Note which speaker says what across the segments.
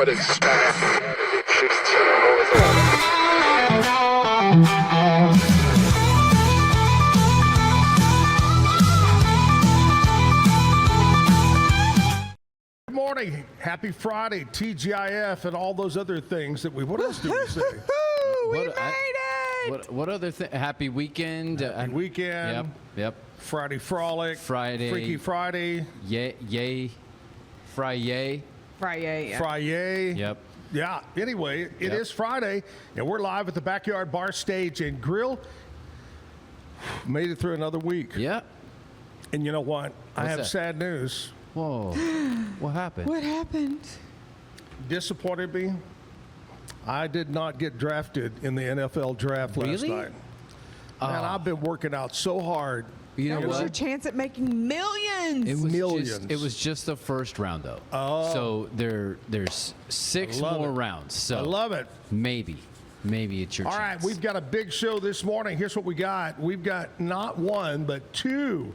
Speaker 1: Good morning. Happy Friday, TGIF, and all those other things that what else do we say?
Speaker 2: We made it!
Speaker 3: What other thing? Happy weekend.
Speaker 1: Happy weekend.
Speaker 3: Yep.
Speaker 1: Friday Frolic.
Speaker 3: Friday.
Speaker 1: Freaky Friday.
Speaker 3: Yay. Friday.
Speaker 2: Friday.
Speaker 1: Friday.
Speaker 3: Yep.
Speaker 1: Yeah. Anyway, it is Friday, and we're live at the Backyard Bar Stage and Grill. Made it through another week.
Speaker 3: Yep.
Speaker 1: And you know what? I have
Speaker 3: that?
Speaker 1: sad news.
Speaker 3: Whoa. What happened?
Speaker 2: What happened?
Speaker 1: Disappointed me. I did not get drafted in the NFL draft last night. Man, I've been working out so hard.
Speaker 3: You know
Speaker 2: That was
Speaker 3: what?
Speaker 2: your chance at making millions.
Speaker 3: It was
Speaker 1: Millions.
Speaker 3: It was just the first round, though.
Speaker 1: Oh.
Speaker 3: So there's 6
Speaker 1: I love
Speaker 3: more
Speaker 1: it.
Speaker 3: rounds. So
Speaker 1: I love it.
Speaker 3: Maybe it's your
Speaker 1: All
Speaker 3: chance.
Speaker 1: right, we've got a big show this morning. Here's what we got. We've got not one, but 2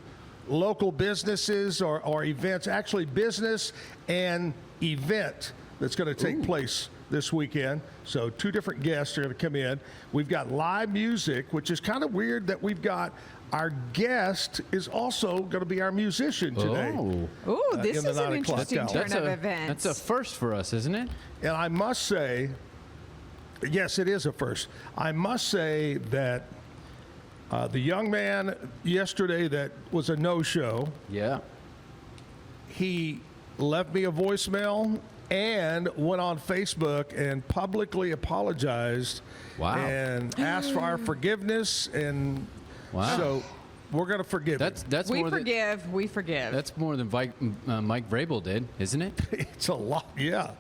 Speaker 1: local businesses or events, actually business and event that's going to take place this weekend. So 2 different guests are going to come in. We've got live music, which is kind of weird that we've got our guest is also going to be our musician today.
Speaker 2: Ooh, this
Speaker 1: in the
Speaker 2: is an
Speaker 1: 9 o'clock
Speaker 2: interesting
Speaker 1: hour.
Speaker 2: turn of events.
Speaker 3: That's a first for us, isn't it?
Speaker 1: And I must say, yes, it is a first. I must say that the young man yesterday that was a no-show,
Speaker 3: Yeah.
Speaker 1: he left me a voicemail and went on Facebook and publicly apologized.
Speaker 3: Wow.
Speaker 1: And asked for our forgiveness. And
Speaker 3: Wow.
Speaker 1: so we're going to forgive him.
Speaker 3: That's
Speaker 2: we
Speaker 3: more
Speaker 2: forgive. We forgive.
Speaker 3: That's more than Mike Vrabel did, isn't it?
Speaker 1: It's a lot, yeah.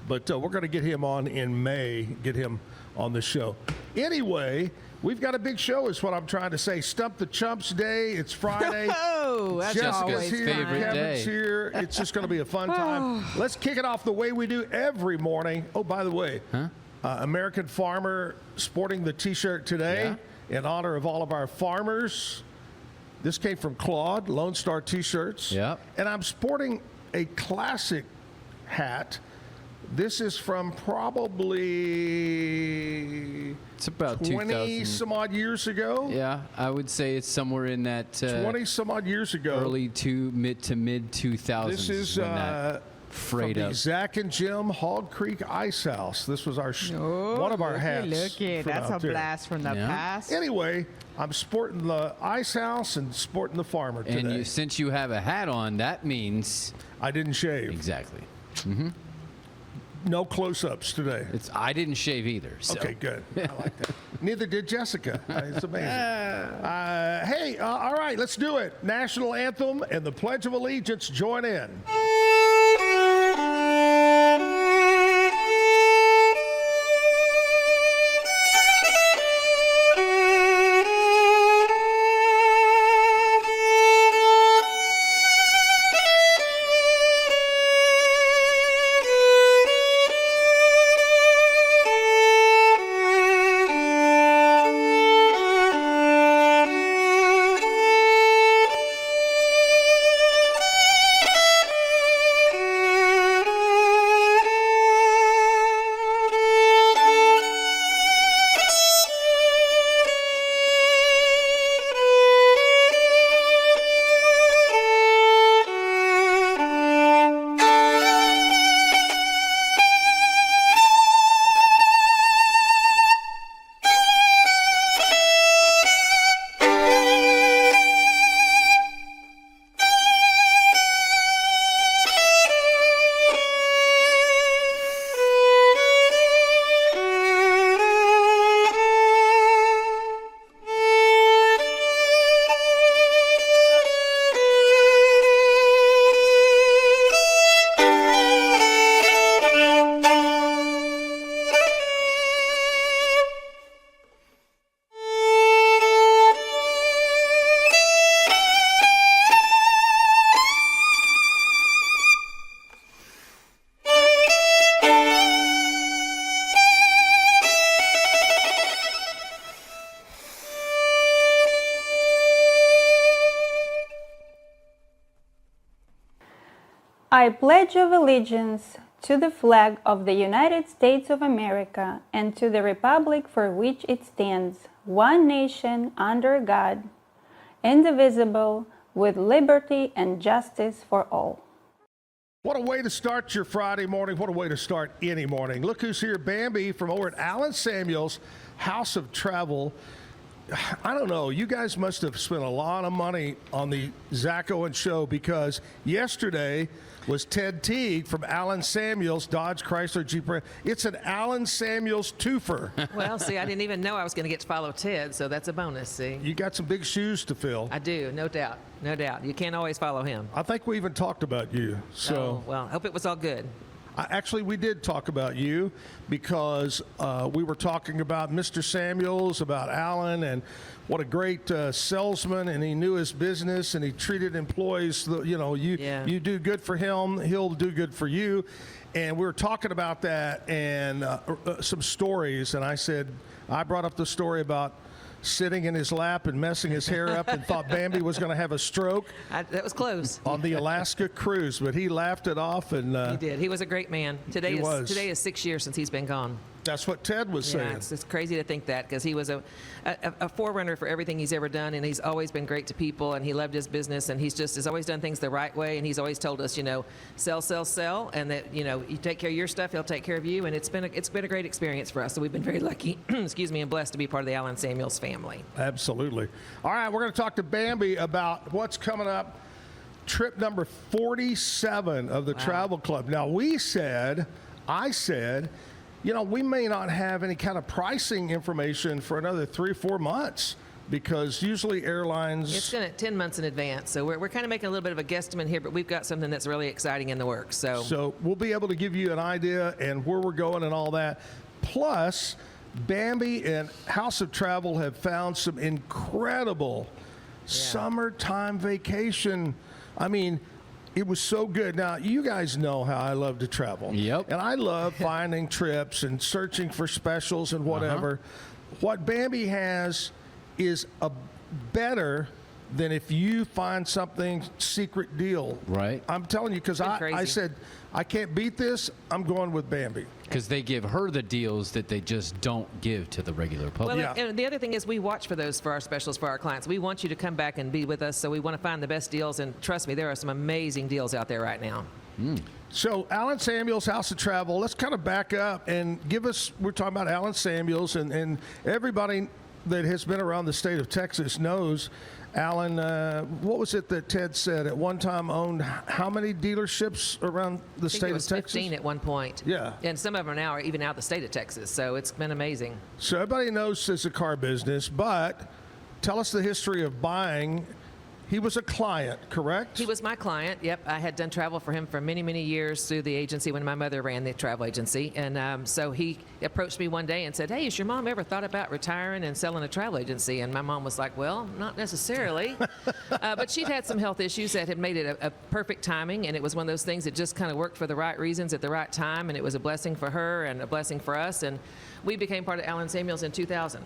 Speaker 1: But we're going to get him on in May, get him on the show. Anyway, we've got a big show is what I'm trying to say. Stump the Chumps Day. It's Friday.
Speaker 2: Oh, that's
Speaker 1: Jessica's
Speaker 2: always
Speaker 1: here.
Speaker 3: favorite
Speaker 2: fun.
Speaker 1: Kevin's
Speaker 3: day.
Speaker 1: here. It's just going to be a fun time. Let's kick it off the way we do every morning. Oh, by the way, American Farmer sporting the T-shirt today in honor of all of our farmers. This came from Claude, Lone Star T-shirts.
Speaker 3: Yeah.
Speaker 1: And I'm sporting a classic hat. This is from probably
Speaker 3: It's about
Speaker 1: 20
Speaker 3: 2000.
Speaker 1: some odd years ago.
Speaker 3: Yeah, I would say it's somewhere in that
Speaker 1: 20 some odd years ago.
Speaker 3: early to mid 2000s.
Speaker 1: This is
Speaker 3: when that
Speaker 1: from
Speaker 3: frayed
Speaker 1: the
Speaker 3: up.
Speaker 1: Zach and Jim Hog Creek Ice House. This was our one of our hats.
Speaker 2: Looky,
Speaker 1: from
Speaker 2: that's
Speaker 1: out
Speaker 2: a
Speaker 1: there.
Speaker 2: blast from the
Speaker 3: Yeah.
Speaker 2: past.
Speaker 1: Anyway, I'm sporting the Ice House and sporting the Farmer today.
Speaker 3: And since you have a hat on, that means
Speaker 1: I didn't shave.
Speaker 3: exactly.
Speaker 1: No close-ups today.
Speaker 3: I didn't shave either. So.
Speaker 1: Okay, good. I like that. Neither did Jessica. It's amazing. Hey, all right, let's do it. National Anthem and the Pledge of Allegiance. Join in.
Speaker 4: I pledge of allegiance to the flag of the United States of America and to the republic for which it stands, one nation under God, indivisible, with liberty and justice for all.
Speaker 1: What a way to start your Friday morning. What a way to start any morning. Look who's here, Bambi from over at Allen Samuels House of Travel. I don't know. You guys must have spent a lot of money on the Zack Owen Show, because yesterday was Ted Teague from Allen Samuels, Dodge Chrysler Jeep. It's an Allen Samuels twofer.
Speaker 2: Well, see, I didn't even know I was going to get to follow Ted, so that's a bonus, see.
Speaker 1: You got some big shoes to fill.
Speaker 2: I do, no doubt, no doubt. You can't always follow him.
Speaker 1: I think we even talked about you. So,
Speaker 2: Oh, well, I hope it was all good.
Speaker 1: Actually, we did talk about you, because we were talking about Mr. Samuels, about Allen, and what a great salesman, and he knew his business, and he treated employees. You do good for him, he'll do good for you. And we were talking about that and some stories, and I brought up the story about sitting in his lap and messing his hair up and thought Bambi was going to have a stroke
Speaker 2: That was close.
Speaker 1: on the Alaska cruise, but he laughed it off. And
Speaker 2: He did. He was a great man. Today is 6 years since he's been gone.
Speaker 1: that's what Ted was saying.
Speaker 2: Yeah, it's crazy to think that, because he was a forerunner for everything he's ever done, and he's always been great to people, and he loved his business, and he's always done things the right way, and he's always told us, sell, sell, sell, and that, you take care of your stuff, he'll take care of you, and it's been a great experience for us. So we've been very lucky, excuse me, and blessed to be part of the Allen Samuels family.
Speaker 1: Absolutely. All right, we're going to talk to Bambi about what's coming up. Trip number 47 of the Travel Club. Now, I said, we may not have any kind of pricing information for another 3 or 4 months, because usually airlines...
Speaker 2: It's going to 10 months in advance, so we're kind of making a little bit of a guesstimate here, but we've got something that's really exciting in the works.
Speaker 1: So we'll be able to give you an idea and where we're going and all that. Plus, Bambi and House of Travel have found some incredible summertime vacation. I mean, it was so good. Now, you guys know how I love to travel.
Speaker 3: Yep.
Speaker 1: And I love finding trips and searching for specials and whatever. What Bambi has is a better than if you find something secret deal.
Speaker 3: Right.
Speaker 1: I'm telling you, because I
Speaker 2: crazy.
Speaker 1: said, I can't beat this. I'm going with Bambi.
Speaker 3: Because they give her the deals that they just don't give to the regular public.
Speaker 2: Well, and the other thing is, we watch for those for our specials for our clients. We want you to come back and be with us, so we want to find the best deals, and trust me, there are some amazing deals out there right now.
Speaker 1: So Allen Samuels House of Travel, let's kind of back up and we're talking about Allen Samuels, and everybody that has been around the state of Texas knows Allen, what was it that Ted said at one time owned how many dealerships around the state
Speaker 2: I think it
Speaker 1: of
Speaker 2: was
Speaker 1: Texas?
Speaker 2: 15 at one point.
Speaker 1: Yeah.
Speaker 2: And some of them now are even out the state of Texas, so it's been amazing.
Speaker 1: So everybody knows it's a car business, but tell us the history of buying. He was a client, correct?
Speaker 2: He was my client. Yep, I had done travel for him for many, many years through the agency when my mother ran the travel agency. And so he approached me one day and said, "Hey, has your mom ever thought about retiring and selling a travel agency?" And my mom was like, "Well, not necessarily." But she'd had some health issues that had made it a perfect timing. And it was one of those things that just kind of worked for the right reasons at the right time. And it was a blessing for her and a blessing for us. And we became part of Allen Samuels in 2000.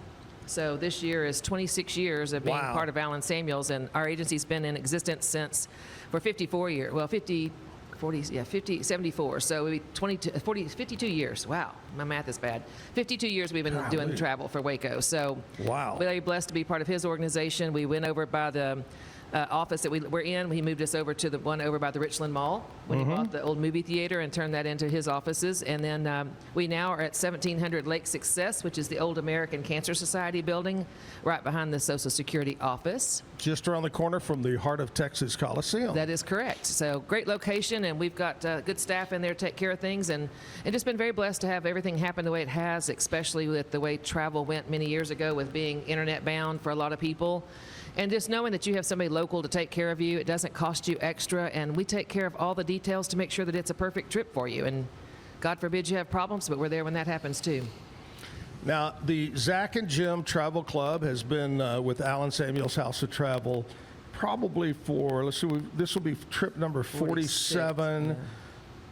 Speaker 2: So this year is 26 years of being part of Allen Samuels, and our agency's been in existence for 54 years. Well, 74. So we 52 years. Wow, my math is bad. 52 years we've been doing travel for Waco. So we're very blessed to be part of his organization. We went over by the office that we were in. He moved us over to the one over by the Richland Mall when he bought the old movie theater and turned that into his offices. And then we now are at 1700 Lake Success, which is the old American Cancer Society building right behind the Social Security office.
Speaker 1: Just around the corner from the Heart of Texas Coliseum.
Speaker 2: That is correct. So great location, and we've got good staff in there to take care of things, and just been very blessed to have everything happen the way it has, especially with the way travel went many years ago with being internet bound for a lot of people. And just knowing that you have somebody local to take care of you, it doesn't cost you extra, and we take care of all the details to make sure that it's a perfect trip for you. And God forbid you have problems, but we're there when that happens too.
Speaker 1: Now, the Zach and Jim Travel Club has been with Allen Samuels House of Travel probably for, let's see, this will be trip number 47.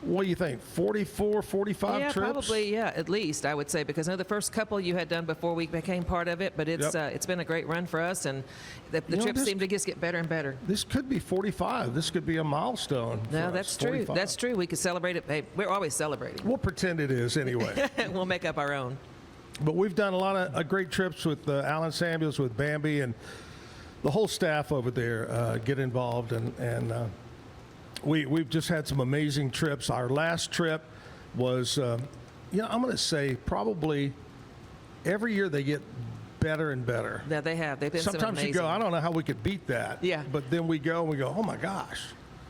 Speaker 1: what do you think, 44, 45
Speaker 2: Yeah,
Speaker 1: trips?
Speaker 2: probably, yeah, at least, I would say, because I know the first couple you had done before we became part of it, but it's been a great run for us, and the
Speaker 1: know,
Speaker 2: trips
Speaker 1: this-
Speaker 2: seem to just get better and better.
Speaker 1: This could be 45. This could be a milestone. for
Speaker 2: No,
Speaker 1: us,
Speaker 2: that's true.
Speaker 1: 45.
Speaker 2: That's true. We could celebrate it. Hey, we're always celebrating.
Speaker 1: We'll pretend it is anyway.
Speaker 2: We'll make up our own.
Speaker 1: But we've done a lot of great trips with Alan Samuels, with Bambi, and the whole staff over there get involved, and we've just had some amazing trips. Our last trip was, I'm going to say probably every year they get better and better.
Speaker 2: Yeah, they have. They've been some
Speaker 1: Sometimes you
Speaker 2: amazing.
Speaker 1: go, I don't know how we could beat that.
Speaker 2: Yeah.
Speaker 1: But then we go and we go, oh my gosh.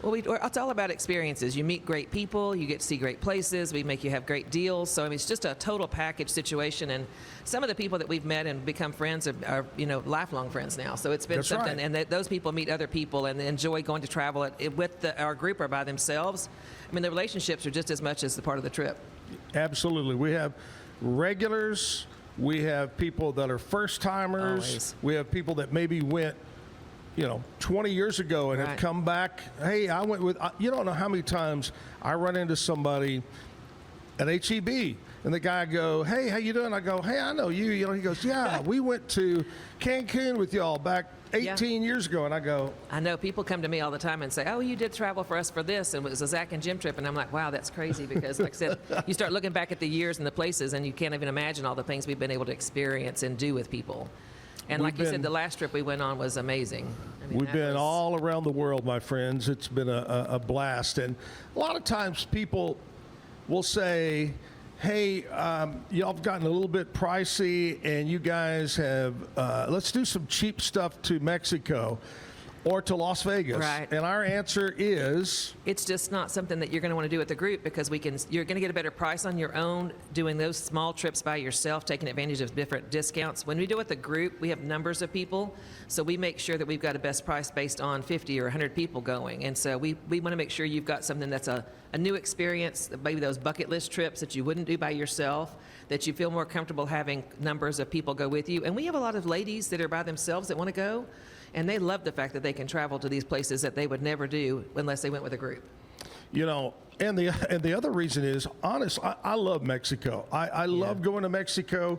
Speaker 2: Well, it's all about experiences. You meet great people, you get to see great places, we make you have great deals. So, I mean, it's just a total package situation. And some of the people that we've met and become friends are lifelong friends now. So it's been
Speaker 1: That's
Speaker 2: something.
Speaker 1: right.
Speaker 2: And those people meet other people and enjoy going to travel with our group or by themselves. I mean, the relationships are just as much as the part of the trip.
Speaker 1: Absolutely. We have regulars. We have people that are first timers.
Speaker 2: Always.
Speaker 1: We have people that maybe went 20 years ago and have
Speaker 2: Right.
Speaker 1: come back. Hey, I went with, you don't know how many times I run into somebody at HEB and the guy go, hey, how you doing? I go, hey, I know you. He goes, yeah, we went to Cancun with y'all back 18 years ago. And I go,
Speaker 2: I know people come to me all the time and say, oh, you did travel for us for this, and it was a Zach and Jim trip. And I'm like, wow, that's crazy, because like I said, you start looking back at the years and the places and you can't even imagine all the things we've been able to experience and do with people. And
Speaker 1: We've
Speaker 2: like you
Speaker 1: been-
Speaker 2: said, the last trip we went on was amazing. I mean,
Speaker 1: we've
Speaker 2: that
Speaker 1: been
Speaker 2: was-
Speaker 1: all around the world, my friends. It's been a blast. And a lot of times people will say, hey, y'all have gotten a little bit pricey, and you guys have, let's do some cheap stuff to Mexico or to Las Vegas.
Speaker 2: Right.
Speaker 1: And our answer is,
Speaker 2: It's just not something that you're going to want to do with the group, because you're going to get a better price on your own doing those small trips by yourself, taking advantage of different discounts. When we do it with the group, we have numbers of people, so we make sure that we've got a best price based on 50 or 100 people going. And so we want to make sure you've got something that's a new experience, maybe those bucket list trips that you wouldn't do by yourself, that you feel more comfortable having numbers of people go with you. And we have a lot of ladies that are by themselves that want to go, and they love the fact that they can travel to these places that they would never do unless they went with a group.
Speaker 1: and the other reason is, honest, I love Mexico. I love going to Mexico.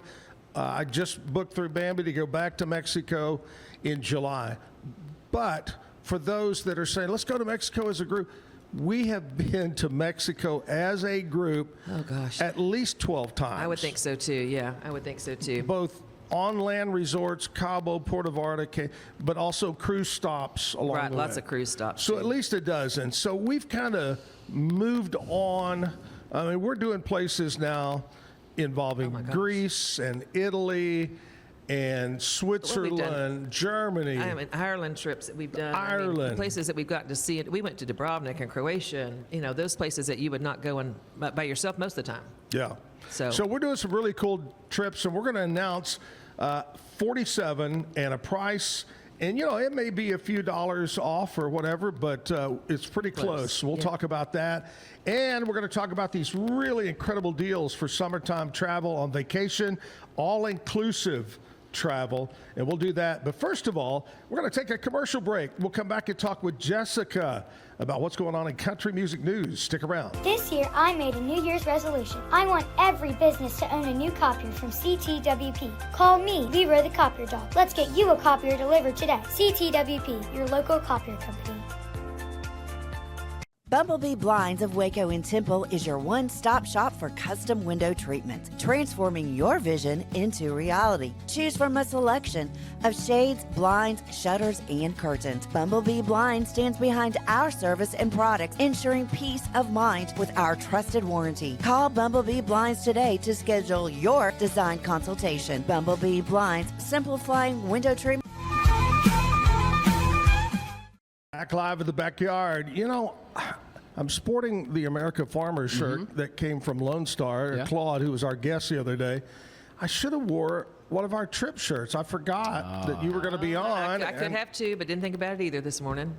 Speaker 1: I just booked through Bambi to go back to Mexico in July. But for those that are saying, let's go to Mexico as a group, we have been to Mexico as a group
Speaker 2: Oh, gosh.
Speaker 1: at least 12 times.
Speaker 2: I would think so too. Yeah, I would think so too.
Speaker 1: Both on land resorts, Cabo, Puerto Vallarta, but also cruise stops along
Speaker 2: Right,
Speaker 1: the
Speaker 2: lots
Speaker 1: way.
Speaker 2: of cruise stops.
Speaker 1: So
Speaker 2: too.
Speaker 1: at least a dozen. So we've kind of moved on. I mean, we're doing places now involving
Speaker 2: Oh my gosh.
Speaker 1: Greece and Italy and Switzerland, Germany.
Speaker 2: I mean, Ireland trips that we've done. I mean,
Speaker 1: Ireland.
Speaker 2: places that we've gotten to see. We went to Dubrovnik and Croatia, and those places that you would not go in by yourself most of the time.
Speaker 1: Yeah.
Speaker 2: So-
Speaker 1: we're doing some really cool trips, and we're going to announce 47 and a price. And, it may be a few dollars off or whatever, but it's pretty close. We'll
Speaker 2: yeah.
Speaker 1: talk about that. And we're going to talk about these really incredible deals for summertime travel on vacation, all-inclusive travel, and we'll do that. But first of all, we're going to take a commercial break. We'll come back and talk with Jessica about what's going on in country music news. Stick around.
Speaker 5: This year, I made a New Year's resolution. I want every business to own a new copier from CTWP. Call me, Leroy the Copier Dog. Let's get you a copier delivered today. CTWP, your local copier company.
Speaker 6: Bumblebee Blinds of Waco and Temple is your one-stop shop for custom window treatments, transforming your vision into reality. Choose from a selection of shades, blinds, shutters, and curtains. Bumblebee Blinds stands behind our service and products, ensuring peace of mind with our trusted warranty. Call Bumblebee Blinds today to schedule your design consultation. Bumblebee Blinds, simplifying window treatment.
Speaker 1: Back live at the backyard. I'm sporting the America Farmer shirt that came from Lone Star,
Speaker 3: Yeah.
Speaker 1: Claude, who was our guest the other day. I should have wore one of our trip shirts. I forgot that you were going to be on.
Speaker 2: I could
Speaker 1: and
Speaker 2: have too, but didn't think about it either this morning.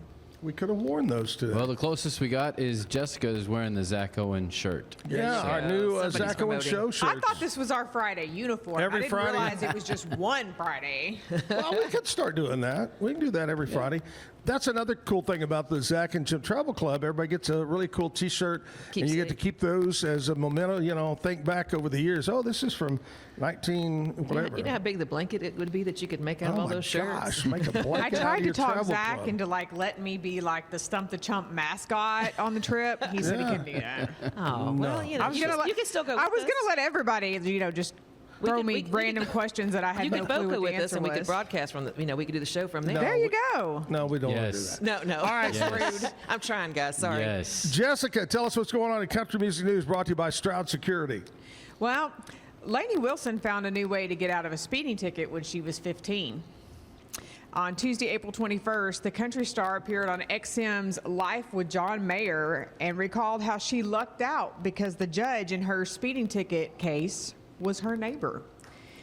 Speaker 1: We could have worn those today.
Speaker 3: Well, the closest we got is Jessica is wearing the Zack Owen shirt.
Speaker 1: yeah,
Speaker 2: you
Speaker 1: our
Speaker 2: go.
Speaker 1: new
Speaker 2: Somebody's
Speaker 1: Zack Owen
Speaker 2: promoting.
Speaker 1: Show shirts.
Speaker 7: I thought this was our Friday uniform.
Speaker 1: Every
Speaker 7: I didn't
Speaker 1: Friday?
Speaker 7: realize it was just one Friday.
Speaker 1: Well, we could start doing that. We can do that every Friday. That's another cool thing about the Zach and Jim Travel Club. Everybody gets a really cool T-shirt, and you get to keep those as a memento. You know, think back over the years. Oh, this is from 19 whatever.
Speaker 2: You know how big the blanket it would be that you could make out of all
Speaker 1: my
Speaker 2: those shirts?
Speaker 1: gosh, make a blanket
Speaker 7: I
Speaker 1: out
Speaker 7: tried
Speaker 1: of
Speaker 7: to
Speaker 1: your
Speaker 7: talk
Speaker 1: travel
Speaker 7: Zach
Speaker 1: club.
Speaker 7: into like letting me be like the Stump the Chump mascot on the trip. He said he couldn't do that.
Speaker 2: Oh, well, you know,
Speaker 7: I was gonna let,
Speaker 2: you can still go.
Speaker 7: I
Speaker 2: with
Speaker 7: was
Speaker 2: us.
Speaker 7: gonna let everybody, just throw
Speaker 2: could-
Speaker 7: me
Speaker 2: we could-
Speaker 7: random questions that I had
Speaker 2: You
Speaker 7: no
Speaker 2: could
Speaker 7: clue
Speaker 2: Boca
Speaker 7: what
Speaker 2: with
Speaker 7: the
Speaker 2: us,
Speaker 7: answer
Speaker 2: and we could
Speaker 7: was.
Speaker 2: broadcast from the. You know, we could do the show from there.
Speaker 7: There you go.
Speaker 1: No, we don't
Speaker 3: Yes.
Speaker 1: want to do that.
Speaker 2: No, no.
Speaker 1: All right,
Speaker 3: Yes.
Speaker 2: rude. I'm trying, guys. Sorry.
Speaker 3: Yes.
Speaker 1: Jessica, tell us what's going on in country music news. Brought to you by Stroud Security.
Speaker 7: Well, Lainey Wilson found a new way to get out of a speeding ticket when she was 15. On Tuesday, April 21st, the country star appeared on XM's Life with John Mayer and recalled how she lucked out because the judge in her speeding ticket case was her neighbor.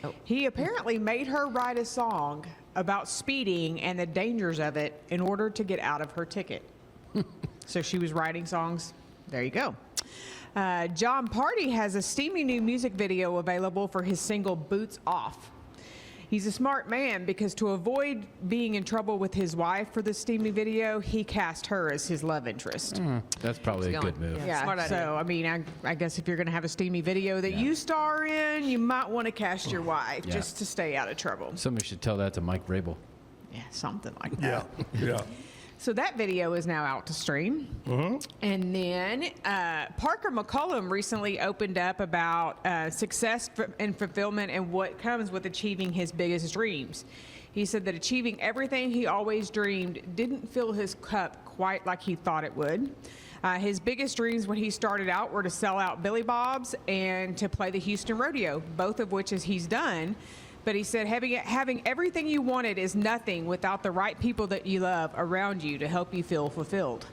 Speaker 2: Oh.
Speaker 7: He apparently made her write a song about speeding and the dangers of it in order to get out of her ticket. So she was writing songs. There you go. John Party has a steamy new music video available for his single Boots Off. He's a smart man because to avoid being in trouble with his wife for the steamy video, he cast her as his love interest.
Speaker 3: That's probably a
Speaker 2: Going.
Speaker 3: good move.
Speaker 2: Yeah.
Speaker 7: Yeah,
Speaker 2: Smart idea.
Speaker 7: so I mean, I guess if you're going to have a steamy video that you star in, you might want to cast your wife
Speaker 3: Yeah.
Speaker 7: just to stay out of trouble.
Speaker 3: Somebody should tell that to Mike Vrabel.
Speaker 7: Yeah, something like that.
Speaker 1: Yeah.
Speaker 7: So that video is now out to stream. And then Parker McCollum recently opened up about success and fulfillment and what comes with achieving his biggest dreams. He said that achieving everything he always dreamed didn't fill his cup quite like he thought it would. His biggest dreams when he started out were to sell out Billy Bob's and to play the Houston Rodeo, both of which he's done. But he said having everything you wanted is nothing without the right people that you love around you to help you feel fulfilled.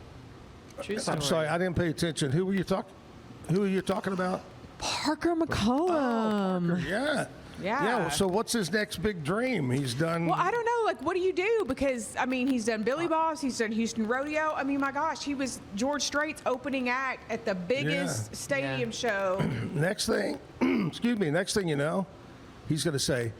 Speaker 2: True
Speaker 1: I'm sorry, I didn't pay attention. Who were you talking about?
Speaker 7: Parker McCollum.
Speaker 1: Yeah.
Speaker 7: Yeah.
Speaker 1: So what's his next big dream? He's done.
Speaker 7: Well, I don't know. Like, what do you do? Because, I mean, he's done Billy Bob's, he's done Houston Rodeo. I mean, my gosh, he was George Strait's opening act at the biggest stadium show.
Speaker 1: Next thing, excuse me. Next thing you know, he's going to say,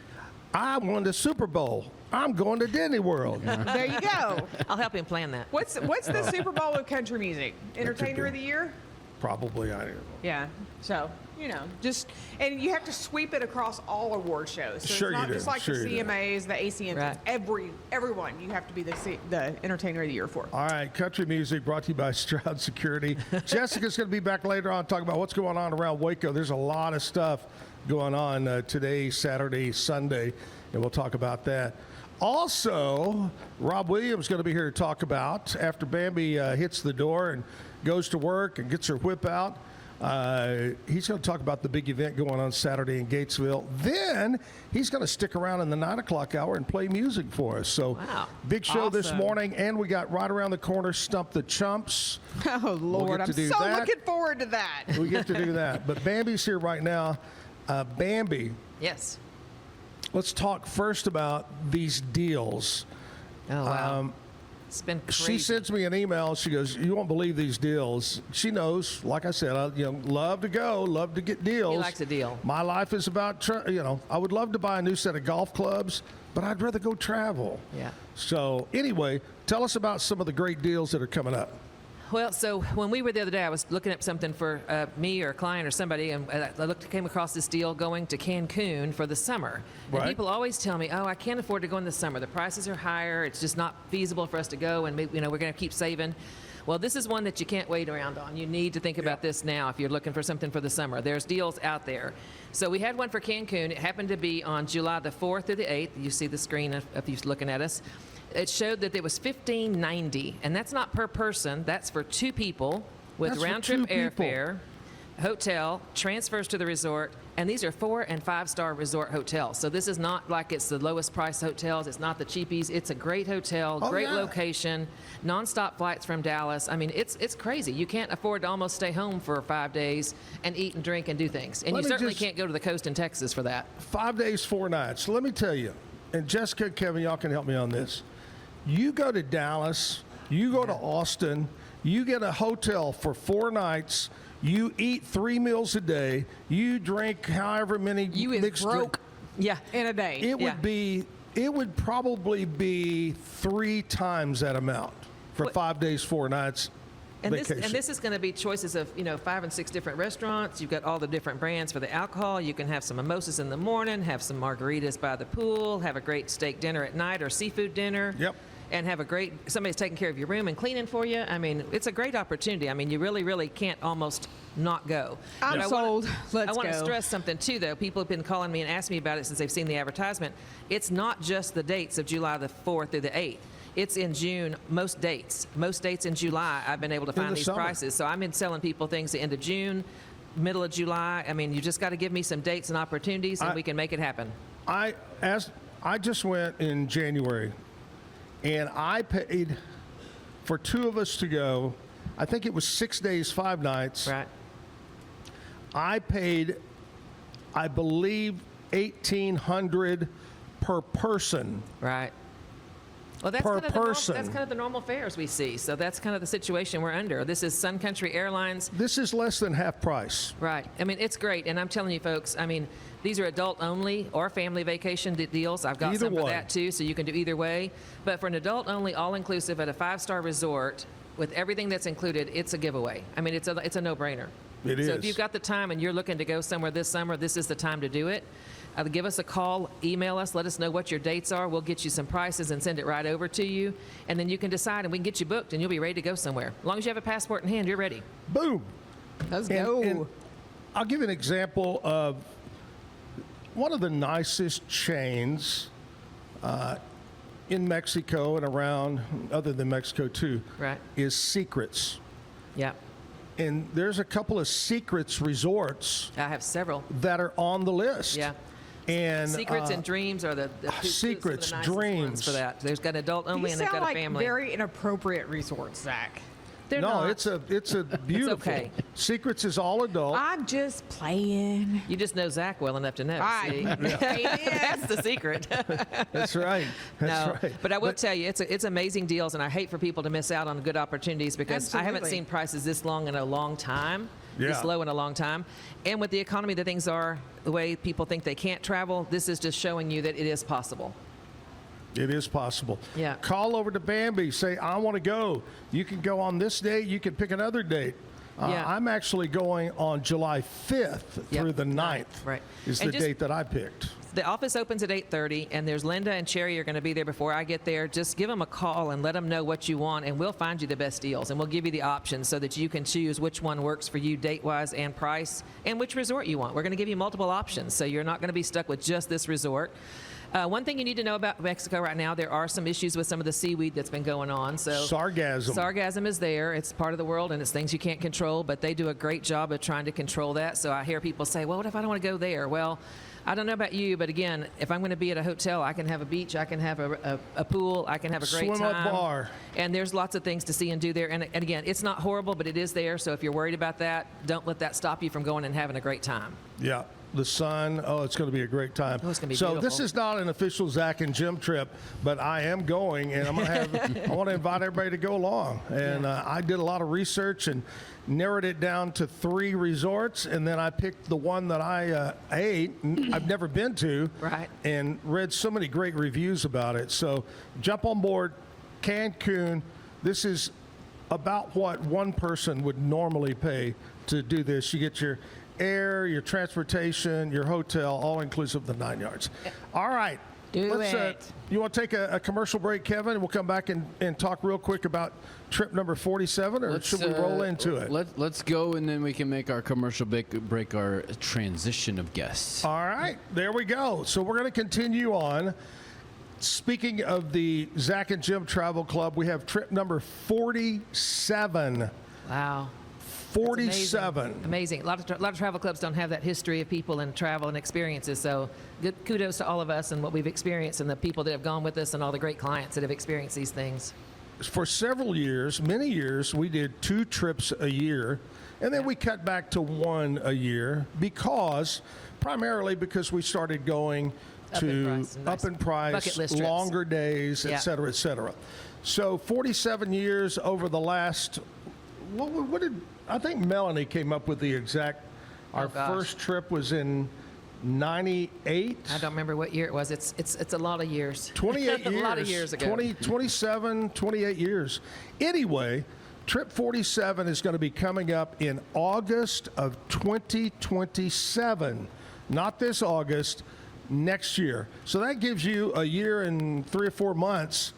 Speaker 1: "I won the Super Bowl. I'm going to Disney World."
Speaker 7: There you go.
Speaker 2: I'll help him plan that.
Speaker 7: What's the Super Bowl of country music? Entertainer of the Year?
Speaker 1: Probably, I don't know.
Speaker 7: Yeah. So, and you have to sweep it across all award shows. So
Speaker 1: Sure
Speaker 7: it's
Speaker 1: you
Speaker 7: not
Speaker 1: do.
Speaker 7: just like
Speaker 1: Sure
Speaker 7: the
Speaker 1: you do.
Speaker 7: CMAs, the ACMs.
Speaker 2: Right.
Speaker 7: Everyone you have to be the Entertainer of the Year for.
Speaker 1: All right, country music brought to you by Stroud Security. Jessica's going to be back later on talking about what's going on around Waco. There's a lot of stuff going on today, Saturday, Sunday, and we'll talk about that. Also, Rob Williams is going to be here to talk about after Bambi hits the door and goes to work and gets her whip out. He's going to talk about the big event going on Saturday in Gatesville. Then he's going to stick around in the 9 o'clock hour and play music for us. So,
Speaker 2: Wow.
Speaker 1: big show this
Speaker 7: Awesome.
Speaker 1: morning, and we got right around the corner Stump the Chumps.
Speaker 7: Oh, Lord.
Speaker 1: get to
Speaker 7: I'm
Speaker 1: do
Speaker 7: so
Speaker 1: that.
Speaker 7: looking forward to that.
Speaker 1: We get to do that. But Bambi's here right now. Bambi,
Speaker 2: Yes.
Speaker 1: let's talk first about these deals.
Speaker 2: Oh wow. It's been crazy.
Speaker 1: She sends me an email. She goes, "You won't believe these deals." She knows, like I said, I love to go, love to get deals.
Speaker 2: He likes a deal.
Speaker 1: My life is about, I would love to buy a new set of golf clubs, but I'd rather go travel.
Speaker 2: Yeah.
Speaker 1: So anyway, tell us about some of the great deals that are coming up.
Speaker 2: Well, so when we were the other day, I was looking up something for me or a client or somebody, and I came across this deal going to Cancun for the summer. And
Speaker 1: Right.
Speaker 2: people always tell me, "Oh, I can't afford to go in the summer. The prices are higher. It's just not feasible for us to go, and maybe, we're going to keep saving." Well, this is one that you can't wait around on. You need to think about this now if you're looking for something for the summer. There's deals out there. So we had one for Cancun. It happened to be on July the 4th through the 8th. You see the screen if you're looking at us. It showed that it was $1,590, and that's not per person. That's for two people with
Speaker 1: That's for
Speaker 2: round-trip
Speaker 1: two people.
Speaker 2: airfare, hotel, transfers to the resort, and these are 4- and 5-star resort hotels. So this is not like it's the lowest price hotels. It's not the cheapies. It's a great hotel,
Speaker 1: Oh,
Speaker 2: great
Speaker 1: yeah.
Speaker 2: location, nonstop flights from Dallas. I mean, it's crazy. You can't afford to almost stay home for 5 days and eat and drink and do things. And
Speaker 1: Let
Speaker 2: you
Speaker 1: me
Speaker 2: certainly
Speaker 1: just-
Speaker 2: can't go to the coast in Texas for that.
Speaker 1: 5 days, 4 nights. Let me tell you, and Jessica, Kevin, y'all can help me on this. You go to Dallas You go to Austin, you get a hotel for 4 nights, you eat 3 meals a day, you drink however many
Speaker 7: You is
Speaker 1: mixed
Speaker 7: broke
Speaker 2: Yeah.
Speaker 7: in a day.
Speaker 1: It would probably be 3 times that amount for
Speaker 2: What-
Speaker 1: 5 days, 4 nights.
Speaker 2: And
Speaker 1: vacation.
Speaker 2: this is going to be choices of 5 and 6 different restaurants. You've got all the different brands for the alcohol. You can have some mimosas in the morning, have some margaritas by the pool, have a great steak dinner at night or seafood dinner.
Speaker 1: Yep.
Speaker 2: And have somebody's taking care of your room and cleaning for you. I mean, it's a great opportunity. I mean, you really, really can't almost not go.
Speaker 7: I'm
Speaker 2: But
Speaker 7: sold. Let's
Speaker 2: I want to
Speaker 7: go.
Speaker 2: stress something too, though. People have been calling me and asking me about it since they've seen the advertisement. It's not just the dates of July the 4th through the 8th. It's in June, most dates. Most dates in July, I've been able to find
Speaker 1: the
Speaker 2: these
Speaker 1: summer.
Speaker 2: prices. So I've been selling people things the end of June, middle of July. I mean, you just got to give me some dates and opportunities, and we can make it happen.
Speaker 1: I just went in January, and I paid for 2 of us to go. I think it was 6 days, 5 nights.
Speaker 2: Right.
Speaker 1: I paid, I believe, $1,800 per person.
Speaker 2: Right. Well, that's
Speaker 1: Per
Speaker 2: kind of
Speaker 1: person.
Speaker 2: that's kind of the normal fares we see. So that's kind of the situation we're under. This is Sun Country Airlines.
Speaker 1: This is less than half price.
Speaker 2: Right. I mean, it's great. And I'm telling you, folks, I mean, these are adult only or family vacation deals. I've got
Speaker 1: Either
Speaker 2: some for
Speaker 1: one.
Speaker 2: that too, so you can do either way. But for an adult only, all inclusive at a 5-star resort with everything that's included, it's a giveaway. I mean, it's a no-brainer.
Speaker 1: It
Speaker 2: So
Speaker 1: is.
Speaker 2: if you've got the time and you're looking to go somewhere this summer, this is the time to do it. Give us a call, email us, let us know what your dates are. We'll get you some prices and send it right over to you. And then you can decide, and we can get you booked, and you'll be ready to go somewhere. As long as you have a passport in hand, you're ready.
Speaker 1: Boom.
Speaker 7: Let's
Speaker 1: And-
Speaker 7: go.
Speaker 1: and I'll give you an example of one of the nicest chains in Mexico and around, other than Mexico too,
Speaker 2: Right.
Speaker 1: is Secrets.
Speaker 2: Yeah.
Speaker 1: And there's a couple of Secrets resorts
Speaker 2: I have several.
Speaker 1: that are on the list.
Speaker 2: Yeah.
Speaker 1: And
Speaker 2: Secrets and Dreams are the two-
Speaker 1: Secrets,
Speaker 2: some of the nicest ones
Speaker 1: Dreams.
Speaker 2: for that. There's got adult only,
Speaker 7: These
Speaker 2: and they've
Speaker 7: sound
Speaker 2: got a
Speaker 7: like
Speaker 2: family.
Speaker 7: very inappropriate resorts, Zach.
Speaker 2: They're
Speaker 1: no,
Speaker 2: not.
Speaker 1: it's a beautiful.
Speaker 2: okay.
Speaker 1: Secrets is all adult.
Speaker 7: I'm just playing.
Speaker 2: You just know Zach well enough to know. See?
Speaker 7: I
Speaker 2: That's the secret.
Speaker 1: That's right. That's
Speaker 2: no,
Speaker 1: right.
Speaker 2: but I will tell you, it's amazing deals, and I hate for people to miss out on good opportunities because I haven't
Speaker 7: Absolutely.
Speaker 2: seen prices this long in a long time. This
Speaker 1: Yeah.
Speaker 2: low in a long time. And with the economy that things are, the way people think they can't travel, this is just showing you that it is possible.
Speaker 1: It is possible.
Speaker 2: Yeah.
Speaker 1: Call over to Bambi. Say, I want to go. You can go on this date. You can pick another date.
Speaker 2: Yeah.
Speaker 1: I'm actually going on July 5th
Speaker 2: Yep,
Speaker 1: through the 9th.
Speaker 2: right.
Speaker 1: Is
Speaker 2: And
Speaker 1: the
Speaker 2: just-
Speaker 1: date that I picked.
Speaker 2: The office opens at 8:30, and there's Linda and Cherry are going to be there before I get there. Just give them a call and let them know what you want, and we'll find you the best deals, and we'll give you the options so that you can choose which one works for you date-wise and price, and which resort you want. We're going to give you multiple options, so you're not going to be stuck with just this resort. One thing you need to know about Mexico right now, there are some issues with some of the seaweed that's been going on. So
Speaker 1: Sargassum.
Speaker 2: Sargassum is there. It's part of the world, and it's things you can't control, but they do a great job of trying to control that. So I hear people say, well, what if I don't want to go there? Well, I don't know about you, but again, if I'm going to be at a hotel, I can have a beach, I can have a pool, I can have a great
Speaker 1: Swim up
Speaker 2: time.
Speaker 1: bar.
Speaker 2: And there's lots of things to see and do there. And again, it's not horrible, but it is there. So if you're worried about that, don't let that stop you from going and having a great time.
Speaker 1: Yeah. The sun. Oh, it's going to be a great time.
Speaker 2: Oh, it's gonna be
Speaker 1: so this
Speaker 2: beautiful.
Speaker 1: is not an official Zach and Jim trip, but I am going, and I'm going to have. I want to invite everybody to go along. And I did a lot of research and narrowed it down to 3 resorts, and then I picked the one that I've never been to,
Speaker 2: Right.
Speaker 1: and read so many great reviews about it. So jump on board, Cancun. This is about what one person would normally pay to do this. You get your air, your transportation, your hotel, all inclusive, the 9 yards. All right.
Speaker 7: Do it.
Speaker 1: You want to take a commercial break, Kevin, and we'll come back and talk real quick about trip number 47, or should we roll into it?
Speaker 3: Let's go, and then we can make our commercial break our transition of guests.
Speaker 1: All right, there we go. So we're going to continue on. Speaking of the Zach and Jim Travel Club, we have trip number 47.
Speaker 2: Wow.
Speaker 1: 47.
Speaker 2: Amazing. A lot of travel clubs don't have that history of people and travel and experiences. So good kudos to all of us and what we've experienced and the people that have gone with us and all the great clients that have experienced these things.
Speaker 1: For several years, many years, we did 2 trips a year, and then we cut back to 1 a year primarily because we started going
Speaker 2: Up in
Speaker 1: to
Speaker 2: price, nice.
Speaker 1: up in price,
Speaker 2: Bucket list trips.
Speaker 1: longer days,
Speaker 2: Yeah.
Speaker 1: et cetera, et cetera. So 47 years over the last, what did, I think Melanie came up with the exact, our
Speaker 2: gosh.
Speaker 1: first trip was in 98.
Speaker 2: I don't remember what year it was. It's a lot of years.
Speaker 1: 28 years.
Speaker 2: A lot of years ago.
Speaker 1: 27, 28 years. Anyway, Trip 47 is going to be coming up in August of 2027. Not this August, next year. So that gives you a year and 3 or 4 months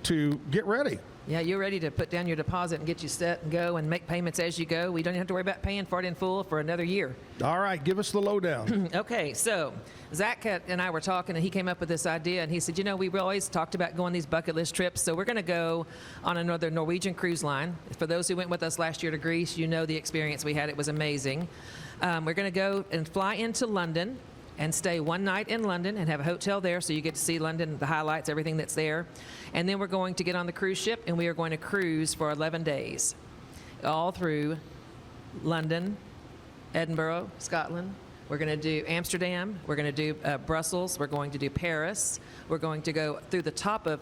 Speaker 1: to get ready.
Speaker 2: Yeah, you're ready to put down your deposit and get you set and go and make payments as you go. We don't have to worry about paying for it in full for another year.
Speaker 1: All right, give us the lowdown.
Speaker 2: Okay, so Zach and I were talking, and he came up with this idea, and he said, we've always talked about going these bucket list trips, so we're going to go on another Norwegian cruise line. For those who went with us last year to Greece, you know the experience we had. It was amazing. We're going to go and fly into London and stay one night in London and have a hotel there, so you get to see London, the highlights, everything that's there. And then we're going to get on the cruise ship, and we are going to cruise for 11 days, all through London, Edinburgh, Scotland. We're going to do Amsterdam. We're going to do Brussels. We're going to do Paris. We're going to go through the top of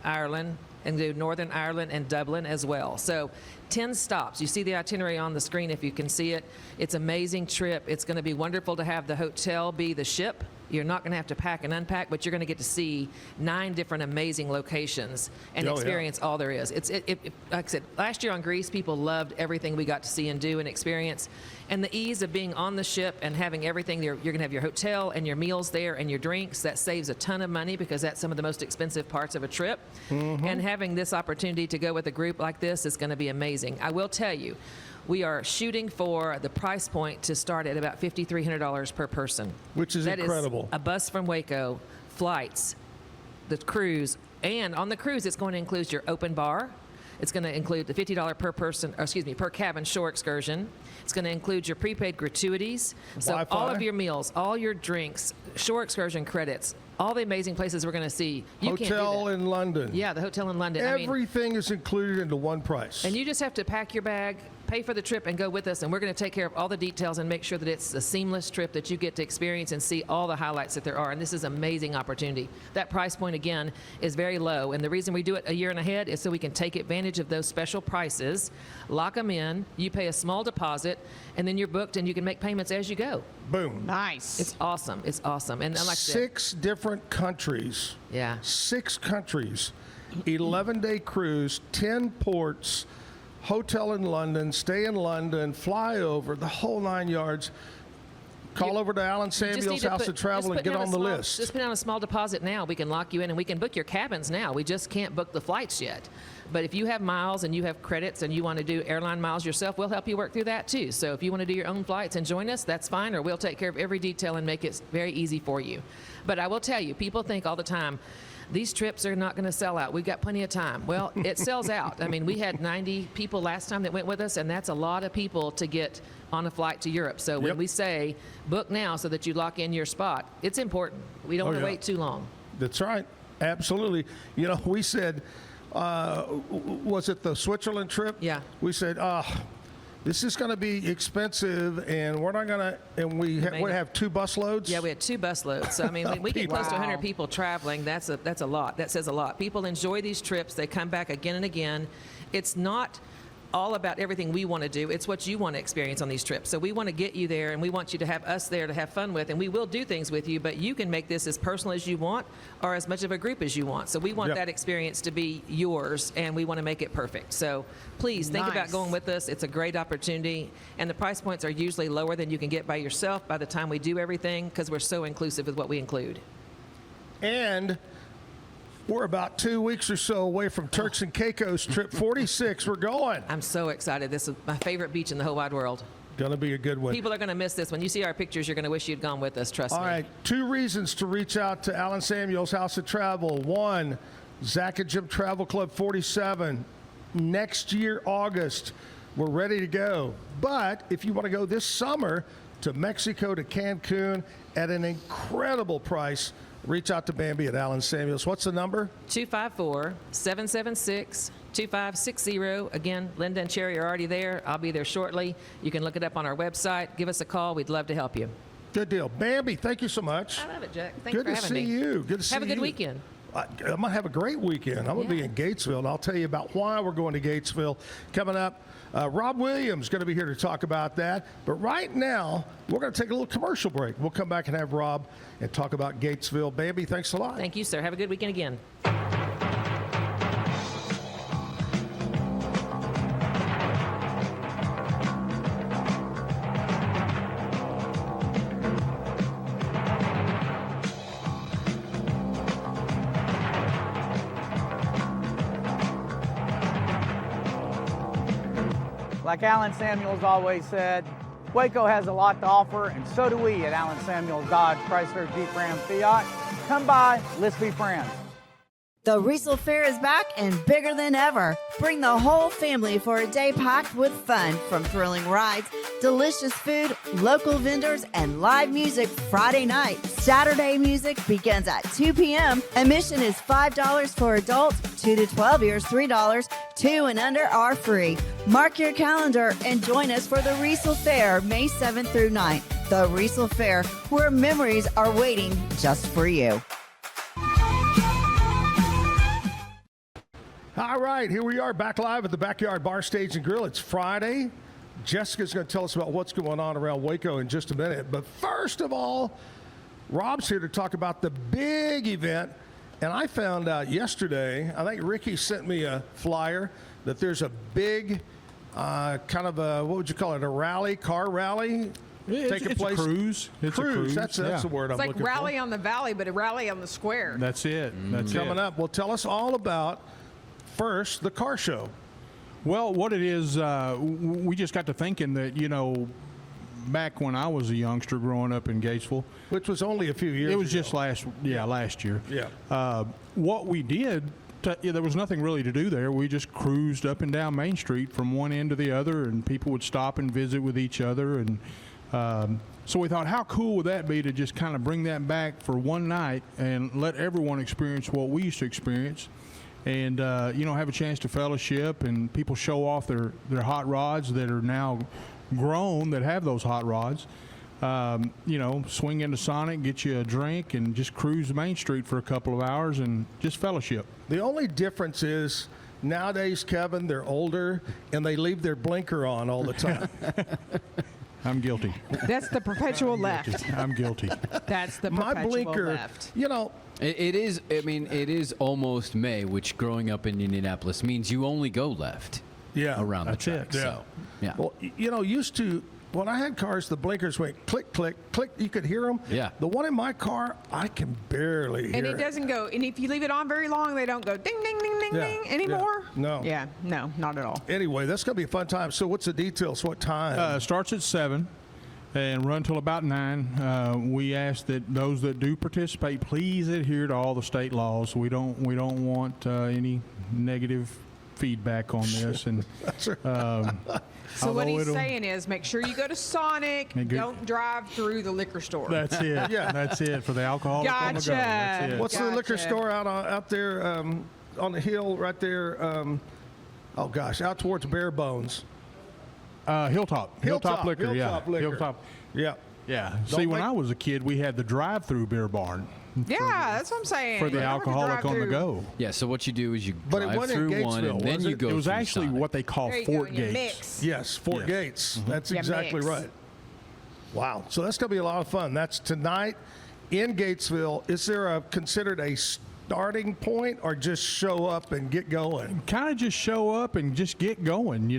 Speaker 2: Ireland and do Northern Ireland and Dublin as well. So 10 stops. You see the itinerary on the screen if you can see it. It's an amazing trip. It's going to be wonderful to have the hotel be the ship. You're not going to have to pack and unpack, but you're going to get to see 9 different amazing locations and experience all there is. Like I said, last year on Greece, people loved everything we got to see and do and experience. And the ease of being on the ship and having everything there, you're going to have your hotel and your meals there and your drinks. That saves a ton of money because that's some of the most expensive parts of a trip. And having this opportunity to go with a group like this is going to be amazing. I will tell you, we are shooting for the price point to start at about $5,300 per person.
Speaker 1: Which is incredible.
Speaker 2: That is a bus from Waco, flights, the cruise, and on the cruise it's going to include your open bar. It's going to include the $50 per cabin shore excursion. It's going to include your prepaid gratuities. So
Speaker 1: Wi-Fi.
Speaker 2: all of your meals, all your drinks, shore excursion credits, all the amazing places we're going to see. You can't do
Speaker 1: Hotel
Speaker 2: that.
Speaker 1: in London.
Speaker 2: Yeah, the hotel in London.
Speaker 1: Everything is included into one price.
Speaker 2: And you just have to pack your bag, pay for the trip, and go with us. And we're going to take care of all the details and make sure that it's a seamless trip that you get to experience and see all the highlights that there are. And this is an amazing opportunity. That price point, again, is very low. And the reason we do it a year and ahead is so we can take advantage of those special prices, lock them in, you pay a small deposit, and then you're booked and you can make payments as you go.
Speaker 1: Boom.
Speaker 7: Nice.
Speaker 2: It's awesome. It's awesome. And like I said,
Speaker 1: 6 different countries.
Speaker 2: yeah.
Speaker 1: 6 countries. 11-day cruise, 10 ports, hotel in London, stay in London, fly over, the whole 9 yards. Call over to Alan
Speaker 2: You just need
Speaker 1: Samuel's
Speaker 2: to
Speaker 1: House
Speaker 2: put-
Speaker 1: of Travel
Speaker 2: just
Speaker 1: and
Speaker 2: put
Speaker 1: get
Speaker 2: down
Speaker 1: on
Speaker 2: a
Speaker 1: the
Speaker 2: small-
Speaker 1: list.
Speaker 2: Just put down a small deposit now. We can lock you in and we can book your cabins now. We just can't book the flights yet. But if you have miles and you have credits and you want to do airline miles yourself, we'll help you work through that too. So if you want to do your own flights and join us, that's fine, or we'll take care of every detail and make it very easy for you. But I will tell you, people think all the time, these trips are not going to sell out. We've got plenty of time. Well, it sells out. I mean, we had 90 people last time that went with us, and that's a lot of people to get on a flight to Europe. So when
Speaker 1: Yep.
Speaker 2: we say book now so that you lock in your spot, it's important. We don't want to
Speaker 1: yeah.
Speaker 2: wait too long.
Speaker 1: That's right. Absolutely. You know, we said, was it the Switzerland trip?
Speaker 2: Yeah.
Speaker 1: We said, this is going to be expensive, and we're not going to, and we have 2 bus loads?
Speaker 2: Yeah, we had 2 bus loads. So, I mean, when we get close to 100
Speaker 7: Wow.
Speaker 2: people traveling, that's a lot. That says a lot. People enjoy these trips. They come back again and again. It's not all about everything we want to do. It's what you want to experience on these trips. So we want to get you there, and we want you to have us there to have fun with, and we will do things with you, but you can make this as personal as you want or as much of a group as you want. So we want
Speaker 1: Yep.
Speaker 2: that experience to be yours, and we want to make it perfect. So please think about
Speaker 7: Nice.
Speaker 2: going with us. It's a great opportunity, and the price points are usually lower than you can get by yourself by the time we do everything, because we're so inclusive with what we include.
Speaker 1: And we're about 2 weeks or so away from Turks and Caicos trip 46. We're going.
Speaker 2: I'm so excited. This is my favorite beach in the whole wide world.
Speaker 1: Going to be a good one.
Speaker 2: People are going to miss this. When you see our pictures, you're going to wish you'd gone with us. Trust
Speaker 1: All
Speaker 2: me.
Speaker 1: right, 2 reasons to reach out to Alan Samuel's House of Travel. 1, Zach and Jim Travel Club 47. Next year, August, we're ready to go. But if you want to go this summer to Mexico, to Cancun at an incredible price, reach out to Bambi at Alan Samuel's. What's the number?
Speaker 2: 254-776-2560. Again, Linda and Cherry are already there. I'll be there shortly. You can look it up on our website. Give us a call. We'd love to help you.
Speaker 1: Good deal. Bambi, thank you so much.
Speaker 2: I love it, Jack. Thanks
Speaker 1: Good
Speaker 2: for
Speaker 1: to
Speaker 2: having
Speaker 1: see
Speaker 2: me.
Speaker 1: you. Good to see you.
Speaker 2: Have a good weekend.
Speaker 1: I'm going to have a great weekend. I'm going to be in Gatesville, and I'll tell you about why we're going to Gatesville coming up. Rob Williams is going to be here to talk about that. But right now, we're going to take a little commercial break. We'll come back and have Rob and talk about Gatesville. Bambi, thanks a lot.
Speaker 2: Thank you, sir. Have a good weekend again.
Speaker 8: Like Alan Samuels always said, Waco has a lot to offer, and so do we at Alan Samuels Dodge, Chrysler, Jeep, Ram, Fiat. Come by, let's be friends.
Speaker 6: The Riesel Fair is back and bigger than ever. Bring the whole family for a day packed with fun, from thrilling rides, delicious food, local vendors, and live music Friday night. Saturday music begins at 2 p.m. Admission is $5 for adults, 2 to 12 years, $3. 2 and under are free. Mark your calendar and join us for the Riesel Fair, May 7th through 9th. The Riesel Fair, where memories are waiting just for you.
Speaker 1: All right, here we are back live at the Backyard Bar, Stage and Grill. It's Friday. Jessica's going to tell us about what's going on around Waco in just a minute. But first of all, Rob's here to talk about the big event. And I found out yesterday, I think Ricky sent me a flyer, that there's a big kind of a, what would you call it, a rally, car rally?
Speaker 9: It's a cruise. It's a cruise.
Speaker 1: That's the word I'm
Speaker 7: It's like
Speaker 1: looking
Speaker 7: rally
Speaker 1: for.
Speaker 7: on the valley, but a rally on the square.
Speaker 9: That's it. That's
Speaker 1: Coming
Speaker 9: it.
Speaker 1: up, well, tell us all about, first, the car show.
Speaker 9: Well, what it is, we just got to thinking that, back when I was a youngster growing up in Gatesville,
Speaker 1: Which was only a few years
Speaker 9: it was
Speaker 1: ago.
Speaker 9: just last year.
Speaker 1: Yeah.
Speaker 9: What we did, there was nothing really to do there. We just cruised up and down Main Street from one end to the other, and people would stop and visit with each other. And so we thought, how cool would that be to just kind of bring that back for one night and let everyone experience what we used to experience. And, have a chance to fellowship, and people show off their hot rods that are now grown, that have those hot rods. Swing into Sonic, get you a drink, and just cruise Main Street for a couple of hours and just fellowship.
Speaker 1: The only difference is nowadays, Kevin, they're older and they leave their blinker on all the time.
Speaker 9: I'm guilty.
Speaker 7: That's the perpetual left.
Speaker 9: I'm guilty.
Speaker 7: That's the
Speaker 1: My
Speaker 7: perpetual
Speaker 1: blinker,
Speaker 7: left.
Speaker 3: It is. I mean, it is almost May, which growing up in Indianapolis means you only go left.
Speaker 1: Yeah,
Speaker 3: around the
Speaker 9: that's
Speaker 3: track.
Speaker 9: it.
Speaker 3: So, yeah.
Speaker 1: Well, used to, when I had cars, the blinkers went click, click, click. You could hear them.
Speaker 3: Yeah.
Speaker 1: The one in my car, I can barely hear
Speaker 7: And it doesn't go, and if you leave it on very long, they don't go ding, ding, ding, ding,
Speaker 1: Yeah,
Speaker 7: ding anymore.
Speaker 1: yeah, no.
Speaker 7: Yeah, no, not at all.
Speaker 1: Anyway, that's going to be a fun time. So what's the details? What time?
Speaker 9: Starts at 7 and run till about 9. We ask that those that do participate please adhere to all the state laws. We don't want any negative feedback on this. And
Speaker 7: So what
Speaker 9: although
Speaker 7: he's
Speaker 9: it'll-
Speaker 7: saying is make sure you go to Sonic,
Speaker 9: And go-
Speaker 7: don't drive through the liquor store.
Speaker 9: That's it.
Speaker 1: Yeah.
Speaker 9: That's it for the alcohol.
Speaker 7: Gotcha.
Speaker 9: That's it.
Speaker 1: What's the liquor
Speaker 7: Gotcha.
Speaker 1: store out there on the hill right there? Out towards Bare Bones.
Speaker 9: Hilltop Liquor.
Speaker 1: Hilltop
Speaker 9: Yeah.
Speaker 1: Liquor.
Speaker 9: Hilltop.
Speaker 1: Yeah.
Speaker 9: Yeah. See, when
Speaker 1: make-
Speaker 9: I was a kid, we had the drive-through beer barn
Speaker 7: Yeah, that's what I'm saying.
Speaker 9: for the
Speaker 7: You never can
Speaker 9: alcoholic
Speaker 7: drive
Speaker 9: on the
Speaker 7: through.
Speaker 9: go.
Speaker 3: Yeah. So what you do is you
Speaker 1: But it
Speaker 3: drive
Speaker 1: wasn't in
Speaker 3: through one,
Speaker 1: Gatesville,
Speaker 3: and then
Speaker 1: was
Speaker 3: you
Speaker 1: it?
Speaker 3: go.
Speaker 9: It was
Speaker 3: through
Speaker 9: actually
Speaker 3: Sonic.
Speaker 9: what they call
Speaker 7: There you go,
Speaker 9: Fort
Speaker 7: and you
Speaker 9: Gates.
Speaker 7: mix.
Speaker 1: Yes, Fort
Speaker 9: Yeah.
Speaker 1: Gates. That's
Speaker 7: Yeah,
Speaker 1: exactly
Speaker 7: mix.
Speaker 1: right. Wow. So that's going to be a lot of fun. That's tonight in Gatesville. Is there considered a starting point, or just show up and get going?
Speaker 9: Kind of just show up and just get going,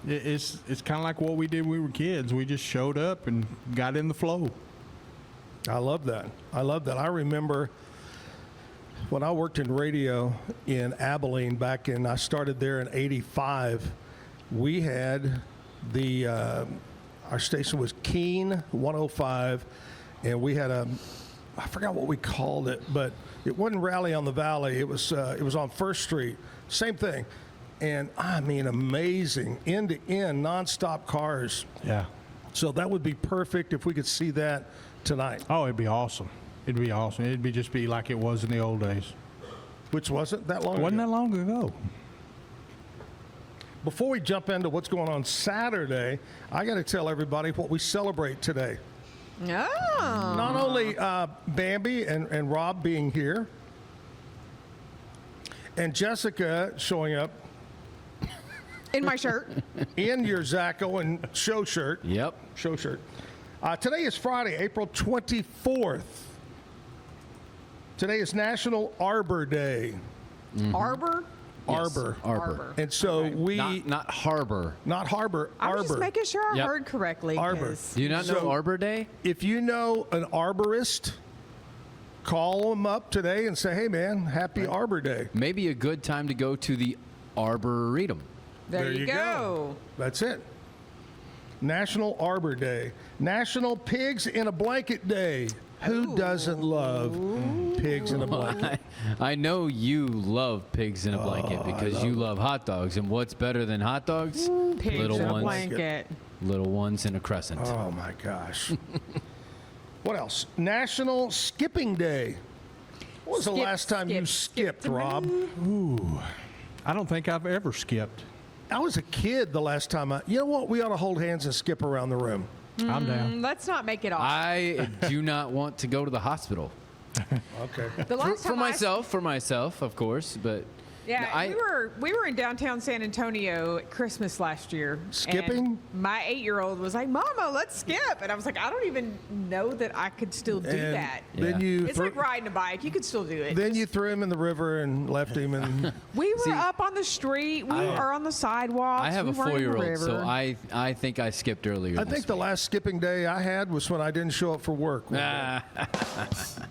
Speaker 9: It's kind of like what we did when we were kids. We just showed up and got in the flow.
Speaker 1: I love that. I remember when I worked in radio in Abilene I started there in '85. We had our station was Keene 105, and we had I forgot what we called it, but it wasn't Rally on the Valley. It was on First Street. Same thing. And I mean, amazing end to end, nonstop cars.
Speaker 9: Yeah.
Speaker 1: So that would be perfect if we could see that tonight.
Speaker 9: Oh, it'd be awesome. It'd be awesome. It'd just be like it was in the old days.
Speaker 1: Which wasn't that long
Speaker 9: It wasn't
Speaker 1: ago.
Speaker 9: that long ago.
Speaker 1: Before we jump into what's going on Saturday, I got to tell everybody what we celebrate today.
Speaker 7: Oh.
Speaker 1: Not only Bambi and Rob being here, and Jessica showing up
Speaker 7: In my shirt.
Speaker 1: in your Zack Owen Show shirt.
Speaker 3: Yep.
Speaker 1: Show shirt. Today is Friday, April 24th. Today is National Arbor Day.
Speaker 7: Arbor?
Speaker 1: Arbor.
Speaker 3: Arbor.
Speaker 1: And so we
Speaker 3: Not harbor.
Speaker 1: not harbor.
Speaker 7: I was
Speaker 1: arbor.
Speaker 7: just making sure I
Speaker 3: Yep.
Speaker 7: heard correctly.
Speaker 1: Arbor.
Speaker 7: 'cause-
Speaker 3: Do you not know
Speaker 1: So-
Speaker 3: Arbor Day?
Speaker 1: If you know an arborist, call them up today and say, "Hey, man, happy Arbor Day."
Speaker 3: Maybe a good time to go to the Arboretum.
Speaker 7: There you go.
Speaker 1: That's it. National Arbor Day. National Pigs in a Blanket Day. Who doesn't love pigs in a blanket?
Speaker 3: I know you love pigs in a blanket because you love hot dogs. And what's better than hot dogs?
Speaker 7: Pigs
Speaker 3: Little
Speaker 7: in a
Speaker 3: ones.
Speaker 7: blanket.
Speaker 3: Little ones in a crescent.
Speaker 1: Oh my gosh. What else? National Skipping Day. When was the
Speaker 7: Skip,
Speaker 1: last time you
Speaker 7: skip,
Speaker 1: skipped, Rob?
Speaker 9: I don't think I've ever skipped.
Speaker 1: I was a kid the last time you know what? We ought to hold hands and skip around the room.
Speaker 9: I'm down.
Speaker 7: Let's not make it off.
Speaker 3: I do not want to go to the hospital.
Speaker 1: Okay.
Speaker 7: The last
Speaker 3: For
Speaker 7: time
Speaker 3: myself, of course, but
Speaker 7: Yeah,
Speaker 3: I-
Speaker 7: we were in downtown San Antonio at Christmas last year.
Speaker 1: Skipping?
Speaker 7: And my 8-year-old was like, "Mama, let's skip," and I was like, "I don't even know that I could still do
Speaker 1: And
Speaker 7: that."
Speaker 1: Then
Speaker 3: Yeah.
Speaker 1: you
Speaker 7: It's like riding a bike; you could still do it.
Speaker 1: then you threw him in the river and left him and
Speaker 7: We were
Speaker 3: See,
Speaker 7: up on the street. We were on the sidewalks.
Speaker 3: I have
Speaker 7: we
Speaker 3: a
Speaker 7: weren't in the
Speaker 3: 4-year-old, so
Speaker 7: river.
Speaker 3: I think I skipped earlier.
Speaker 1: I
Speaker 3: this
Speaker 1: think the
Speaker 3: week.
Speaker 1: last skipping day I had was when I didn't show up for work.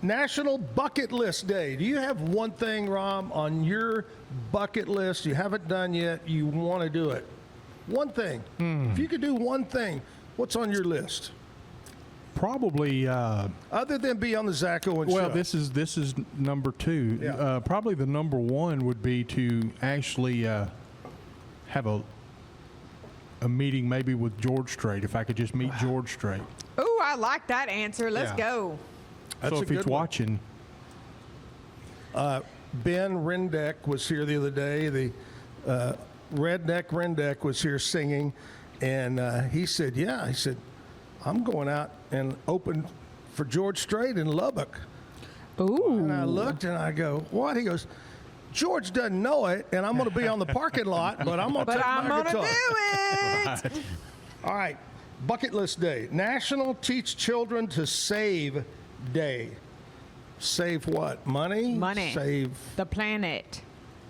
Speaker 1: National Bucket List Day. Do you have one thing, Rom, on your bucket list you haven't done yet, you want to do it? One thing. If you could do one thing, what's on your list?
Speaker 9: Probably.
Speaker 1: Other than be on the Zack Owen
Speaker 9: Well,
Speaker 1: Show.
Speaker 9: this is number two.
Speaker 1: Yeah.
Speaker 9: Probably the number one would be to actually have a meeting maybe with George Strait. If I could just meet George Strait.
Speaker 7: Ooh, I like that answer. Let's
Speaker 1: Yeah.
Speaker 7: go.
Speaker 1: That's
Speaker 9: So
Speaker 1: a
Speaker 9: if he's
Speaker 1: good one.
Speaker 9: watching,
Speaker 1: Ben Rendeck was here the other day. The Redneck Rendeck was here singing, and he said, "Yeah," he said, "I'm going out and open for George Strait in Lubbock."
Speaker 7: Ooh.
Speaker 1: And I looked and I go, "What?" He goes, "George doesn't know it, and I'm going to be on the parking lot, but I'm going to
Speaker 7: But
Speaker 1: take
Speaker 7: I'm
Speaker 1: my
Speaker 7: gonna do
Speaker 1: guitar."
Speaker 7: it.
Speaker 1: All right, bucket list day. National Teach Children to Save Day. Save what? Money?
Speaker 7: Money.
Speaker 1: Save.
Speaker 7: The planet.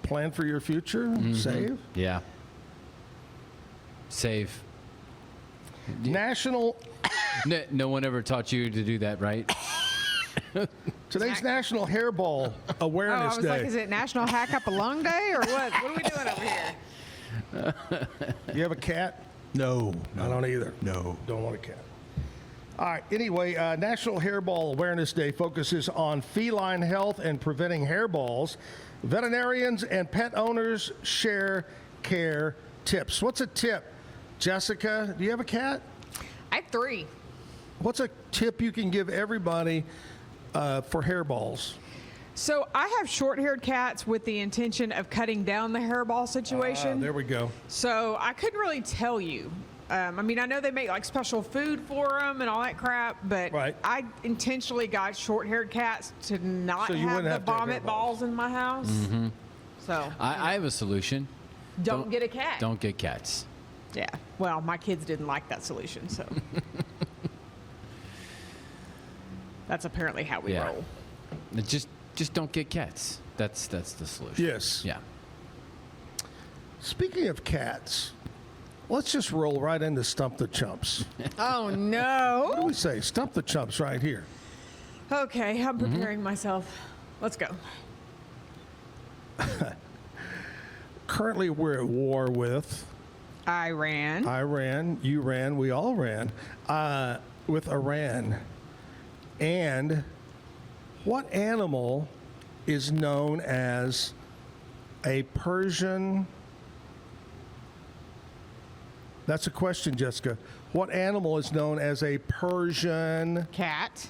Speaker 1: Plan for your future. Save.
Speaker 3: Yeah. Save.
Speaker 1: National.
Speaker 3: No one ever taught you to do that, right?
Speaker 1: Today's National Hairball
Speaker 7: Oh, I
Speaker 1: Awareness
Speaker 7: was
Speaker 1: Day.
Speaker 7: like, is it National Hack Up a Lung Day or what? What are we doing over here?
Speaker 1: You have a cat?
Speaker 9: no,
Speaker 1: I don't either.
Speaker 9: no.
Speaker 1: Don't want a cat. All right. Anyway, National Hairball Awareness Day focuses on feline health and preventing hairballs. Veterinarians and pet owners share care tips. What's a tip? Jessica, do you have a cat?
Speaker 7: I have 3.
Speaker 1: What's a tip you can give everybody for hairballs?
Speaker 7: So I have short-haired cats with the intention of cutting down the hairball situation.
Speaker 1: There we go.
Speaker 7: So I couldn't really tell you. I mean, I know they make like special food for them and all that crap, but
Speaker 1: Right.
Speaker 7: I intentionally got short-haired cats to not
Speaker 1: So you
Speaker 7: have
Speaker 1: wouldn't
Speaker 7: the
Speaker 1: have to have
Speaker 7: vomit
Speaker 1: hairballs.
Speaker 7: balls in my house. So
Speaker 3: I have a solution.
Speaker 7: don't get a cat.
Speaker 3: Don't get cats.
Speaker 7: Yeah. Well, my kids didn't like that solution, so that's apparently how we
Speaker 3: Yeah.
Speaker 7: roll.
Speaker 3: Just don't get cats. That's the solution.
Speaker 1: Yes.
Speaker 3: Yeah.
Speaker 1: Speaking of cats, let's just roll right into Stump the Chumps.
Speaker 7: Oh
Speaker 1: What do
Speaker 7: no.
Speaker 1: we say? Stump the Chumps right here.
Speaker 7: Okay, I'm preparing myself. Let's go.
Speaker 1: Currently, we're at war with
Speaker 7: Iran.
Speaker 1: Iran, you ran, we all ran, with Iran. And what animal is known as a Persian? That's a question, Jessica. What animal is known as a Persian
Speaker 7: Cat.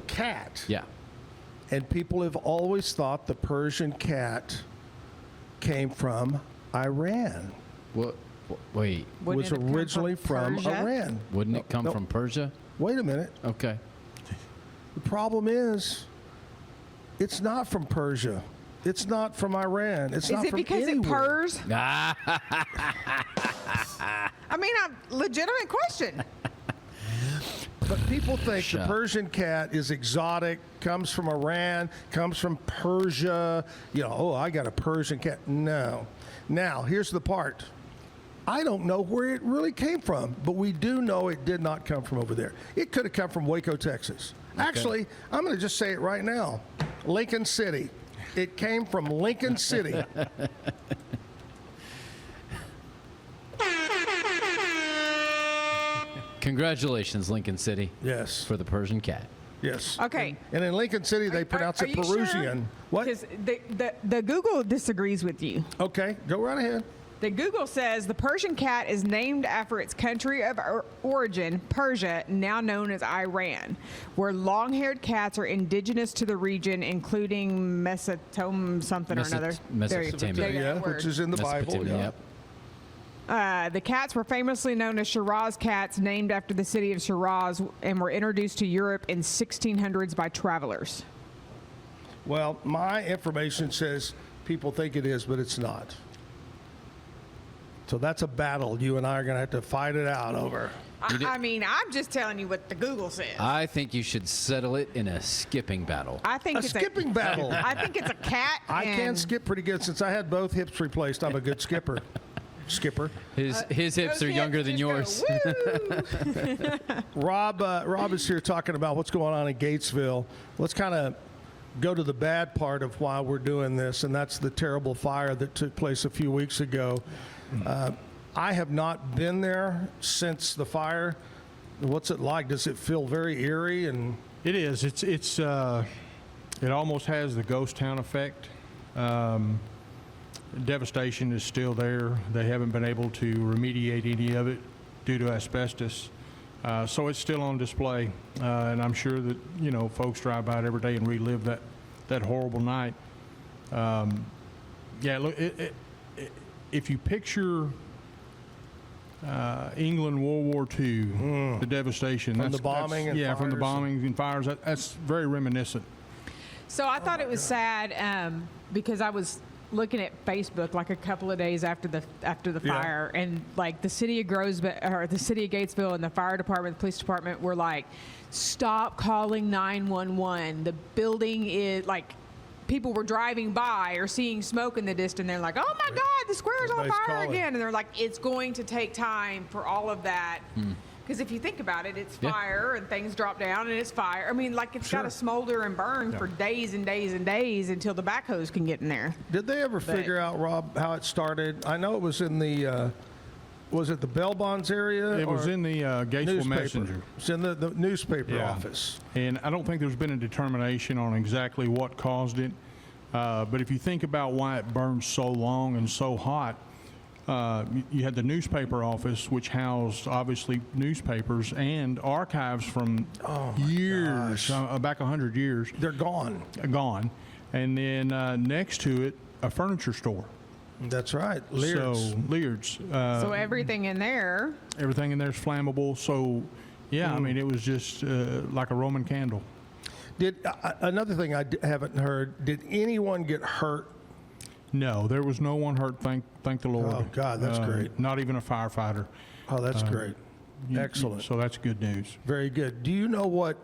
Speaker 1: cat?
Speaker 3: Yeah.
Speaker 1: And people have always thought the Persian cat came from Iran.
Speaker 3: Well, Wait,
Speaker 1: was
Speaker 7: Wouldn't it come
Speaker 1: originally from
Speaker 7: Persia?
Speaker 1: Iran.
Speaker 3: wouldn't it come
Speaker 1: No.
Speaker 3: from Persia?
Speaker 1: Wait a minute.
Speaker 3: Okay.
Speaker 1: The problem is, it's not from Persia. It's not from Iran. It's
Speaker 7: Is
Speaker 1: not
Speaker 7: it
Speaker 1: from
Speaker 7: because
Speaker 1: anywhere.
Speaker 7: it purrs? I mean, a legitimate question.
Speaker 1: But people think
Speaker 3: Shut
Speaker 1: the
Speaker 3: up.
Speaker 1: Persian cat is exotic, comes from Iran, comes from Persia. Oh, I got a Persian cat. No. Now, here's the part. I don't know where it really came from, but we do know it did not come from over there. It could have come from Waco, Texas. Actually, I'm going to just say it right now. Lincoln City. It came from Lincoln City.
Speaker 3: Congratulations, Lincoln City,
Speaker 1: Yes.
Speaker 3: for the Persian cat.
Speaker 1: Yes.
Speaker 7: Okay.
Speaker 1: And in Lincoln City, they pronounce
Speaker 7: Are
Speaker 1: it
Speaker 7: you
Speaker 1: Perusian.
Speaker 7: Sure?
Speaker 1: What?
Speaker 7: Because the Google disagrees with you.
Speaker 1: Okay, go right ahead.
Speaker 7: The Google says the Persian cat is named after its country of origin, Persia, now known as Iran, where long-haired cats are indigenous to the region, including Mesopotamia something or another.
Speaker 3: Mesopotamia.
Speaker 7: There you go,
Speaker 1: Yeah,
Speaker 7: that word.
Speaker 1: which is in the Bible.
Speaker 3: Mesopotamia,
Speaker 1: Yeah.
Speaker 3: yep.
Speaker 7: The cats were famously known as Shiraz cats, named after the city of Shiraz, and were introduced to Europe in 1600s by travelers.
Speaker 1: Well, my information says people think it is, but it's not. So that's a battle you and I are going to have to fight it out over.
Speaker 7: I mean, I'm just telling you what the Google says.
Speaker 3: I think you should settle it in a skipping battle.
Speaker 7: I think
Speaker 1: A
Speaker 7: it's
Speaker 1: skipping battle.
Speaker 7: I think it's a cat.
Speaker 1: I can
Speaker 7: and-
Speaker 1: skip pretty good since I had both hips replaced. I'm a good skipper. Skipper.
Speaker 3: His hips
Speaker 7: Those
Speaker 3: are younger
Speaker 7: hips
Speaker 3: than
Speaker 7: just
Speaker 3: yours.
Speaker 7: go, "Woo!"
Speaker 1: Rob is here talking about what's going on in Gatesville. Let's kind of go to the bad part of why we're doing this, and that's the terrible fire that took place a few weeks ago. I have not been there since the fire. What's it like? Does it feel very eerie? And
Speaker 9: It is. It's it almost has the ghost town effect. Devastation is still there. They haven't been able to remediate any of it due to asbestos. So it's still on display, and I'm sure that folks drive by it every day and relive that horrible night. Yeah, look, if you picture England World War II, the devastation
Speaker 1: From the bombing and
Speaker 9: from the
Speaker 1: fires
Speaker 9: bombings and fires, that's very reminiscent.
Speaker 7: So I thought it was sad because I was looking at Facebook like a couple of days after the fire, and like the city of the city of Gatesville and the fire department, the police department were like, "Stop calling 911. The building is like." People were driving by or seeing smoke in the distance. They're like, "Oh my God, the square's on
Speaker 1: Everybody's
Speaker 7: fire
Speaker 1: calling.
Speaker 7: again!" And they're like, "It's going to take time for all of that." Because if you think about it, it's
Speaker 3: Yeah.
Speaker 7: fire and things drop down and it's fire. I mean, like it's got
Speaker 1: Sure.
Speaker 7: to smolder and burn for days and days and days until the backhoes can get in there.
Speaker 1: did they ever figure out, Rob, how it started? I know it was in the, was it the Bell Bonds area?
Speaker 9: It was
Speaker 1: or
Speaker 9: in the Gatesville
Speaker 1: newspaper?
Speaker 9: Messenger.
Speaker 1: It's in the newspaper
Speaker 9: Yeah.
Speaker 1: office.
Speaker 9: And I don't think there's been a determination on exactly what caused it. But if you think about why it burned so long and so hot, you had the newspaper office, which housed obviously newspapers and archives from years, back 100 years,
Speaker 1: They're gone.
Speaker 9: gone. And then next to it, a furniture store.
Speaker 1: That's right. Lear's.
Speaker 9: So Leard's.
Speaker 7: So everything in there.
Speaker 9: Everything in there is flammable. So, yeah, I mean, it was just like a Roman candle.
Speaker 1: Did another thing haven't heard? Did anyone get hurt?
Speaker 9: No, there was no one hurt. Thank the Lord.
Speaker 1: Oh, God, that's great.
Speaker 9: Not even a firefighter.
Speaker 1: Oh, that's great. Excellent.
Speaker 9: So that's good news.
Speaker 1: Very good. Do you know what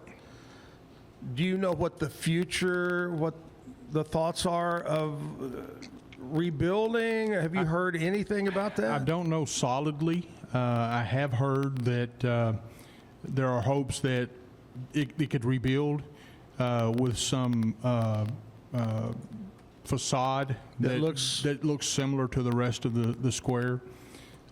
Speaker 1: the future, what the thoughts are of rebuilding? Have you heard anything about that?
Speaker 9: I don't know solidly. I have heard that there are hopes that it could rebuild with some facade
Speaker 1: That looks-
Speaker 9: similar to the rest of the square.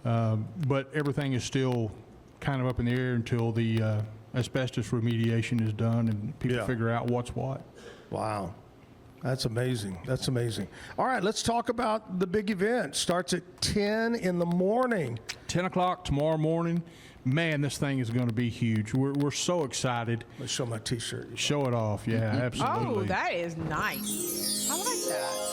Speaker 9: But everything is still kind of up in the air until the asbestos remediation is done and people
Speaker 1: Yeah.
Speaker 9: figure out what's what.
Speaker 1: Wow. That's amazing. That's amazing. All right, let's talk about the big event. Starts at 10 in the morning.
Speaker 9: 10 o'clock tomorrow morning. Man, this thing is going to be huge. We're so excited.
Speaker 1: Let me show my T-shirt.
Speaker 9: Show it off. Yeah, absolutely.
Speaker 7: Oh, that is nice. I like that.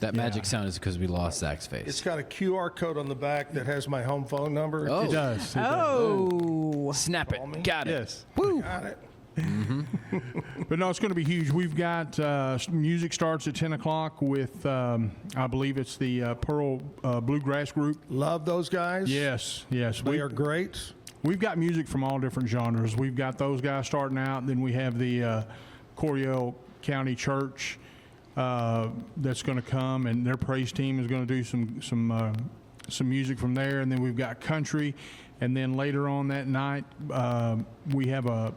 Speaker 3: That magic sound is because we lost Zach's face.
Speaker 1: It's got a QR code on the back that has my home phone number.
Speaker 3: Oh.
Speaker 9: It does.
Speaker 7: Oh.
Speaker 3: Snap it.
Speaker 1: Call me.
Speaker 3: Got it.
Speaker 9: Yes.
Speaker 3: Woo.
Speaker 1: Got it.
Speaker 9: But no, it's going to be huge. We've got music starts at 10 o'clock with, I believe it's the Pearl Bluegrass Group.
Speaker 1: Love those guys.
Speaker 9: Yes, yes.
Speaker 1: They are great.
Speaker 9: We've got music from all different genres. We've got those guys starting out. Then we have the Coryell County Church that's going to come, and their praise team is going to do some music from there. And then we've got country. And then later on that night, we have a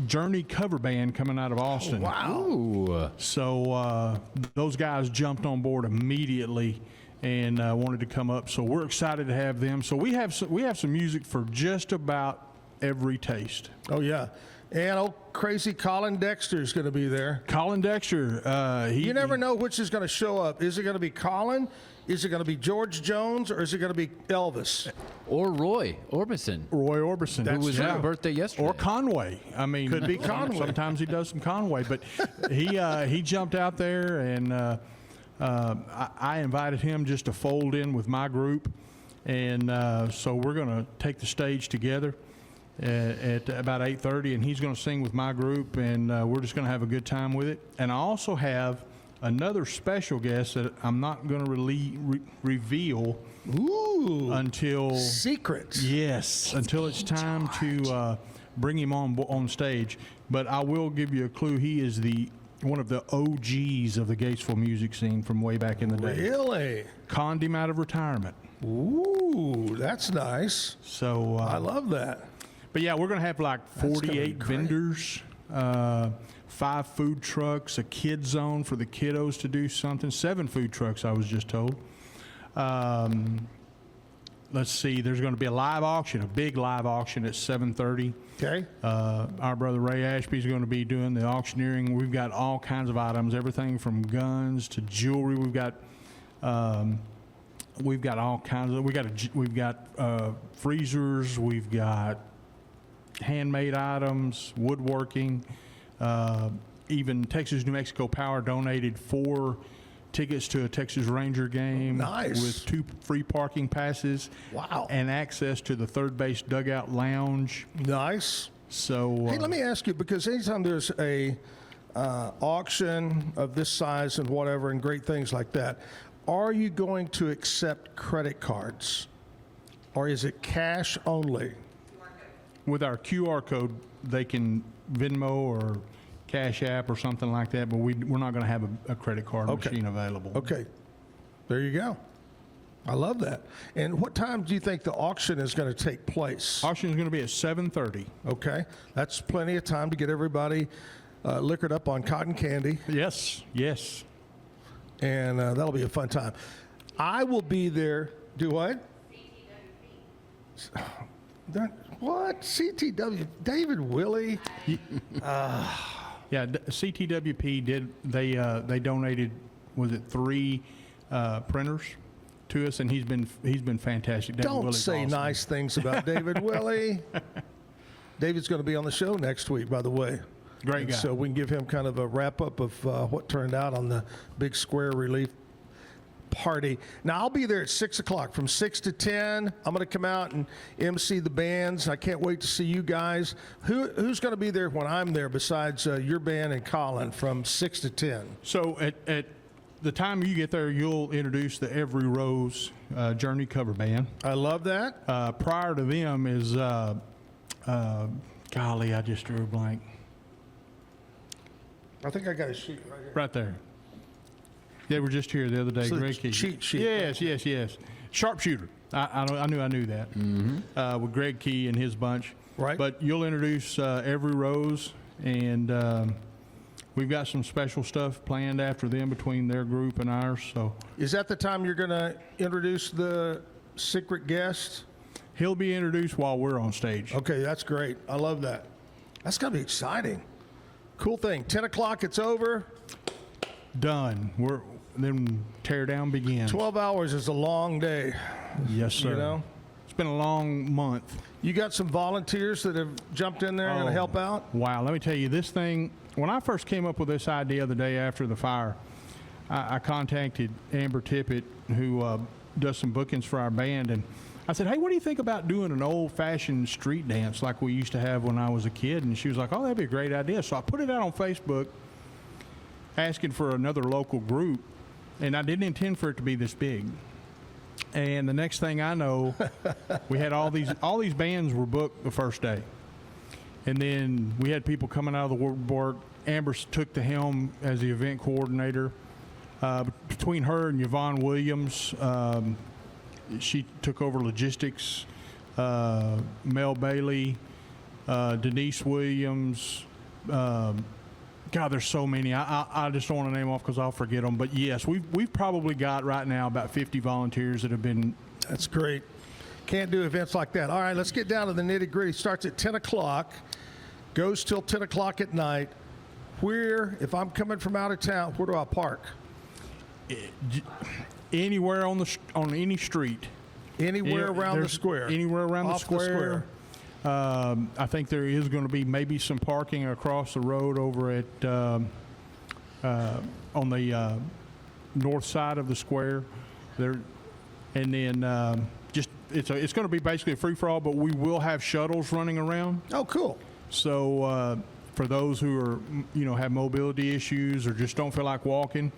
Speaker 9: Journey cover band coming out of Austin.
Speaker 1: Wow.
Speaker 3: Ooh.
Speaker 9: So those guys jumped on board immediately and wanted to come up. So we're excited to have them. So we have some music for just about every taste.
Speaker 1: Oh, yeah. And old crazy Colin Dexter's going to be there.
Speaker 9: Colin Dexter,
Speaker 1: You never know which is going to show up. Is it going to be Colin? Is it going to be George Jones? Or is it going to be Elvis?
Speaker 3: Or Roy Orbison,
Speaker 9: Roy Orbison,
Speaker 3: who was on birthday yesterday.
Speaker 9: or Conway. I mean,
Speaker 1: Could be Conway.
Speaker 9: Sometimes he does some Conway, but he jumped out there, and I invited him just to fold in with my group, and so we're going to take the stage together at about 8:30, and he's going to sing with my group, and we're just going to have a good time with it. And I also have another special guest that I'm not going to reveal until
Speaker 1: Secrets.
Speaker 9: Yes, until it's time to bring him on stage. But I will give you a clue. He is one of the OGs of the Gatesville music scene from way back in the day.
Speaker 1: Really?
Speaker 9: Conned him out of retirement.
Speaker 1: Ooh, that's nice.
Speaker 9: So
Speaker 1: I love that.
Speaker 9: But yeah, we're going to have like
Speaker 1: gonna be
Speaker 9: 48
Speaker 1: great.
Speaker 9: vendors, 5 food trucks, a kid zone for the kiddos to do something, 7 food trucks, I was just told. Let's see, there's going to be a live auction, a big live auction at 7:30.
Speaker 1: Okay.
Speaker 9: Our brother Ray Ashby is going to be doing the auctioneering. We've got all kinds of items, everything from guns to jewelry. We've got all kinds of. We've got freezers. We've got handmade items, woodworking. Even Texas New Mexico Power donated 4 tickets to a Texas Ranger game.
Speaker 1: Nice.
Speaker 9: With 2 free parking passes.
Speaker 1: Wow.
Speaker 9: And access to the third base dugout lounge.
Speaker 1: Nice.
Speaker 9: So
Speaker 1: Hey, let me ask you, because anytime there's a auction of this size and whatever and great things like that, are you going to accept credit cards? Or is it cash only?
Speaker 9: with our QR code, they can Venmo or Cash App or something like that, but we're not going to have a credit card machine available.
Speaker 1: Okay. There you go. I love that. And what time do you think the auction is going to take place?
Speaker 9: Auction is going to be at 7:30.
Speaker 1: Okay. That's plenty of time to get everybody liquored up on cotton candy.
Speaker 9: Yes, yes.
Speaker 1: And that'll be a fun time. I will be there. Do what? What? CTW? David Willie?
Speaker 9: Yeah, CTWP did. They donated, was it 3 printers to us, and he's been fantastic. David
Speaker 1: Don't
Speaker 9: Willie's
Speaker 1: say
Speaker 9: awesome.
Speaker 1: nice things about David Willie. David's going to be on the show next week, by the way.
Speaker 9: Great
Speaker 1: And
Speaker 9: guy.
Speaker 1: so we can give him kind of a wrap up of what turned out on the big square relief party. Now I'll be there at 6 o'clock. From 6 to 10, I'm going to come out and MC the bands. I can't wait to see you guys. Who's going to be there when I'm there besides your band and Colin from 6 to 10?
Speaker 9: So at the time you get there, you'll introduce the Every Rose Journey cover band.
Speaker 1: I love that.
Speaker 9: Prior to them is, golly, I just drew a blank.
Speaker 1: I think I got a sheet right here.
Speaker 9: Right there. They were just here the other day.
Speaker 1: So
Speaker 9: Greg
Speaker 1: it's
Speaker 9: Key.
Speaker 1: cheat sheet.
Speaker 9: Yes. Sharpshooter. I knew that. Mm-hmm. With Greg Key and his bunch.
Speaker 1: Right.
Speaker 9: But you'll introduce Every Rose, and we've got some special stuff planned after them between their group and ours. So
Speaker 1: Is that the time you're going to introduce the secret guest?
Speaker 9: he'll be introduced while we're on stage.
Speaker 1: Okay, that's great. I love that. That's going to be exciting. Cool thing. 10 o'clock, it's over.
Speaker 9: Done. Then tear down begins.
Speaker 1: 12 hours is a long day.
Speaker 9: Yes, sir.
Speaker 1: You know?
Speaker 9: It's been a long month.
Speaker 1: You got some volunteers that have jumped in there and going to help out?
Speaker 9: Wow, let me tell you, this thing, when I first came up with this idea the day after the fire, I contacted Amber Tippett, who does some bookings for our band, and I said, hey, what do you think about doing an old-fashioned street dance like we used to have when I was a kid? And she was like, oh, that'd be a great idea. So I put it out on Facebook asking for another local group, and I didn't intend for it to be this big. And the next thing I know, we had all these bands were booked the first day. And then we had people coming out of the woodwork. Amber took the helm as the event coordinator. Between her and Yvonne Williams, she took over logistics. Mel Bailey, Denise Williams. God, there's so many. I just don't want to name off because I'll forget them. But yes, we've probably got right now about 50 volunteers that have been.
Speaker 1: That's great. Can't do events like that. All right, let's get down to the nitty gritty. Starts at 10 o'clock, goes till 10 o'clock at night. Where, if I'm coming from out of town, where do I park?
Speaker 9: Anywhere on any street.
Speaker 1: Anywhere around the square.
Speaker 9: Anywhere around
Speaker 1: Off
Speaker 9: the square. I think there is going to be maybe some parking across the road over at on the north side of the square there, and then just it's going to be basically a free for all, but we will have shuttles running around.
Speaker 1: Oh, cool.
Speaker 9: So for those who are have mobility issues or just don't feel like walking,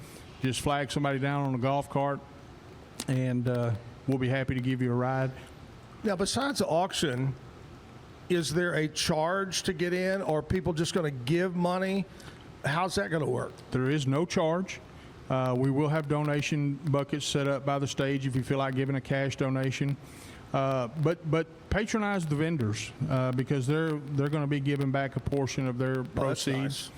Speaker 9: just flag somebody down on a golf cart, and we'll be happy to give you a ride.
Speaker 1: Now, besides the auction, is there a charge to get in, or are people just going to give money? How's that going to work?
Speaker 9: There is no charge. We will have donation buckets set up by the stage if you feel like giving a cash donation. But patronize the vendors because they're going to be giving back a portion of their proceeds.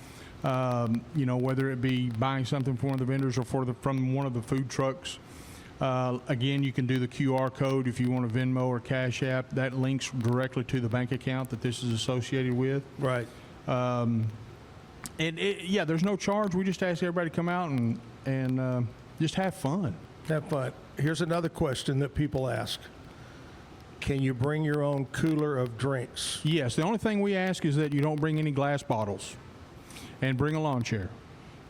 Speaker 1: That's nice.
Speaker 9: Whether it be buying something from one of the vendors or from one of the food trucks. Again, you can do the QR code if you want a Venmo or Cash App. That links directly to the bank account that this is associated with.
Speaker 1: Right.
Speaker 9: There's no charge. We just ask everybody to come out and just have fun.
Speaker 1: Have fun. Here's another question that people ask. Can you bring your own cooler of drinks?
Speaker 9: Yes. The only thing we ask is that you don't bring any glass bottles, and bring a lawn chair.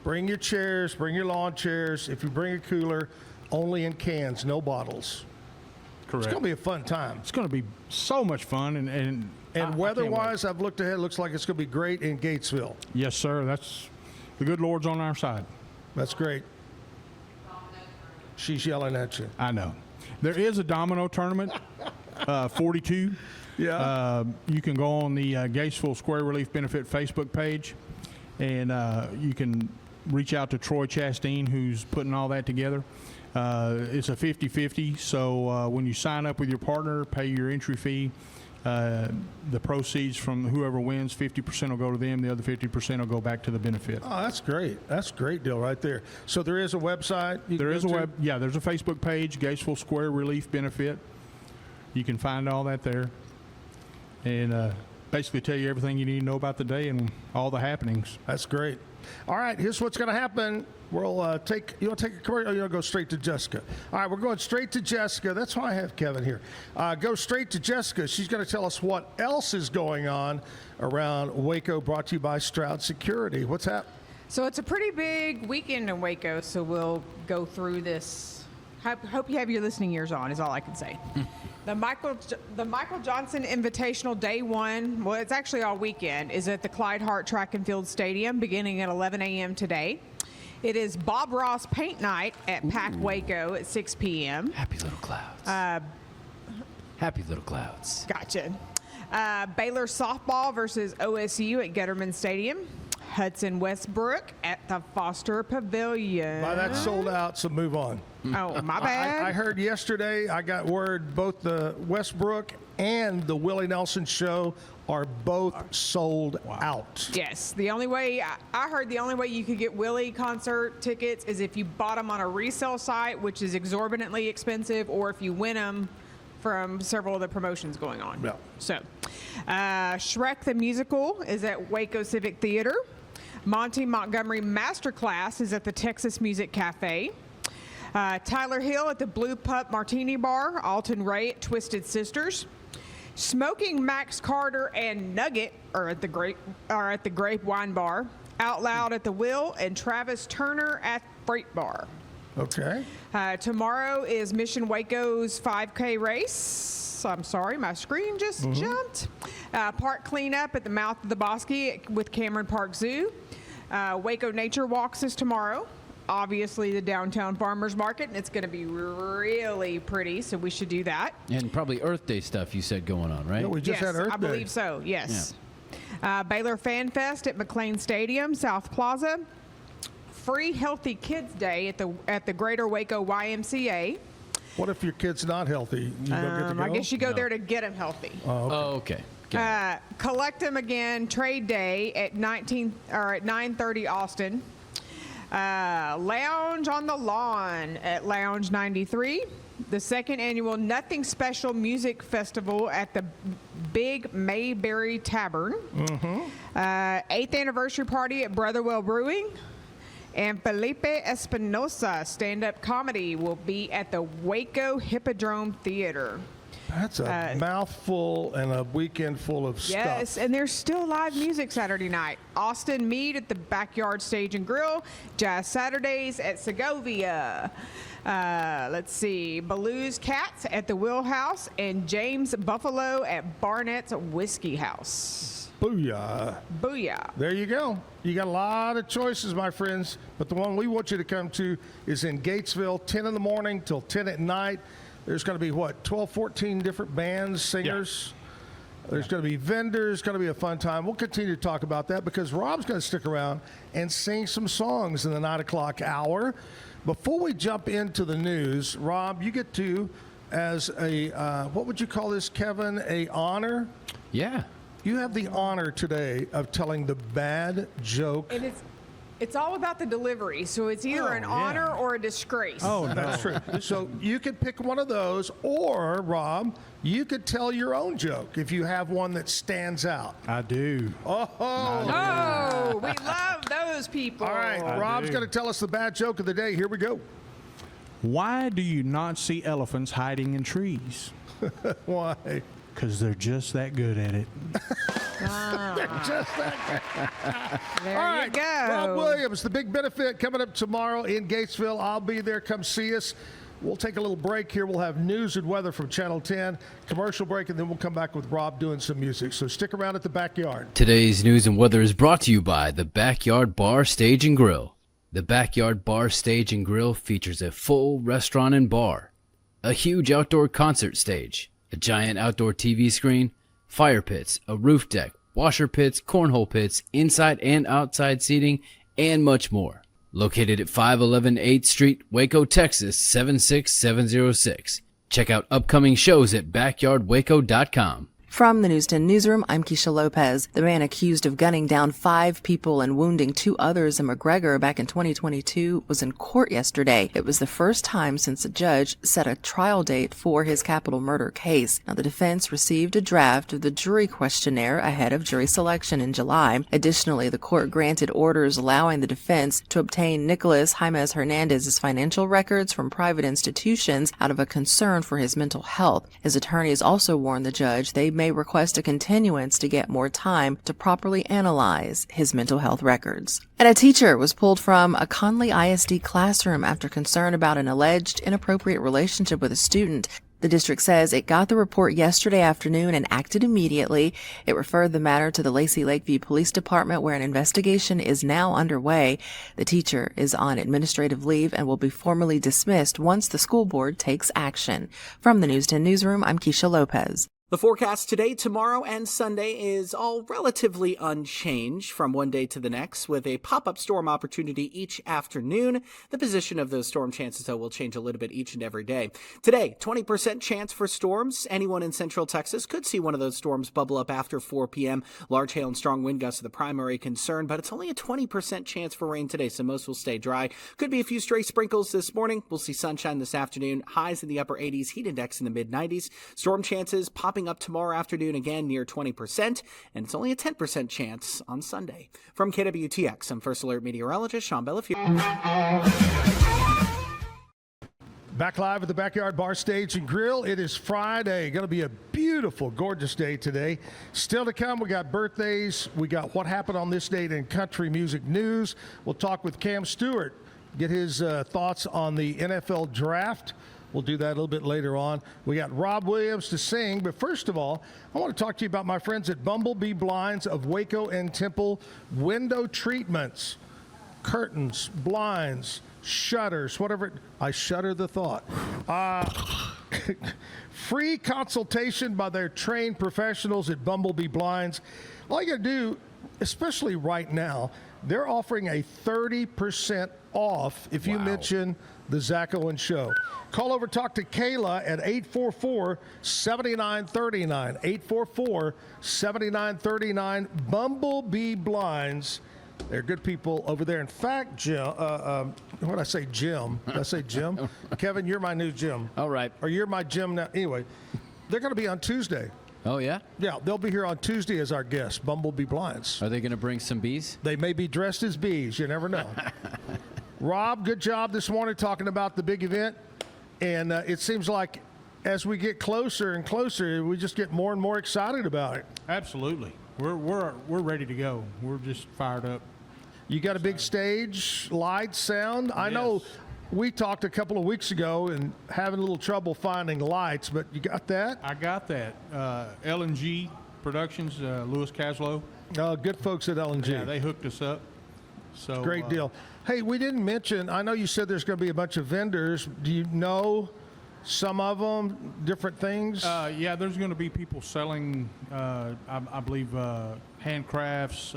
Speaker 1: Bring your chairs, bring your lawn chairs. If you bring a cooler, only in cans, no bottles.
Speaker 9: Correct.
Speaker 1: It's going to be a fun time.
Speaker 9: It's going to be so much fun.
Speaker 1: And weather-wise, I've looked ahead. It looks like it's going to be great in Gatesville.
Speaker 9: Yes, sir. That's the good Lord's on our side.
Speaker 1: That's great. She's yelling at you.
Speaker 9: I know. There is a domino tournament, 42.
Speaker 1: Yeah.
Speaker 9: You can go on the Gatesville Square Relief Benefit Facebook page, and you can reach out to Troy Chastain, who's putting all that together. It's a 50-50, so when you sign up with your partner, pay your entry fee, the proceeds from whoever wins, 50% will go to them, the other 50% will go back to the benefit.
Speaker 1: Oh, that's great. That's a great deal right there. So there is a website?
Speaker 9: There's a Facebook page, Gatesville Square Relief Benefit. You can find all that there, and basically tell you everything you need to know about the day and all the happenings.
Speaker 1: That's great. All right, here's what's going to happen. We'll you want to take a commercial, or you want to go straight to Jessica? All right, we're going straight to Jessica. That's why I have Kevin here. Go straight to Jessica. She's going to tell us what else is going on around Waco, brought to you by Stroud Security. What's that?
Speaker 7: So it's a pretty big weekend in Waco, so we'll go through this. Hope you have your listening ears on, is all I can say. The Michael Johnson Invitational Day 1, well, it's actually all weekend, is at the Clyde Hart Track and Field Stadium beginning at 11 a.m. today. It is Bob Ross Paint Night at Pack Waco at 6 p.m.
Speaker 3: Happy little clouds. Happy little clouds.
Speaker 7: Gotcha. Baylor Softball versus OSU at Getterman Stadium. Hudson Westbrook at the Foster Pavilion.
Speaker 1: Well, that's sold out, so move on.
Speaker 7: Oh, my bad.
Speaker 1: I heard yesterday, I got word both the Westbrook and the Willie Nelson show are both sold out.
Speaker 7: Yes. The only way, I heard the only way you could get Willie concert tickets is if you bought them on a resale site, which is exorbitantly expensive, or if you win them from several of the promotions going on.
Speaker 1: Yeah.
Speaker 7: So, Shrek the Musical is at Waco Civic Theater. Monty Montgomery Masterclass is at the Texas Music Cafe. Tyler Hill at the Blue Pup Martini Bar. Alton Ray at Twisted Sisters. Smoking Max Carter and Nugget are at the Grape Wine Bar. Out Loud at the Will, and Travis Turner at Freight Bar.
Speaker 1: Okay.
Speaker 7: Tomorrow is Mission Waco's 5K race. I'm sorry, my screen just jumped. Park cleanup at the mouth of the Bosque with Cameron Park Zoo. Waco Nature Walks is tomorrow. Obviously, the downtown farmers market, and it's going to be really pretty, so we should do that.
Speaker 3: And probably Earth Day stuff you said going on, right?
Speaker 1: Yeah, we just had Earth Day.
Speaker 7: I believe so, yes. Baylor Fan Fest at McLean Stadium, South Plaza. Free Healthy Kids Day at the Greater Waco YMCA.
Speaker 1: What if your kid's not healthy? You don't get to go?
Speaker 7: I guess you go there to get them healthy.
Speaker 3: Oh, okay.
Speaker 7: Collect Them Again Trade Day at 9:30 Austin. Lounge on the Lawn at Lounge 93. The second annual Nothing Special Music Festival at the Big Mayberry Tavern. 8th anniversary party at Brotherwell Brewing. And Felipe Espinosa stand-up comedy will be at the Waco Hippodrome Theater.
Speaker 1: That's a mouthful and a weekend full of stuff.
Speaker 7: Yes, and there's still live music Saturday night. Austin Mead at the Backyard Stage and Grill. Jazz Saturdays at Segovia. Let's see. Baloo's Cats at the Will House. And James Buffalo at Barnett's Whiskey House.
Speaker 1: Booyah.
Speaker 7: Booyah.
Speaker 1: There you go. You got a lot of choices, my friends, but the one we want you to come to is in Gatesville, 10 in the morning till 10 at night. There's going to be, 12, 14 different bands, singers. Yeah. There's going to be vendors. It's going to be a fun time. We'll continue to talk about that because Rob's going to stick around and sing some songs in the 9 o'clock hour. Before we jump into the news, Rob, you get to, as a, what would you call this, Kevin, a honor?
Speaker 3: Yeah.
Speaker 1: You have the honor today of telling the bad joke.
Speaker 7: And it's all about the delivery, so it's either an honor or a disgrace.
Speaker 1: Oh, that's true. So you could pick one of those, or, Rob, you could tell your own joke if you have one that stands out.
Speaker 9: I do.
Speaker 7: Oh, we love those people.
Speaker 1: All right, Rob's going to tell us the bad joke of the day. Here we go.
Speaker 9: Why do you not see elephants hiding in trees?
Speaker 1: Why?
Speaker 9: Because they're just that good at it.
Speaker 1: They're just that good.
Speaker 7: There
Speaker 1: All right,
Speaker 7: you go.
Speaker 1: Rob Williams, the big benefit coming up tomorrow in Gatesville. I'll be there. Come see us. We'll take a little break here. We'll have news and weather from Channel 10, commercial break, and then we'll come back with Rob doing some music. So stick around at the Backyard.
Speaker 3: Today's news and weather is brought to you by the Backyard Bar, Stage and Grill. The Backyard Bar, Stage and Grill features a full restaurant and bar, a huge outdoor concert stage, a giant outdoor TV screen, fire pits, a roof deck, washer pits, cornhole pits, inside and outside seating, and much more. Located at 511 8th Street, Waco, Texas, 76706. Check out upcoming shows at backyardwaco.com.
Speaker 10: From the News 10 Newsroom, I'm Keisha Lopez. The man accused of gunning down 5 people and wounding 2 others in McGregor back in 2022 was in court yesterday. It was the first time since a judge set a trial date for his capital murder case. Now, the defense received a draft of the jury questionnaire ahead of jury selection in July. Additionally, the court granted orders allowing the defense to obtain Nicholas Jaimez Hernandez's financial records from private institutions out of a concern for his mental health. His attorneys also warned the judge they may request a continuance to get more time to properly analyze his mental health records. And a teacher was pulled from a Conley ISD classroom after concern about an alleged inappropriate relationship with a student. The district says it got the report yesterday afternoon and acted immediately. It referred the matter to the Lacey Lakeview Police Department, where an investigation is now underway. The teacher is on administrative leave and will be formally dismissed once the school board takes action. From the News 10 Newsroom, I'm Keisha Lopez.
Speaker 11: The forecast today, tomorrow, and Sunday is all relatively unchanged from one day to the next, with a pop-up storm opportunity each afternoon. The position of those storm chances, though, will change a little bit each and every day. Today, 20% chance for storms. Anyone in central Texas could see one of those storms bubble up after 4 p.m. Large hail and strong wind gusts are the primary concern, but it's only a 20% chance for rain today, so most will stay dry. Could be a few stray sprinkles this morning. We'll see sunshine this afternoon. Highs in the upper 80s, heat index in the mid-90s. Storm chances popping up tomorrow afternoon again near 20%, and it's only a 10% chance on Sunday. From KWTX, I'm First Alert meteorologist Sean Bellafiore.
Speaker 1: Back live at the Backyard Bar, Stage and Grill. It is Friday. Going to be a beautiful, gorgeous day today. Still to come, we got birthdays. We got what happened on this date in country music news. We'll talk with Cam Stewart get his thoughts on the NFL draft. We'll do that a little bit later on. We got Rob Williams to sing, but first of all, I want to talk to you about my friends at Bumblebee Blinds of Waco and Temple. Window treatments, curtains, blinds, shutters, whatever. I shudder the thought. Free consultation by their trained professionals at Bumblebee Blinds. All you got to do, especially right now, they're offering a 30% off if you mention the Zack Owen Show. Call over, talk to Kayla at 844-7939. 844-7939. Bumblebee Blinds. They're good people over there. In fact, Jim, what did I say, Jim? Did I say Jim? Kevin, you're my new Jim.
Speaker 3: All right.
Speaker 1: Or you're my Jim now. Anyway, they're going to be on Tuesday.
Speaker 3: Oh, yeah?
Speaker 1: Yeah, they'll be here on Tuesday as our guests, Bumblebee Blinds.
Speaker 3: Are they going to bring some bees?
Speaker 1: They may be dressed as bees. You never know. Rob, good job this morning talking about the big event. And it seems like as we get closer and closer, we just get more and more excited about it.
Speaker 9: Absolutely. We're ready to go. We're just fired up.
Speaker 1: You got a big stage, lights, sound. I know we talked a couple of weeks ago and having a little trouble finding lights, but you got that?
Speaker 9: I got that. L&G Productions, Louis Caslow.
Speaker 1: Good folks at L&G.
Speaker 9: Yeah, they hooked us up. So
Speaker 1: Great deal. Hey, we didn't mention, I know you said there's going to be a bunch of vendors. Do you know some of them, different things?
Speaker 9: Yeah, there's going to be people selling, I believe, handcrafts.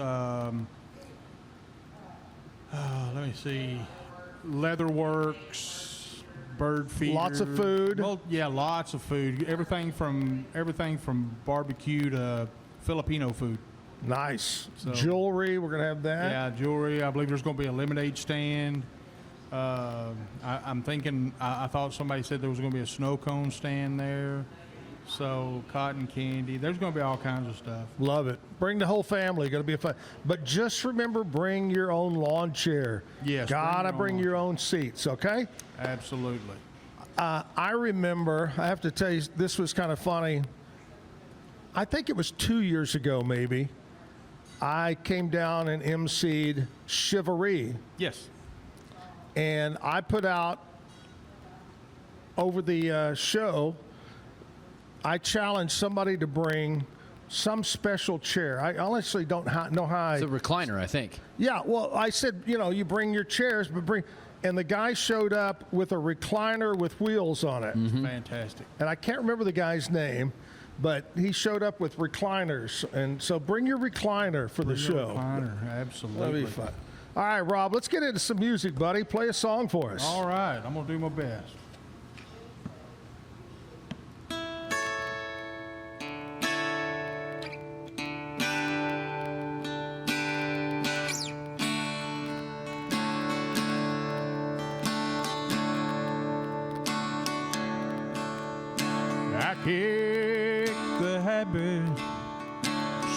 Speaker 9: Let me see, leatherworks, bird feeder.
Speaker 1: Lots of food.
Speaker 9: Well, yeah, lots of food. Everything from barbecue to Filipino food.
Speaker 1: Nice.
Speaker 9: So,
Speaker 1: jewelry, we're going to have that.
Speaker 9: Yeah, jewelry. I believe there's going to be a lemonade stand. I'm thinking, I thought somebody said there was going to be a snow cone stand there. So cotton candy. There's going to be all kinds of stuff.
Speaker 1: Love it. Bring the whole family. Going to be a fun. But just remember, bring your own lawn chair.
Speaker 9: Yes.
Speaker 1: Gotta bring your own seats, okay?
Speaker 9: Absolutely.
Speaker 1: I remember, I have to tell you, this was kind of funny. I think it was 2 years ago, maybe. I came down and emceed Chivalry.
Speaker 9: Yes.
Speaker 1: And I put out over the show, I challenged somebody to bring some special chair. I honestly don't know how
Speaker 3: It's a recliner, I think.
Speaker 1: Yeah, well, I said, you bring your chairs, but bring... And the guy showed up with a recliner with wheels on it.
Speaker 9: Mm-hmm. Fantastic.
Speaker 1: And I can't remember the guy's name, but he showed up with recliners. And so bring your recliner for the show.
Speaker 9: Recliner, absolutely.
Speaker 1: That'll be fun. All right, Rob, let's get into some music, buddy. Play a song for us.
Speaker 9: All right, I'm going to do my best. I kicked the habit,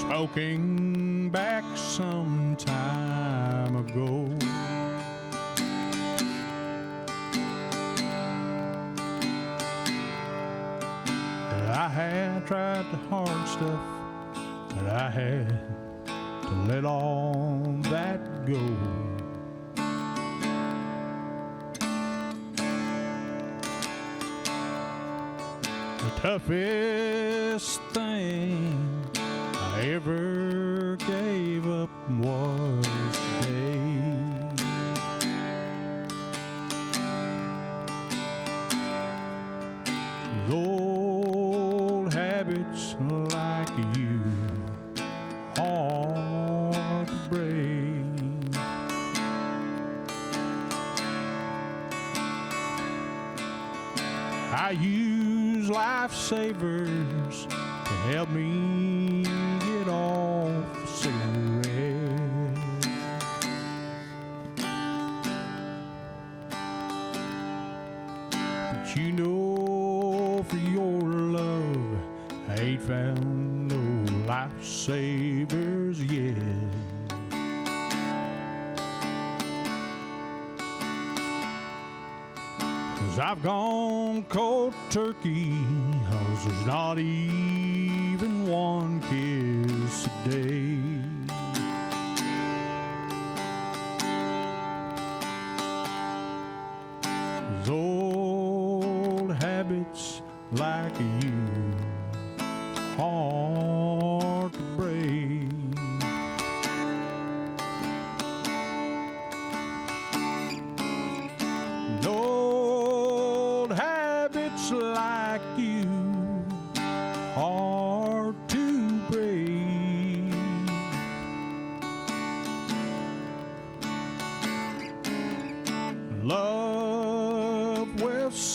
Speaker 9: smoking back some time ago. I had tried the hard stuff, but I had to let all that go. The toughest thing I ever gave up was today. Those old habits like you, hard to break. I use lifesavers to help me get off cigarettes. But you know, for your love, I ain't found no lifesavers yet. 'Cause I've gone cold turkey, 'cause there's not even one kiss a day.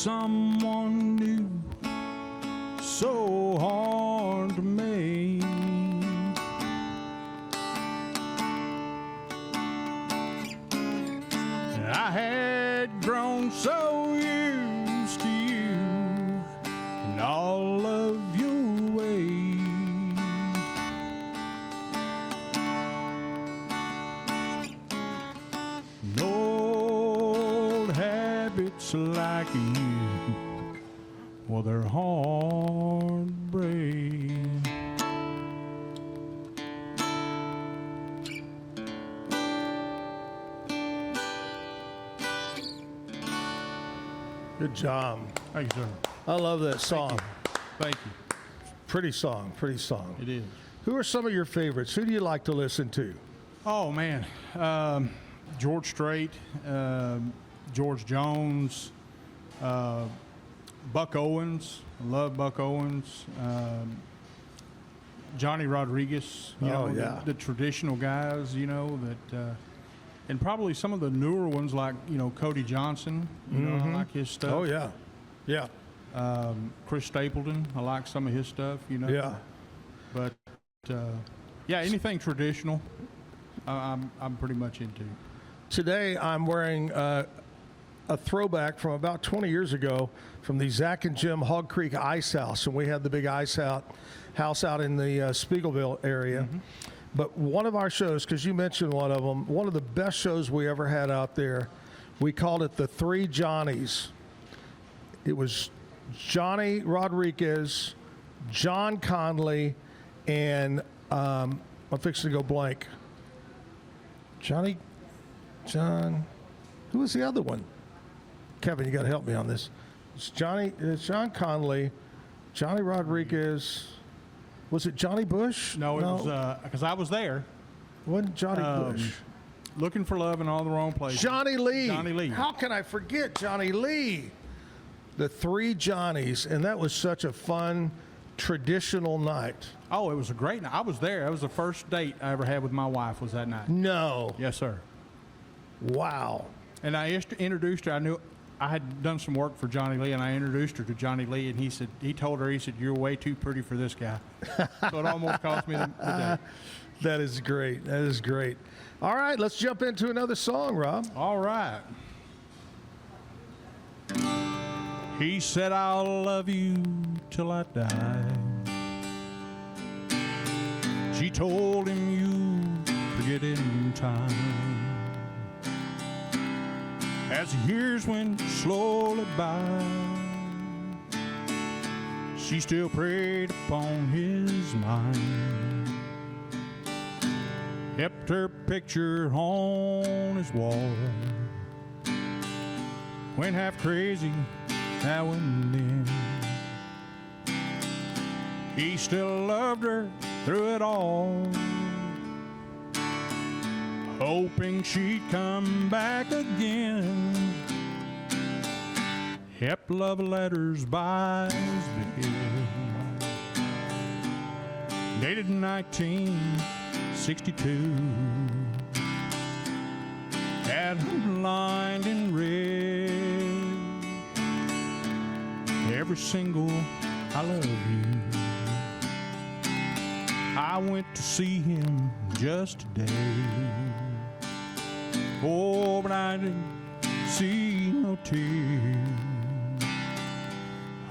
Speaker 9: someone new so hard to make. I had grown so used to you and all of your ways. No old habits like you, well, they're hard to break.
Speaker 1: Good job.
Speaker 9: Thank you, sir.
Speaker 1: I love that song.
Speaker 9: Thank you.
Speaker 1: Pretty song, pretty song.
Speaker 9: It is.
Speaker 1: Who are some of your favorites? Who do you like to listen to?
Speaker 9: Oh, man. George Strait, George Jones, Buck Owens. I love Buck Owens. Johnny Rodriguez. You know,
Speaker 1: yeah.
Speaker 9: the traditional guys, you know, that, and probably some of the newer ones like, you know, Cody Johnson. You know, I like his stuff.
Speaker 1: Oh, yeah. Yeah.
Speaker 9: Chris Stapleton. I like some of his stuff, you know.
Speaker 1: Yeah.
Speaker 9: But, yeah, anything traditional, I'm pretty much into.
Speaker 1: Today, I'm wearing a throwback from about 20 years ago from the Zach and Jim Hog Creek Ice House. And we had the big house out in the Spiegelville area. But one of our shows, because you mentioned one of them, one of the best shows we ever had out there, we called it the Three Johnnies. It was Johnny Rodriguez, John Conley, and I'm fixing to go blank. John, who was the other one? Kevin, you got to help me on this. It's John Conley, Johnny Rodriguez. Was it Johnny Bush?
Speaker 9: No, it was because I was there.
Speaker 1: Wasn't Johnny Bush?
Speaker 9: Looking for love in all the wrong places.
Speaker 1: Johnny Lee.
Speaker 9: Johnny Lee.
Speaker 1: How can I forget Johnny Lee? The Three Johnnies, and that was such a fun, traditional night.
Speaker 9: Oh, it was a great night. I was there. That was the first date I ever had with my wife was that night.
Speaker 1: No.
Speaker 9: Yes, sir.
Speaker 1: Wow.
Speaker 9: And I introduced her. I knew I had done some work for Johnny Lee, and I introduced her to Johnny Lee, and he told her, you're way too pretty for this guy. So it almost cost me the date.
Speaker 1: That is great. That is great. All right, let's jump into another song, Rob.
Speaker 9: All right. He said, I'll love you till I die. She told him you forget in time. As the years went slowly by, she still preyed upon his mind. Kept her picture on his wall. Went half crazy now and then. He still loved her through it all, hoping she'd come back again. Kept love letters by his bed. Dated in 1962. Had him lined in red. Every single I love you. I went to see him just today. Oh, but I didn't see no tears.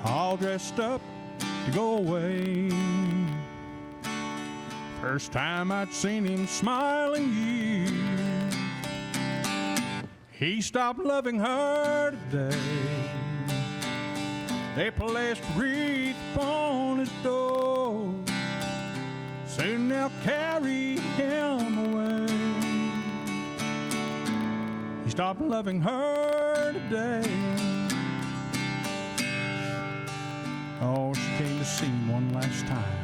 Speaker 9: All dressed up to go away. First time I'd seen him smile in years. He stopped loving her today. They placed a wreath upon his door. Soon they'll carry him away. He stopped loving her today. Oh, she came to see him one last time.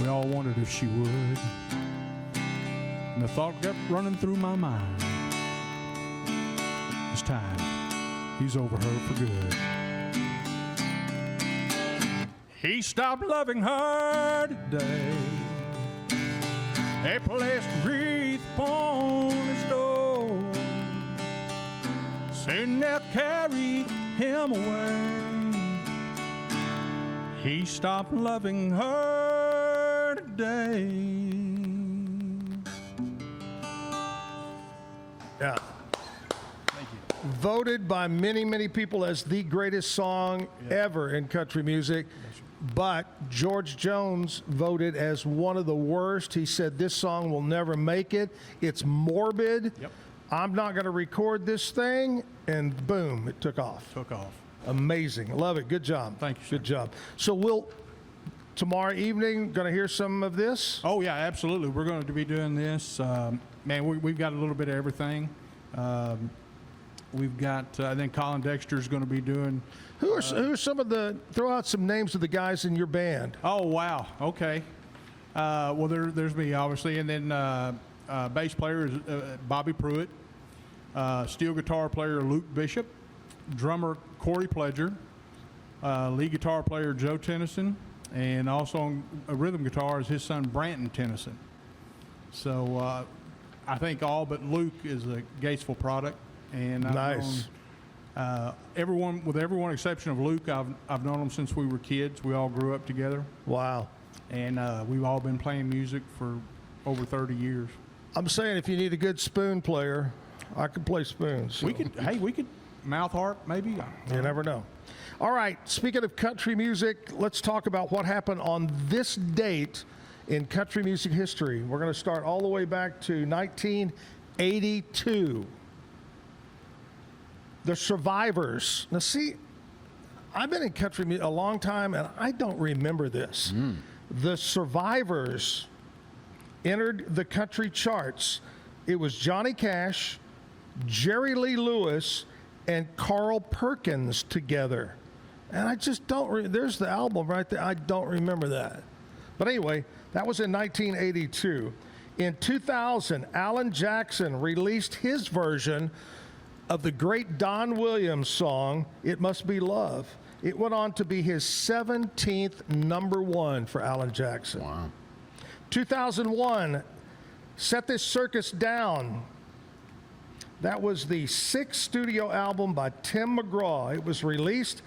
Speaker 9: We all wondered if she would. And the thought kept running through my mind. This time, he's over her for good. He stopped loving her today. They placed a wreath upon his door. Soon they'll carry him away. He stopped loving her today.
Speaker 1: Yeah. Voted by many, many people as the greatest song ever in country music. But George Jones voted as one of the worst. He said this song will never make it. It's morbid.
Speaker 9: Yep.
Speaker 1: I'm not going to record this thing. And boom, it took off. Amazing. Love it. Good job.
Speaker 9: Thank you, sir.
Speaker 1: Good job. So we'll, tomorrow evening, going to hear some of this?
Speaker 9: Oh, yeah, absolutely. We're going to be doing this. Man, we've got a little bit of everything. We've got, I think Colin Dexter's going to be doing.
Speaker 1: Who are some of the, throw out some names of the guys in your band.
Speaker 9: Oh, wow. Okay. Well, there's me, obviously. And then bass player is Bobby Pruitt. Steel guitar player Luke Bishop. Drummer Corey Pledger. Lead guitar player Joe Tennyson. And also on rhythm guitar is his son Branton Tennyson. So I think all but Luke is a Gatesville product. And
Speaker 1: Nice.
Speaker 9: Everyone, with every exception of Luke, I've known him since we were kids. We all grew up together.
Speaker 1: Wow.
Speaker 9: And we've all been playing music for over 30 years.
Speaker 1: I'm saying if you need a good spoon player, I could play spoons. So.
Speaker 9: We could mouth harp maybe.
Speaker 1: You never know. All right, speaking of country music, let's talk about what happened on this date in country music history. We're going to start all the way back to 1982. The Survivors. Now, see, I've been in country music a long time, and I don't remember this. The Survivors entered the country charts. It was Johnny Cash, Jerry Lee Lewis, and Carl Perkins together. And I just don't, there's the album right there. I don't remember that. But anyway, that was in 1982. In 2000, Alan Jackson released his version of the great Don Williams song, It Must Be Love. It went on to be his 17th #1 for Alan Jackson.
Speaker 3: Wow.
Speaker 1: 2001, Set This Circus Down. That was the 6th studio album by Tim McGraw. It was released.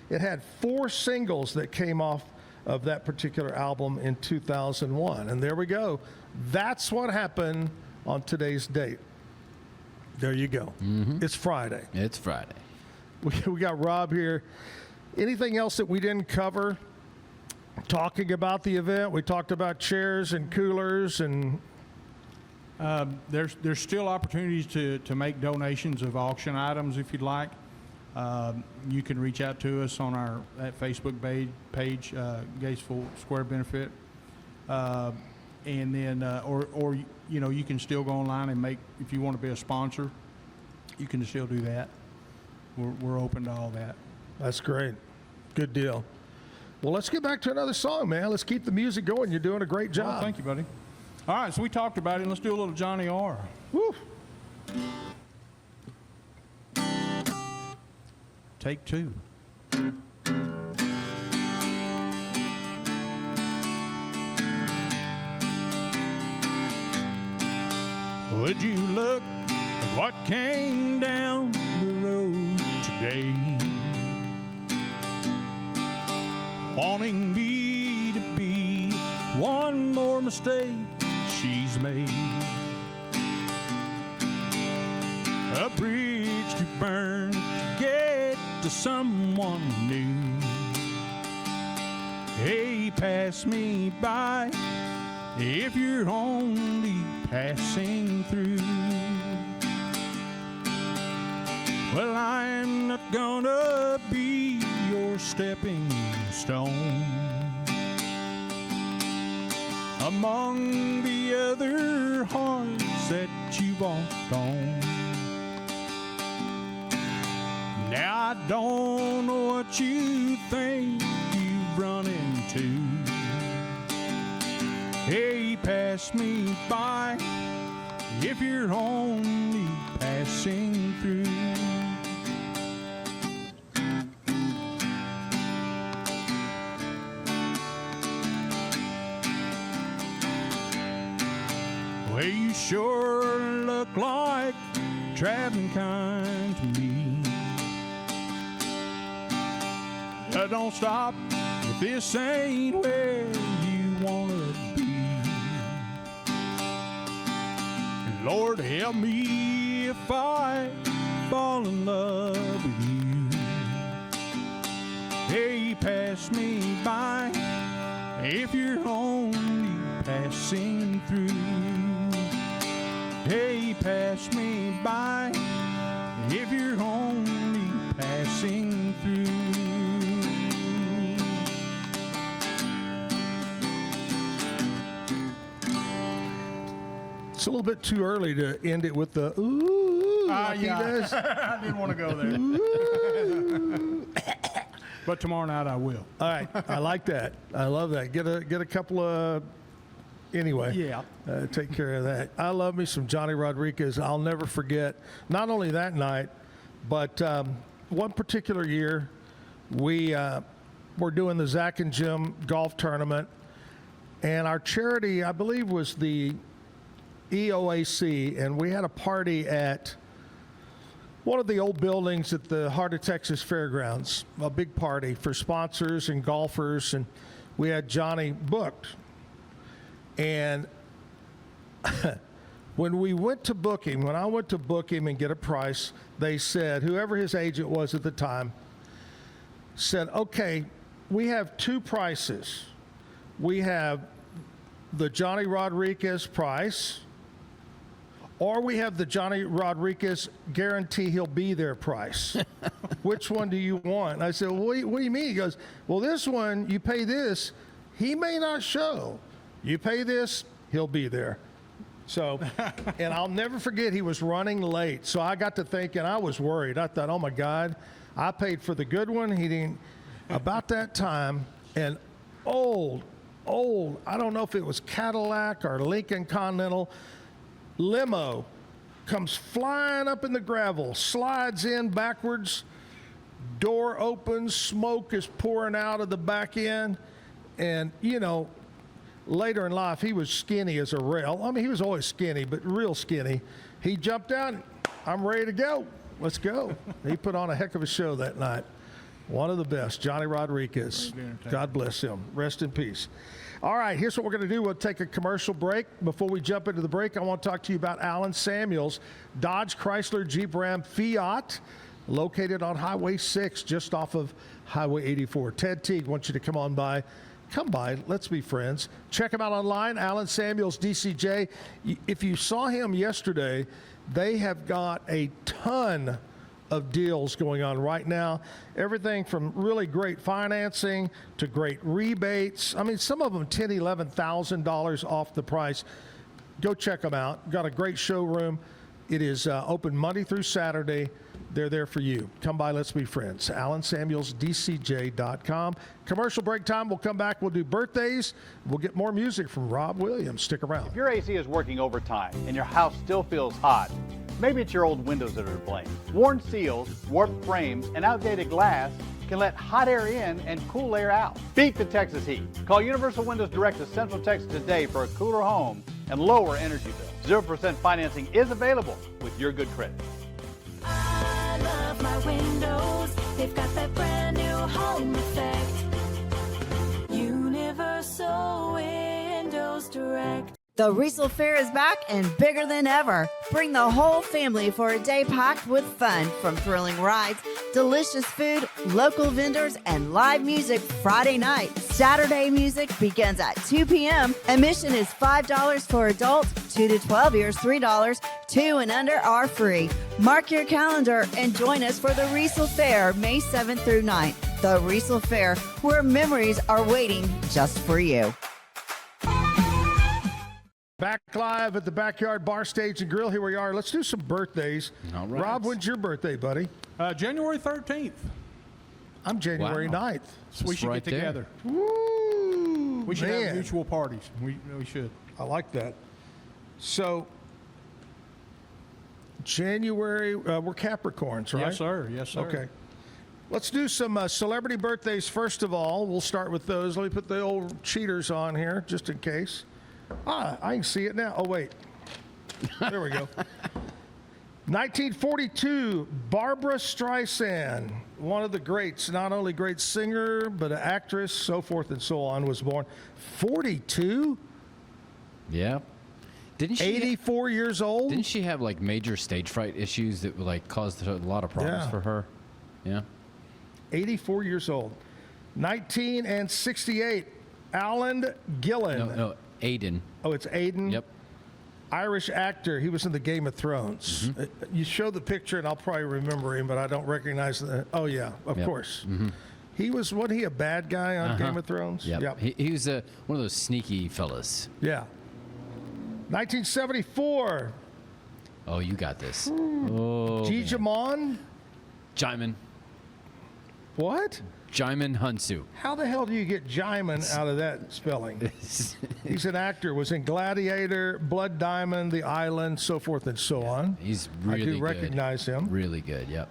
Speaker 1: It had 4 singles that came off of that particular album in 2001. And there we go. That's what happened on today's date. There you go. It's Friday.
Speaker 3: It's Friday.
Speaker 1: We got Rob here. Anything else that we didn't cover talking about the event? We talked about chairs and coolers and...
Speaker 9: There's still opportunities to make donations of auction items if you'd like. You can reach out to us on our Facebook page, Gatesville Square Benefit, and then or you know, you can still go online and make, if you want to be a sponsor, you can still do that. We're open to all that.
Speaker 1: That's great. Good deal. Well, let's get back to another song, man. Let's keep the music going. You're doing a great job.
Speaker 9: Well, thank you, buddy. All right, so we talked about it, and let's do a little Johnny R.
Speaker 1: Woo.
Speaker 9: Take 2. Would you look at what came down the road today? Wanting me to be one more mistake she's made. A bridge to burn to get to someone new. Hey, pass me by if you're only passing through. Well, I'm not gonna be your stepping stone among the other hearts that you walked on. Now I don't know what you think you've run into. Hey, pass me by if you're only passing through. Well, you sure look like traveling kind to me. Don't stop if this ain't where you wanna be. Lord, help me if I fall in love with you. Hey, pass me by if you're only passing through. Hey, pass me by if you're only passing through.
Speaker 1: It's a little bit too early to end it with the ooh like he does.
Speaker 9: I didn't want to go there. But tomorrow night I will.
Speaker 1: All right, I like that. I love that. Get a couple of anyway.
Speaker 9: Yeah.
Speaker 1: Take care of that. I love me some Johnny Rodriguez. I'll never forget. Not only that night, but one particular year, we were doing the Zach and Jim golf tournament, and our charity, I believe, was the EOAC, and we had a party at one of the old buildings at the Heart of Texas Fairgrounds, a big party for sponsors and golfers, and we had Johnny booked. And when I went to book him and get a price, they said, whoever his agent was at the time, said, okay, we have two prices. We have the Johnny Rodriguez price, or we have the Johnny Rodriguez guarantee he'll be there price. Which one do you want? And I said, well, what do you mean? He goes, well, this one, you pay this, he may not show. You pay this, he'll be there. So, and I'll never forget, he was running late. So I got to thinking, I was worried. I thought, oh my God, I paid for the good one. He didn't. About that time, an old, I don't know if it was Cadillac or Lincoln Continental limo comes flying up in the gravel, slides in backwards, door opens, smoke is pouring out of the back end. And, you know, later in life, he was skinny as a rail. I mean, he was always skinny, but real skinny. He jumped out, I'm ready to go. Let's go. He put on a heck of a show that night. One of the best, Johnny Rodriguez. God bless him. Rest in peace. All right, here's what we're going to do. We'll take a commercial break. Before we jump into the break, I want to talk to you about Alan Samuels, Dodge, Chrysler, Jeep, Ram, Fiat, located on Highway 6, just off of Highway 84. Ted Teague wants you to come on by. Come by. Let's be friends. Check him out online, Alan Samuels, DCJ. If you saw him yesterday, they have got a ton of deals going on right now. Everything from really great financing to great rebates. I mean, some of them $10,000, $11,000 off the price. Go check them out. Got a great showroom. It is open Monday through Saturday. They're there for you. Come by, let's be friends. AlanSamuelsDCJ.com. Commercial break time. We'll come back. We'll do birthdays. We'll get more music from Rob Williams. Stick around.
Speaker 12: If your AC is working overtime and your house still feels hot, maybe it's your old windows that are to blame. Worn seals, warped frames, and outdated glass can let hot air in and cool air out. Beat the Texas heat. Call Universal Windows Direct of Central Texas today for a cooler home and lower energy bill. 0% financing is available with your good credit.
Speaker 13: I love my windows. They've got that brand new home effect. Universal Windows Direct.
Speaker 6: The Riesel Fair is back and bigger than ever. Bring the whole family for a day packed with fun, from thrilling rides, delicious food, local vendors, and live music Friday night. Saturday music begins at 2 p.m. Admission is $5 for adults, 2 to 12 years, $3. 2 and under are free. Mark your calendar and join us for the Riesel Fair, May 7th through 9th. The Riesel Fair, where memories are waiting just for you.
Speaker 1: Back live at the Backyard Bar, Stage, and Grill. Here we are. Let's do some birthdays.
Speaker 3: All right.
Speaker 1: Rob, when's your birthday, buddy?
Speaker 9: January 13th.
Speaker 1: I'm January 9th.
Speaker 9: So we should
Speaker 3: right
Speaker 9: get
Speaker 3: there.
Speaker 9: together.
Speaker 1: Woo!
Speaker 9: We should have
Speaker 1: Man.
Speaker 9: mutual parties. We should.
Speaker 1: I like that. So, January, we're Capricorns, right?
Speaker 9: Yes, sir. Yes, sir.
Speaker 1: Okay. Let's do some celebrity birthdays first of all. We'll start with those. Let me put the old cheaters on here just in case. I can see it now. Oh, wait. There we go. 1942, Barbara Streisand one of the greats, not only great singer, but an actress, so forth and so on, was born. 42?
Speaker 3: Yeah. Didn't she?
Speaker 1: 84 years old?
Speaker 3: Didn't she have like major stage fright issues that like caused a lot of problems
Speaker 1: Yeah.
Speaker 3: for her? Yeah.
Speaker 1: 84 years old. 1968, Alan Gillen.
Speaker 3: No, Aiden.
Speaker 1: Oh, it's Aiden?
Speaker 3: Yep.
Speaker 1: Irish actor. He was in the Game of Thrones. You show the picture, and I'll probably remember him, but I don't recognize the. Oh, yeah, of
Speaker 3: Yep.
Speaker 1: course. He was, wasn't he a bad guy on Game of Thrones?
Speaker 3: Yep. He was one of those sneaky fellas.
Speaker 1: Yeah. 1974,
Speaker 3: Oh, you got this. Oh,
Speaker 1: Jijimon.
Speaker 3: Jaimin.
Speaker 1: What?
Speaker 3: Jaimin Hunsu.
Speaker 1: How the hell do you get Jaimin out of that spelling? He's an actor. Was in Gladiator, Blood Diamond, The Island, so forth and so on.
Speaker 3: He's really
Speaker 1: I do
Speaker 3: good.
Speaker 1: recognize him.
Speaker 3: Really good, yep.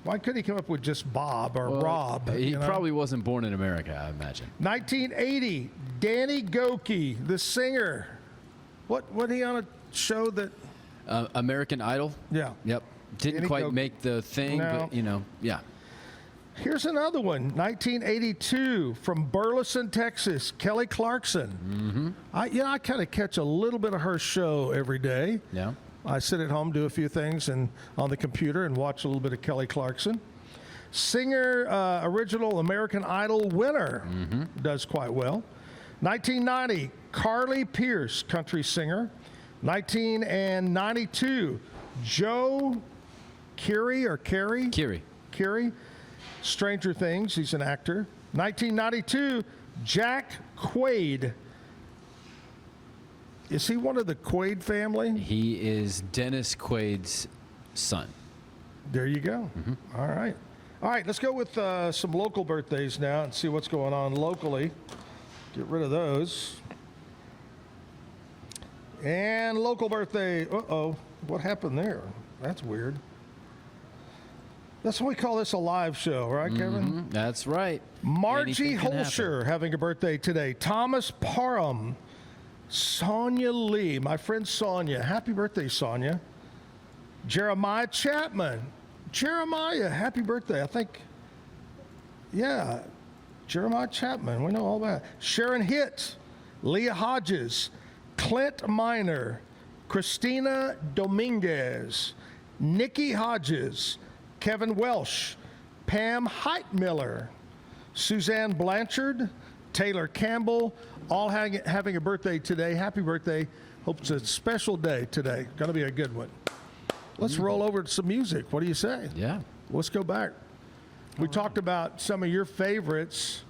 Speaker 1: Why couldn't he come up with just Bob or
Speaker 3: Well,
Speaker 1: Rob?
Speaker 3: He
Speaker 1: you know?
Speaker 3: probably wasn't born in America, I imagine.
Speaker 1: 1980, Danny Goki, the singer. What he on a show that?
Speaker 3: American Idol?
Speaker 1: Yeah.
Speaker 3: Yep. Didn't
Speaker 1: Danny
Speaker 3: quite
Speaker 1: Goki.
Speaker 3: make the thing,
Speaker 1: No.
Speaker 3: but, yeah.
Speaker 1: Here's another one, 1982, from Burleson, Texas, Kelly Clarkson. I kind of catch a little bit of her show every day.
Speaker 3: Yeah.
Speaker 1: I sit at home, do a few things, and on the computer and watch a little bit of Kelly Clarkson. Singer, original American Idol winner, does quite well. 1990, Carly Pierce, country singer. 1992, Joe Keery. Stranger Things, he's an actor. 1992, Jack Quaid. Is he one of the Quaid family?
Speaker 3: He is Dennis Quaid's son.
Speaker 1: There you go. All right. All right, let's go with some local birthdays now and see what's going on locally. Get rid of those. And local birthday. Uh-oh. What happened there? That's weird. That's why we call this a live show, right, Kevin?
Speaker 3: That's right.
Speaker 1: Margie
Speaker 3: Anything can
Speaker 1: Holscher having a birthday today. Thomas Parham. Sonia Lee, my friend Sonia. Happy birthday, Sonia. Jeremiah Chapman. Jeremiah, happy birthday. I think, yeah, Jeremiah Chapman. We know all that. Sharon Hitt. Leah Hodges. Clint Miner. Christina Dominguez. Nikki Hodges. Kevin Welsh. Pam Heitmiller. Suzanne Blanchard. Taylor Campbell, all having a birthday today. Happy birthday. Hope it's a special day today. Going to be a good one. Let's roll over to some music. What do you say?
Speaker 3: Yeah.
Speaker 1: Let's go back. We talked about some of your favorites,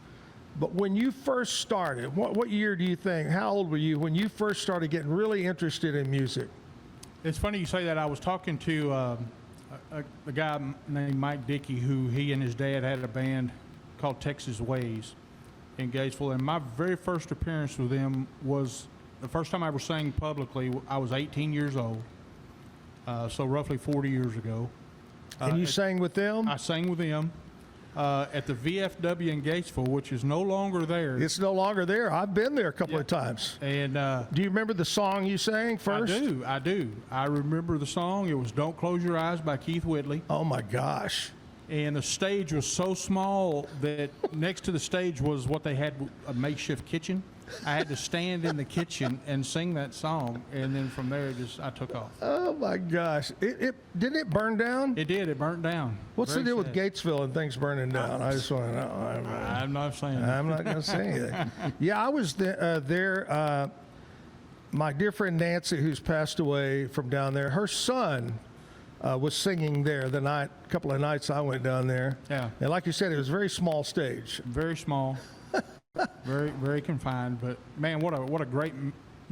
Speaker 1: but when you first started, what year do you think, how old were you when you first started getting really interested in music?
Speaker 9: It's funny you say that. I was talking to a guy named Mike Dickey, who he and his dad had a band called Texas Ways in Gatesville, and my very first appearance with them was the first time I ever sang publicly. I was 18 years old, so roughly 40 years ago.
Speaker 1: And you sang with them?
Speaker 9: I sang with them at the VFW in Gatesville, which is no longer there.
Speaker 1: It's no longer there. I've been there a couple of times.
Speaker 9: And
Speaker 1: do you remember the song you sang first?
Speaker 9: I do. I remember the song. It was "Don't Close Your Eyes" by Keith Whitley.
Speaker 1: Oh my gosh.
Speaker 9: And the stage was so small that next to the stage was what they had, a makeshift kitchen. I had to stand in the kitchen and sing that song, and then from there, I took off.
Speaker 1: Oh my gosh! Didn't it burn down?
Speaker 9: It did. It burnt down.
Speaker 1: What's
Speaker 9: Very
Speaker 1: the deal with
Speaker 9: sad.
Speaker 1: Gatesville and things burning down? I just want to know.
Speaker 9: I'm not saying that.
Speaker 1: I'm not going to say anything. Yeah, I was there. My dear friend Nancy, who's passed away from down there, her son was singing there a couple of nights I went down there.
Speaker 9: Yeah.
Speaker 1: And like you said, it was a very small stage.
Speaker 9: Very small. Very, very confined. But man, what a great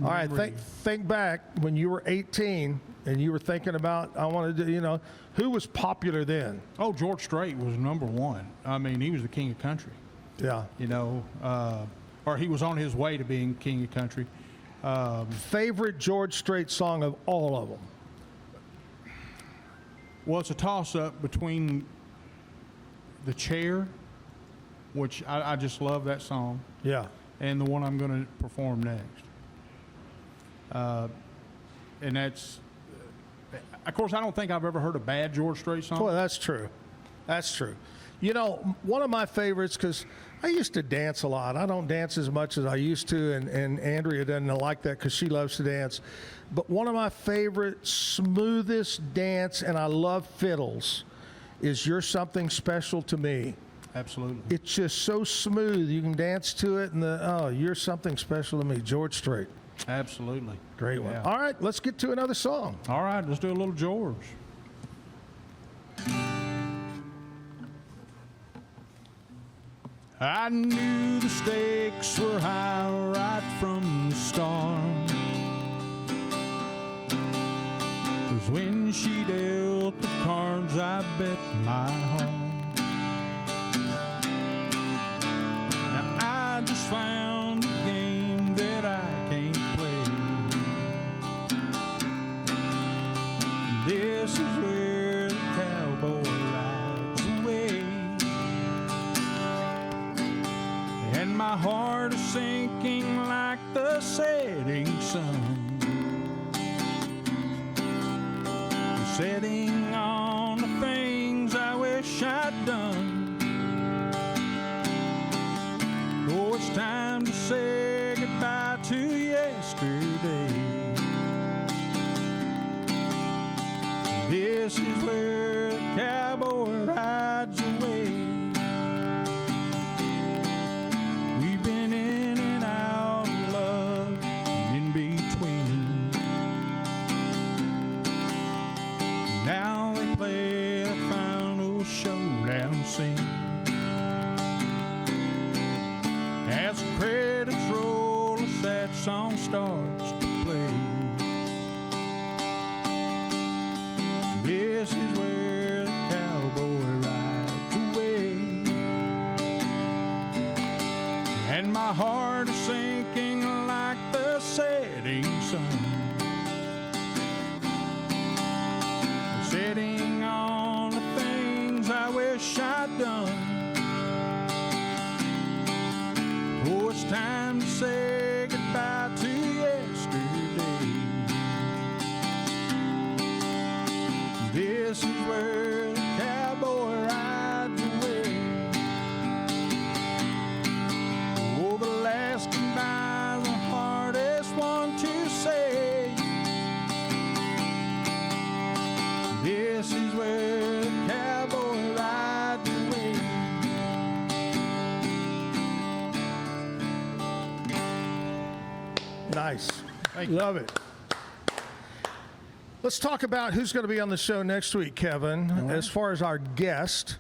Speaker 1: All right, think back when you were 18 and you were thinking about, I wanted to, who was popular then?
Speaker 9: Oh, George Strait was number one. I mean, he was the king of country.
Speaker 1: Yeah.
Speaker 9: Or he was on his way to being king of country.
Speaker 1: Favorite George Strait song of all of them?
Speaker 9: Well, it's a toss-up between The Chair, which I just love that song.
Speaker 1: Yeah.
Speaker 9: And the one I'm going to perform next. And that's, of course, I don't think I've ever heard a bad George Strait song.
Speaker 1: Well, that's true. That's true. You know, one of my favorites, because I used to dance a lot. I don't dance as much as I used to, and Andrea doesn't like that because she loves to dance. But one of my favorite, smoothest dance, and I love fiddles, is You're Something Special to Me.
Speaker 9: Absolutely.
Speaker 1: It's just so smooth. You can dance to it, and You're Something Special to Me, George Strait.
Speaker 9: Absolutely.
Speaker 1: Great one.
Speaker 9: Yeah.
Speaker 1: All right, let's get to another song.
Speaker 9: All right, let's do a little George. I knew the stakes were high right from the start. 'Cause when she dealt the cards, I bet my heart. Now I just found a game that I can't play. This is where the cowboy rides away. And my heart is sinking like the setting sun. Setting on the things I wish I'd done. Oh, it's time to say goodbye to yesterday. This is where the cowboy rides away. We've been in and out of love and in between. Now they play the final showdown scene. As the credits roll, a sad song starts to play. This is where the cowboy rides away. And my heart is sinking like the setting sun. Sitting on the things I wish I'd done. Oh, it's time to say goodbye to yesterday. This is where the cowboy rides away. Oh, the last goodbye's the hardest one to say. This is where the cowboy rides away.
Speaker 1: Nice. Love it. Let's talk about who's going to be on the show next week, Kevin. As far as our guest,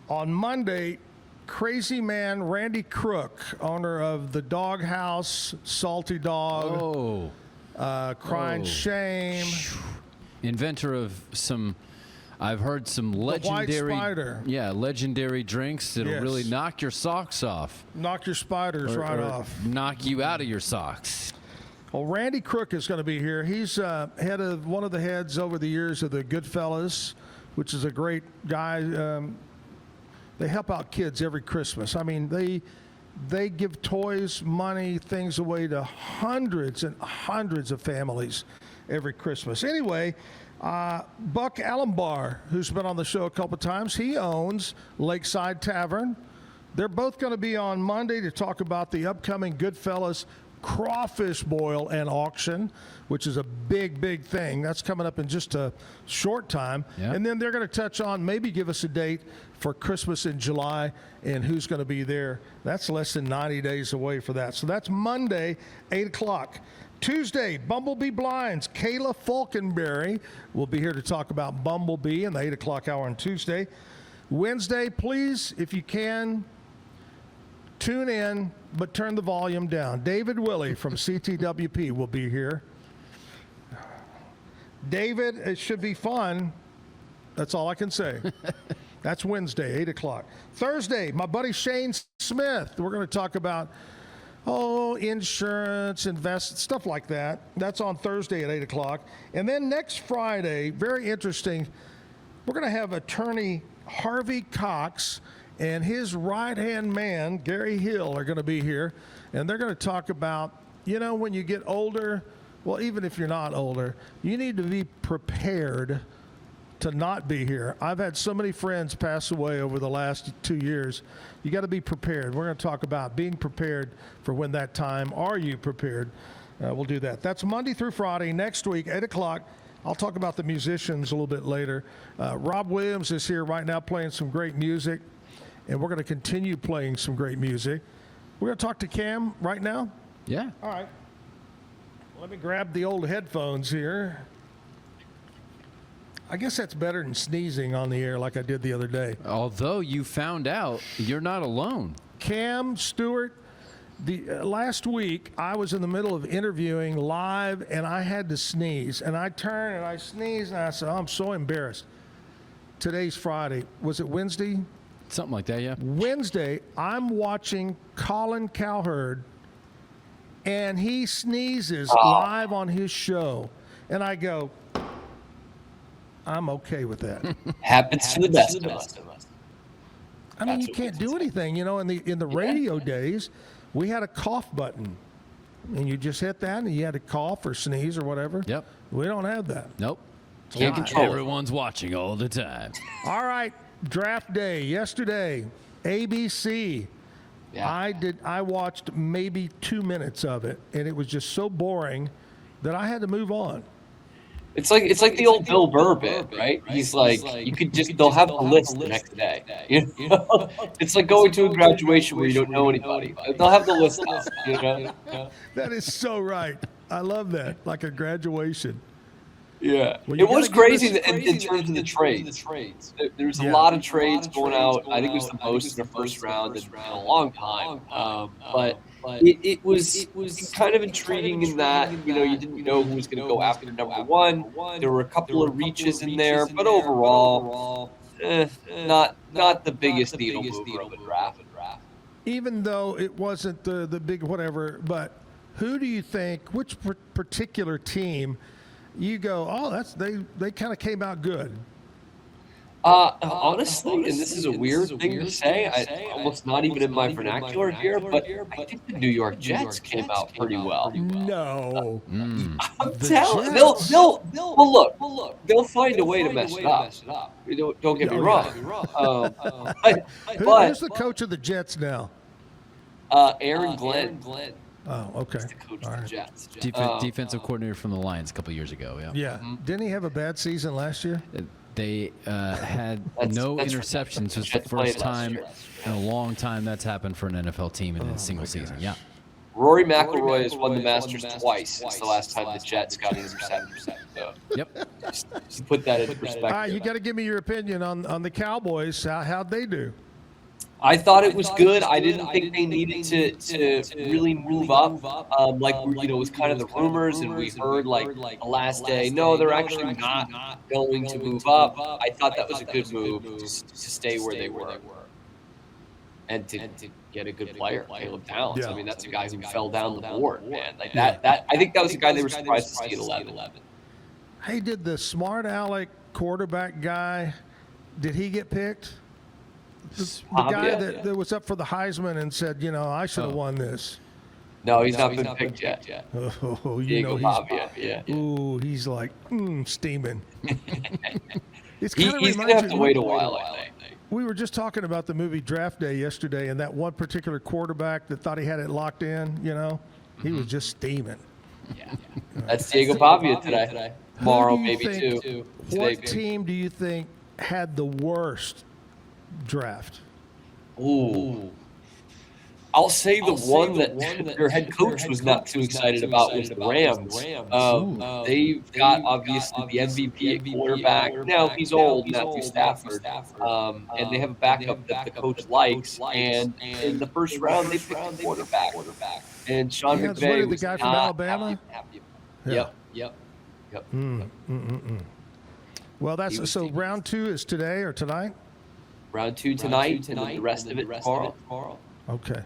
Speaker 1: on Monday, crazy man Randy Crook, owner of the Dog House, Salty Dog, Crying Shame,
Speaker 3: inventor of some, I've heard some
Speaker 1: White
Speaker 3: legendary,
Speaker 1: Spider.
Speaker 3: legendary drinks that'll
Speaker 1: Yes.
Speaker 3: really knock your socks off,
Speaker 1: knock your spiders right
Speaker 3: or
Speaker 1: off.
Speaker 3: knock you out of your socks.
Speaker 1: Well, Randy Crook is going to be here. He's head of one of the heads over the years of the Goodfellas, which is a great guy. They help out kids every Christmas. I mean, they give toys, money, things away to hundreds and hundreds of families every Christmas. Anyway, Buck Allenbar, who's been on the show a couple times, he owns Lakeside Tavern. They're both going to be on Monday to talk about the upcoming Goodfellas crawfish boil and auction, which is a big, big thing. That's coming up in just a short time.
Speaker 3: Yeah.
Speaker 1: And then they're going to touch on, maybe give us a date for Christmas in July and who's going to be there. That's less than 90 days away for that. So that's Monday, 8 o'clock. Tuesday, Bumblebee Blinds. Kayla Falkenberry will be here to talk about Bumblebee in the 8 o'clock hour on Tuesday. Wednesday, please, if you can, tune in, but turn the volume down. David Willey from CTWP will be here. David, it should be fun. That's all I can say. That's Wednesday, 8 o'clock. Thursday, my buddy Shane Smith. We're going to talk about, insurance, stuff like that. That's on Thursday at 8 o'clock. And then next Friday, very interesting, we're going to have attorney Harvey Cox and his right-hand man, Gary Hill, are going to be here. And they're going to talk about, when you get older, well, even if you're not older, you need to be prepared to not be here. I've had so many friends pass away over the last 2 years. You got to be prepared. We're going to talk about being prepared for when that time. Are you prepared? We'll do that. That's Monday through Friday. Next week, 8 o'clock. I'll talk about the musicians a little bit later. Rob Williams is here right now playing some great music, and we're going to continue playing some great music. We're going to talk to Cam right now.
Speaker 3: Yeah.
Speaker 1: All right. Let me grab the old headphones here. I guess that's better than sneezing on the air like I did the other day.
Speaker 3: Although you found out you're not alone.
Speaker 1: Cam Stewart, last week I was in the middle of interviewing live and I had to sneeze. And I turned and I sneezed and I said, I'm so embarrassed. Today's Friday. Was it Wednesday?
Speaker 3: Something like that, yeah.
Speaker 1: Wednesday, I'm watching Colin Cowherd and he sneezes live on his show. And I go, I'm okay with that.
Speaker 14: Happens to the best of us.
Speaker 1: I mean, you can't do anything. You know, in the radio days, we had a cough button, and you just hit that, and you had to cough or sneeze or whatever.
Speaker 3: Yep.
Speaker 1: We don't have that.
Speaker 3: Nope.
Speaker 14: Can't control it.
Speaker 3: Everyone's watching all the time.
Speaker 1: All right, draft day yesterday, ABC.
Speaker 14: Yeah.
Speaker 1: I watched maybe 2 minutes of it, and it was just so boring that I had to move on.
Speaker 14: It's like the old Bill Burr bit, right? He's like, they'll have the list the next day. You know? It's like going to a graduation where you don't know anybody. They'll have the list out, you know?
Speaker 1: That is so right. I love that, like a graduation.
Speaker 14: Yeah.
Speaker 1: Well,
Speaker 14: it was crazy in terms of the trades. There's a lot of trades going out. I think it was the most in the first round in a long time. But it was kind of intriguing in that, you know, you didn't know who was going to go after number one. There were a couple of reaches in there, but overall, not the biggest needle mover of the draft.
Speaker 1: Even though it wasn't the big whatever, but who do you think, which particular team you go, they kind of came out good?
Speaker 14: Honestly, and this is a weird thing to say, almost not even in my vernacular here, but I think the New York Jets came out pretty well.
Speaker 1: No.
Speaker 14: I'm telling they'll they'll find a way to mess it up. Don't get me wrong.
Speaker 1: Who's the coach of the Jets now?
Speaker 14: Aaron Glenn.
Speaker 1: Oh, okay.
Speaker 14: He's the coach of the Jets.
Speaker 3: Defensive coordinator from the Lions a couple years ago, yeah.
Speaker 1: Yeah. Didn't he have a bad season last year?
Speaker 3: They had no interceptions. It was the first time in a long time that's happened for an NFL team in a single season. Yeah.
Speaker 14: Rory McIlroy has won the Masters twice. It's the last time the Jets got intercepted. So,
Speaker 3: yep.
Speaker 14: Just put that in perspective.
Speaker 1: All right, you got to give me your opinion on the Cowboys. How'd they do?
Speaker 14: I thought it was good. I didn't think they needed to really move up. It was kind of the rumors, and we heard the last day, no, they're actually not going to move up. I thought that was a good move to stay where they were, and to get a good player, Caleb Towns.
Speaker 1: Yeah.
Speaker 14: I mean, that's a guy who fell down the board, man. That I think that was a guy they were surprised to see at 11.
Speaker 1: Hey, did the smart aleck quarterback guy, did he get picked? The guy that was up for the Heisman and said, I should have won this.
Speaker 14: No, he's not been picked yet.
Speaker 1: Oh,
Speaker 14: Diego Pavia, yeah.
Speaker 1: Ooh, he's like steaming.
Speaker 14: He's going to have to wait a while, I think.
Speaker 1: We were just talking about the movie Draft Day yesterday, and that one particular quarterback that thought he had it locked in, he was just steaming.
Speaker 14: Yeah. That's Diego Pavia today. Tomorrow, maybe too.
Speaker 1: What team do you think had the worst draft?
Speaker 14: Ooh. I'll say the one that their head coach was not too excited about was the Rams. They've got obviously the MVP at quarterback. Now he's old, Matthew Stafford, and they have a backup that the coach likes. And in the first round, they picked a quarterback. And Sean McVay
Speaker 1: the
Speaker 14: was
Speaker 1: guy
Speaker 14: not
Speaker 1: from Alabama.
Speaker 14: happy.
Speaker 1: Yeah.
Speaker 14: Yep.
Speaker 1: Well, that's so. Round 2 is today or tonight?
Speaker 14: Round 2 tonight, and then the rest of it tomorrow.
Speaker 1: Okay.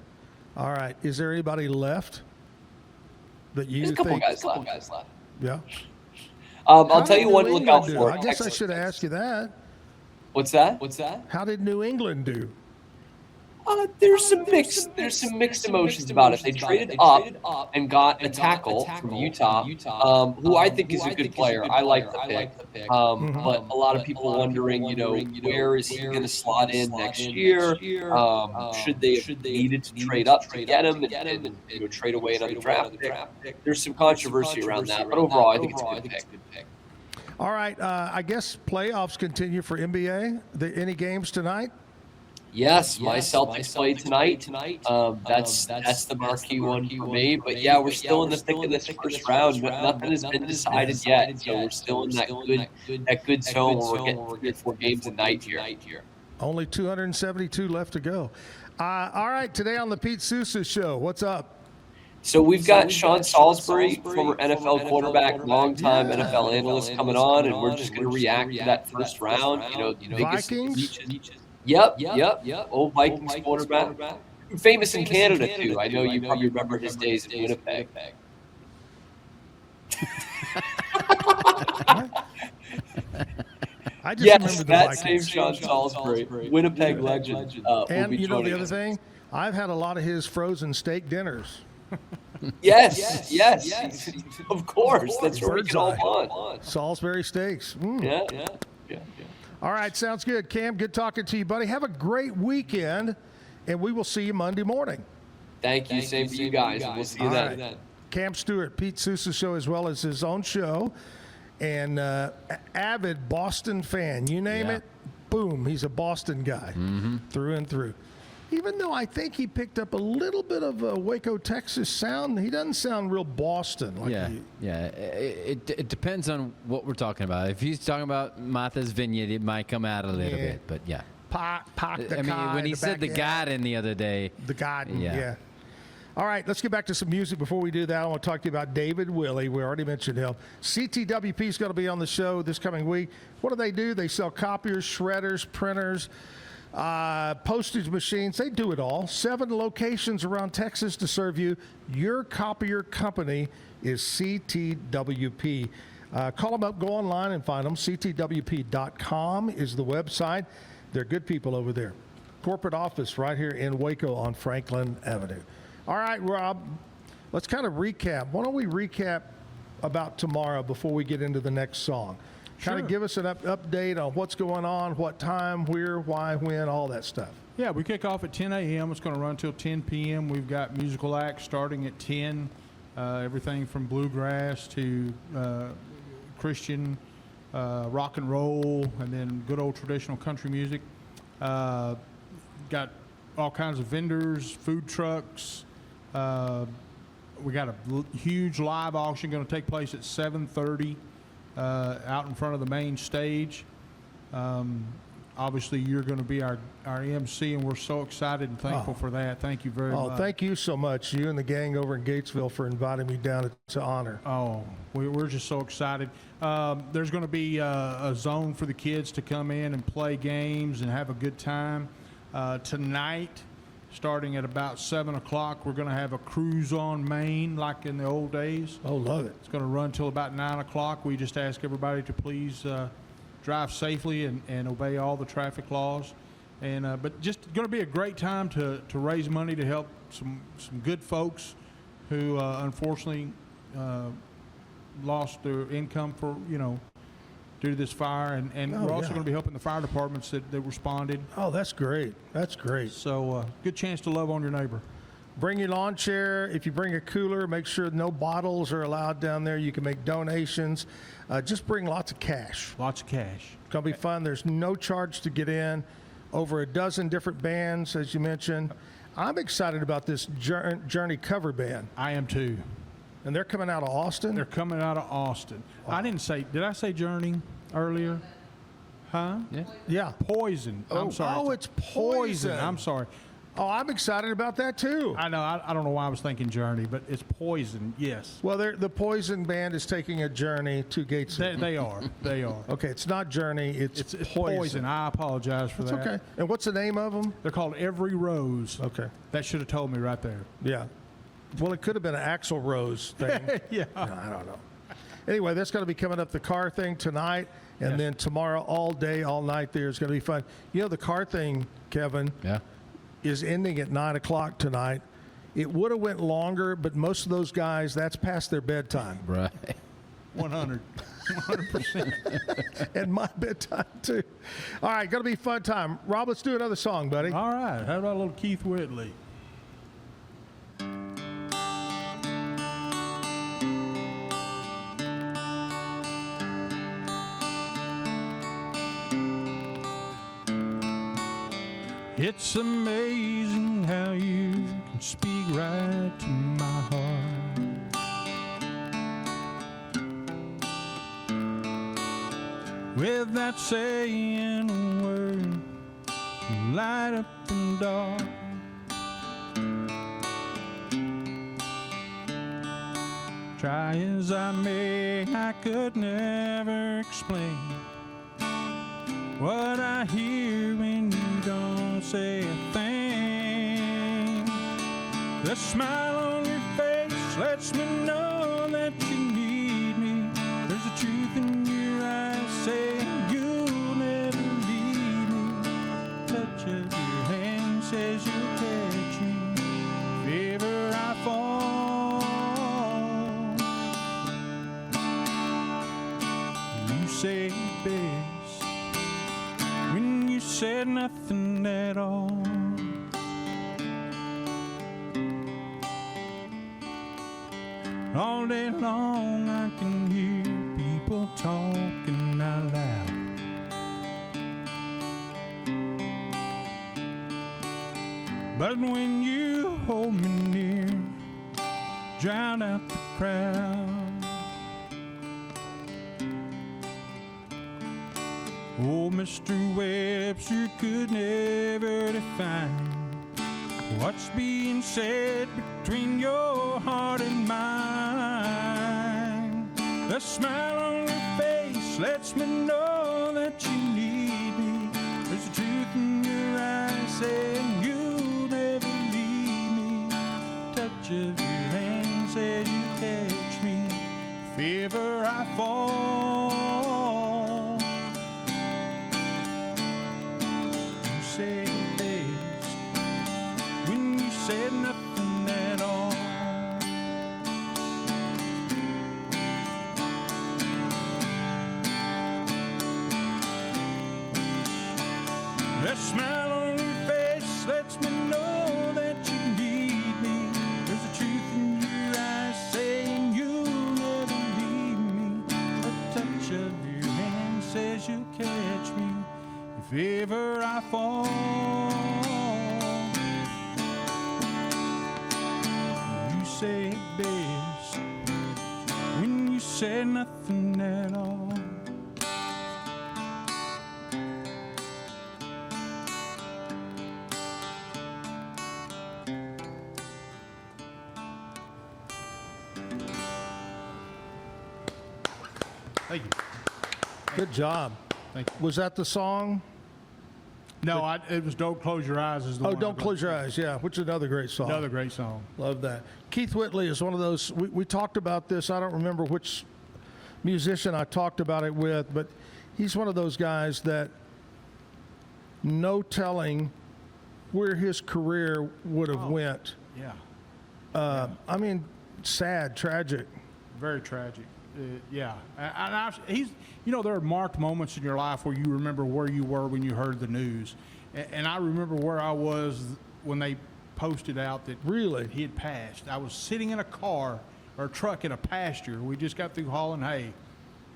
Speaker 1: All right. Is there anybody left that you
Speaker 14: There's a
Speaker 1: think?
Speaker 14: couple guys left.
Speaker 1: Yeah.
Speaker 14: I'll tell you one to look out for.
Speaker 1: I guess I should ask you that.
Speaker 14: What's that?
Speaker 1: How did New England do?
Speaker 14: There's some mixed emotions about it. They traded up and got a tackle from Utah, who I think is a good player. I like the pick. But a lot of people wondering, where is he going to slot in next year? Should they have needed to trade up to get him and trade away another draft pick? There's some controversy around that, but overall, I think it's a good pick.
Speaker 1: All right, I guess playoffs continue for NBA. Any games tonight?
Speaker 14: Yes, my Celtics play tonight. That's the marquee one for me. But yeah, we're still in the thick of this first round. Nothing has been decided yet, so we're still in that good zone where we're getting 3 or 4 games a night here.
Speaker 1: Only 272 left to go. All right, today on the Pete Sousa Show, what's up?
Speaker 14: So we've got Sean Salisbury, former NFL quarterback, longtime NFL analyst, coming on, and we're just going to react to that first round. The
Speaker 1: Vikings?
Speaker 14: Yep. Old Vikings quarterback. Famous in Canada, too. I know you probably remember his days in Winnipeg.
Speaker 1: I just remember the
Speaker 14: that
Speaker 1: Vikings.
Speaker 14: same Sean Salisbury, Winnipeg legend.
Speaker 1: And the other thing, I've had a lot of his frozen steak dinners.
Speaker 14: Yes. Of course. That's where we can all bond.
Speaker 1: Salisbury steaks.
Speaker 14: Yeah.
Speaker 1: All right, sounds good. Cam, good talking to you, buddy. Have a great weekend, and we will see you Monday morning.
Speaker 14: Thank you. Same for you guys. And we'll see you then.
Speaker 1: Right. Cam Stewart, Pete Sousa Show, as well as his own show, and avid Boston fan. You name it, boom, he's a Boston guy through and through. Even though I think he picked up a little bit of a Waco, Texas sound, he doesn't sound real Boston.
Speaker 15: It depends on what we're talking about. If he's talking about Martha's Vineyard, it might come out a little bit, but yeah.
Speaker 1: When
Speaker 15: he said the garden the other day.
Speaker 1: The garden, yeah. All right, let's get back to some music. Before we do that, I want to talk to you about David Willie. We already mentioned him. CTWP is going to be on the show this coming week. What do? They sell copiers, shredders, printers, postage machines. They do it all. 7 locations around Texas to serve you. Your copier company is CTWP. Call them up, go online and find them. CTWP.com is the website. They're good people over there. Corporate office right here in Waco on Franklin Avenue. All right, Rob, let's kind of recap. Why don't we recap about tomorrow before we get into the next song? Kind of give us an update on what's going on, what time, where, why, when, all that stuff.
Speaker 9: Yeah, we kick off at 10 a.m. It's going to run until 10 p.m. We've got musical acts starting at 10, everything from bluegrass to Christian, rock and roll, and then good old traditional country music. Got all kinds of vendors, food trucks. We got a huge live auction going to take place at 7:30 out in front of the main stage. Obviously, you're going to be our MC, and we're so excited and thankful for that. Thank you very much.
Speaker 1: Thank you so much, you and the gang over in Gatesville, for inviting me down. It's an honor.
Speaker 9: We're just so excited. There's going to be a zone for the kids to come in and play games and have a good time. Tonight, starting at about 7 o'clock, we're going to have a cruise on Main like in the old days.
Speaker 1: Oh, love it.
Speaker 9: It's going to run till about 9 o'clock. We just ask everybody to please drive safely and obey all the traffic laws. But just going to be a great time to raise money to help some good folks who unfortunately lost their income due to this fire, and we're also going to be helping the fire departments that responded.
Speaker 1: Oh, that's great. That's great.
Speaker 9: So good chance to love on your neighbor.
Speaker 1: Bring your lawn chair. If you bring a cooler, make sure no bottles are allowed down there. You can make donations. Just bring lots of cash.
Speaker 9: Lots of cash.
Speaker 1: It's going to be fun. There's no charge to get in. Over a dozen different bands, as you mentioned. I'm excited about this Journey cover band.
Speaker 9: I am too.
Speaker 1: And they're coming out of Austin?
Speaker 9: They're coming out of Austin. Wow. Did I say Journey earlier? Huh?
Speaker 1: Yeah.
Speaker 9: Poison. I'm sorry.
Speaker 1: Oh, it's Poison.
Speaker 9: I'm sorry.
Speaker 1: Oh, I'm excited about that too.
Speaker 9: I know. I don't know why I was thinking Journey, but it's Poison. Yes.
Speaker 1: Well, the Poison band is taking a journey to Gatesville.
Speaker 9: They are. They are.
Speaker 1: Okay, it's not Journey. It's Poison.
Speaker 9: I apologize for that.
Speaker 1: That's okay. And what's the name of them?
Speaker 9: They're called Every Rose.
Speaker 1: Okay.
Speaker 9: That should have told me right there.
Speaker 1: Yeah. Well, it could have been an Axl Rose thing.
Speaker 9: Yeah.
Speaker 1: No, I don't know. Anyway, that's going to be coming up, the car thing tonight, and then tomorrow all day, all night there is going to be fun. You know, the car thing, Kevin.
Speaker 15: Yeah.
Speaker 1: is ending at 9 o'clock tonight. It would have went longer, but most of those guys, that's past their bedtime.
Speaker 15: Right.
Speaker 9: 100%.
Speaker 1: And my bedtime, too. All right, going to be a fun time. Rob, let's do another song, buddy.
Speaker 9: All right. How about a little Keith Whitley? It's amazing how you can speak right to my heart. Without saying a word, light up and dark. Try as I may, I could never explain what I hear when you don't say a thing. The smile on your face lets me know that you need me. There's a truth in your eyes saying you'll never leave me. Touch of your hand says you'll catch me if ever I fall. You say it best when you said nothing at all. All day long I can hear people talking out loud. But when you hold me near, drown out the crowd. Oh, Mr. Webster could never define what's being said between your heart and mine. The smile on your face lets me know that you need me. There's a truth in your eyes saying you'll never leave me. Touch of your hand says you catch me if ever I fall. You say it best when you said nothing at all. That smile on your face lets me know that you need me. There's a truth in your eyes saying you'll never leave me. A touch of your hand says you'll catch me if ever I fall. You say it best when you say nothing at all. Thank you.
Speaker 1: Good job.
Speaker 9: Thank you.
Speaker 1: Was that the song?
Speaker 9: No, it was "Don't Close Your Eyes." Is the one
Speaker 1: Don't Close Your Eyes, yeah, which is another great song.
Speaker 9: Another great song.
Speaker 1: Love that. Keith Whitley is one of those, we talked about this, I don't remember which musician I talked about it with, but he's one of those guys that no telling where his career would have went.
Speaker 9: Yeah.
Speaker 1: I mean, sad, tragic.
Speaker 9: Very tragic. Yeah. He's, there are marked moments in your life where you remember where you were when you heard the news. And I remember where I was when they posted out that
Speaker 1: really
Speaker 9: he had passed. I was sitting in a car or a truck in a pasture. We just got through hauling hay.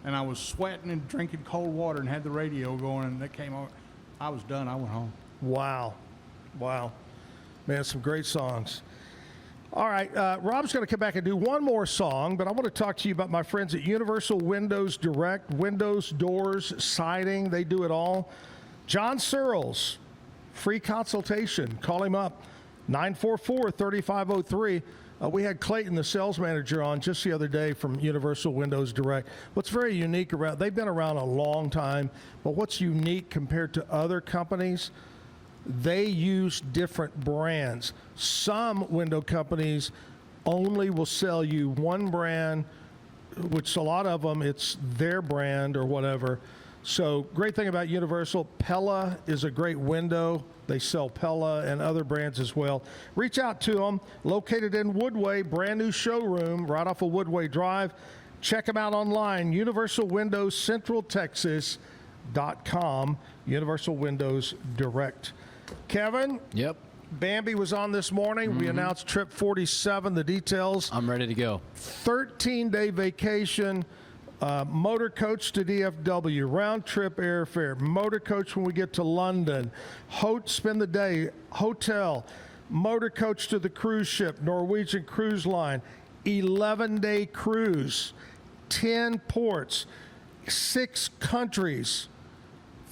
Speaker 9: And I was sweating and drinking cold water and had the radio going, and that came on. I was done. I went home.
Speaker 1: Wow. Man, some great songs. All right, Rob's going to come back and do one more song, but I want to talk to you about my friends at Universal Windows Direct, windows, doors, siding, they do it all. John Searles, free consultation. Call him up, 944-3503. We had Clayton, the sales manager, on just the other day from Universal Windows Direct. What's very unique around, they've been around a long time, but what's unique compared to other companies, they use different brands. Some window companies only will sell you one brand, which a lot of them, it's their brand or whatever. So great thing about Universal, Pella is a great window. They sell Pella and other brands as well. Reach out to them. Located in Woodway, brand new showroom right off of Woodway Drive. Check them out online, universalwindowscentraltexas.com, Universal Windows Direct. Kevin?
Speaker 15: Yep.
Speaker 1: Bambi was on this morning. We announced trip 47, the details.
Speaker 15: I'm ready to go.
Speaker 1: 13-day vacation, motor coach to DFW, round trip airfare, motor coach when we get to London, spend the day, hotel, motor coach to the cruise ship, Norwegian Cruise Line, 11-day cruise, 10 ports, 6 countries,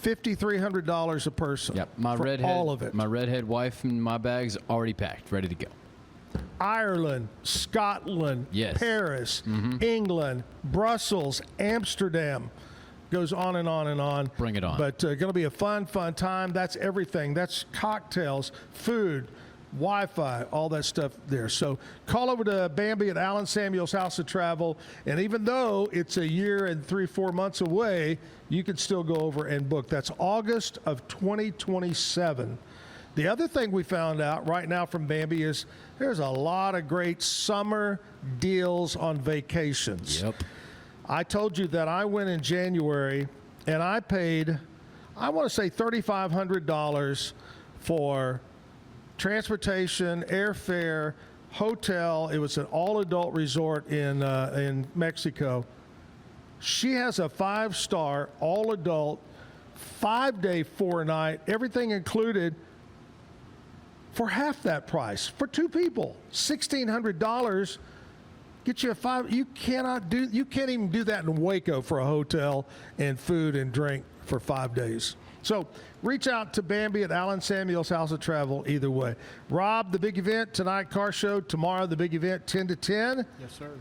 Speaker 1: $5,300 a person.
Speaker 15: Yep.
Speaker 1: all of it.
Speaker 15: My redhead wife and my bag's already packed, ready to go.
Speaker 1: Ireland, Scotland,
Speaker 15: Yes.
Speaker 1: Paris, England, Brussels, Amsterdam. Goes on and on and on.
Speaker 15: Bring it on.
Speaker 1: But going to be a fun time. That's everything. That's cocktails, food, Wi-Fi, all that stuff there. So call over to Bambi at Allen Samuels House of Travel. And even though it's a year and 3-4 months away, you can still go over and book. That's August of 2027. The other thing we found out right now from Bambi is there's a lot of great summer deals on vacations.
Speaker 15: Yep.
Speaker 1: I told you that I went in January and I paid, I want to say $3,500 for transportation, airfare, hotel. It was an all-adult resort in Mexico. She has a 5-star, all-adult, 5-day, 4-night, everything included, for half that price for 2 people. $1,600 get you a 5. You can't even do that in Waco for a hotel and food and drink for 5 days. So reach out to Bambi at Allen Samuels House of Travel either way. Rob, the big event tonight, car show. Tomorrow, the big event, 10 to 10.
Speaker 9: Yes, sir.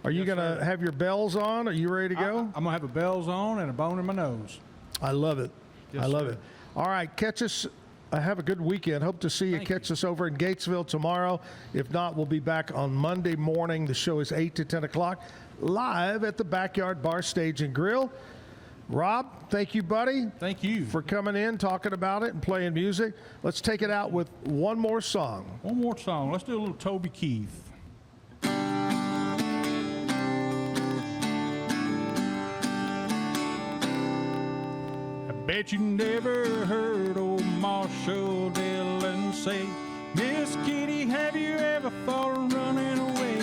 Speaker 1: Are you going to have your bells on? Are you ready to go?
Speaker 9: I'm going to have the bells on and a bone in my nose.
Speaker 1: I love it.
Speaker 9: Yes,
Speaker 1: I love
Speaker 9: sir.
Speaker 1: it. All right, catch us. Have a good weekend. Hope to see you. Catch us over in Gatesville tomorrow. If not, we'll be back on Monday morning. The show is 8 to 10 o'clock, live at the Backyard Bar Stage and Grill. Rob, thank you, buddy.
Speaker 9: Thank you.
Speaker 1: For coming in, talking about it, and playing music. Let's take it out with one more song.
Speaker 9: One more song. Let's do a little Toby Keith. Bet you never heard old Marshall Dillon say, Miss Kitty, have you ever fallen running away?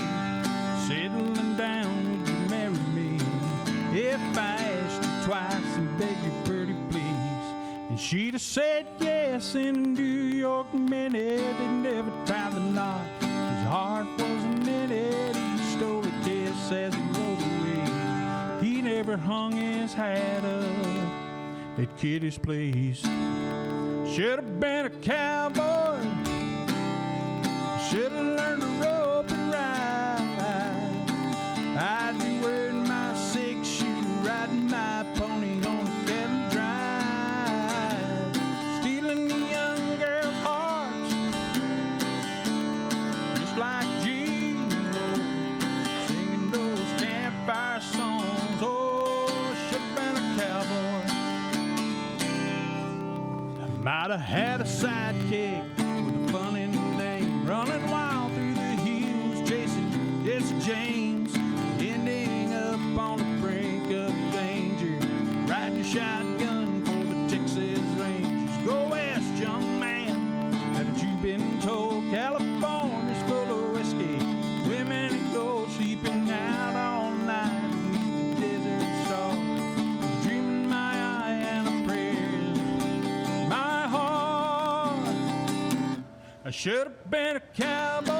Speaker 9: Settling down, would you marry me? If I asked you twice and begged you pretty please. And she'd have said yes in a New York minute. They'd never tie the knot. His heart wasn't in it. He stole a kiss as he rode away. He never hung his hat up at Kitty's place. Should have been a cowboy. Should have learned to rope and ride. I'd be wearing my 6-shoe, riding my pony on a cattle drive, stealing the young girls' hearts, just like Gino, singing those campfire songs. Oh, should have been a cowboy. Might have had a sidekick with a funny name, running wild through the hills, chasing Jesse James, ending up on the brink of danger, riding a shotgun for the Texas Rangers. Go west, young man, haven't you been told California's full of whiskey, women and gold, sleeping out all night beneath the desert star, dreaming my eye and a prayer. My heart, I should have been a cowboy.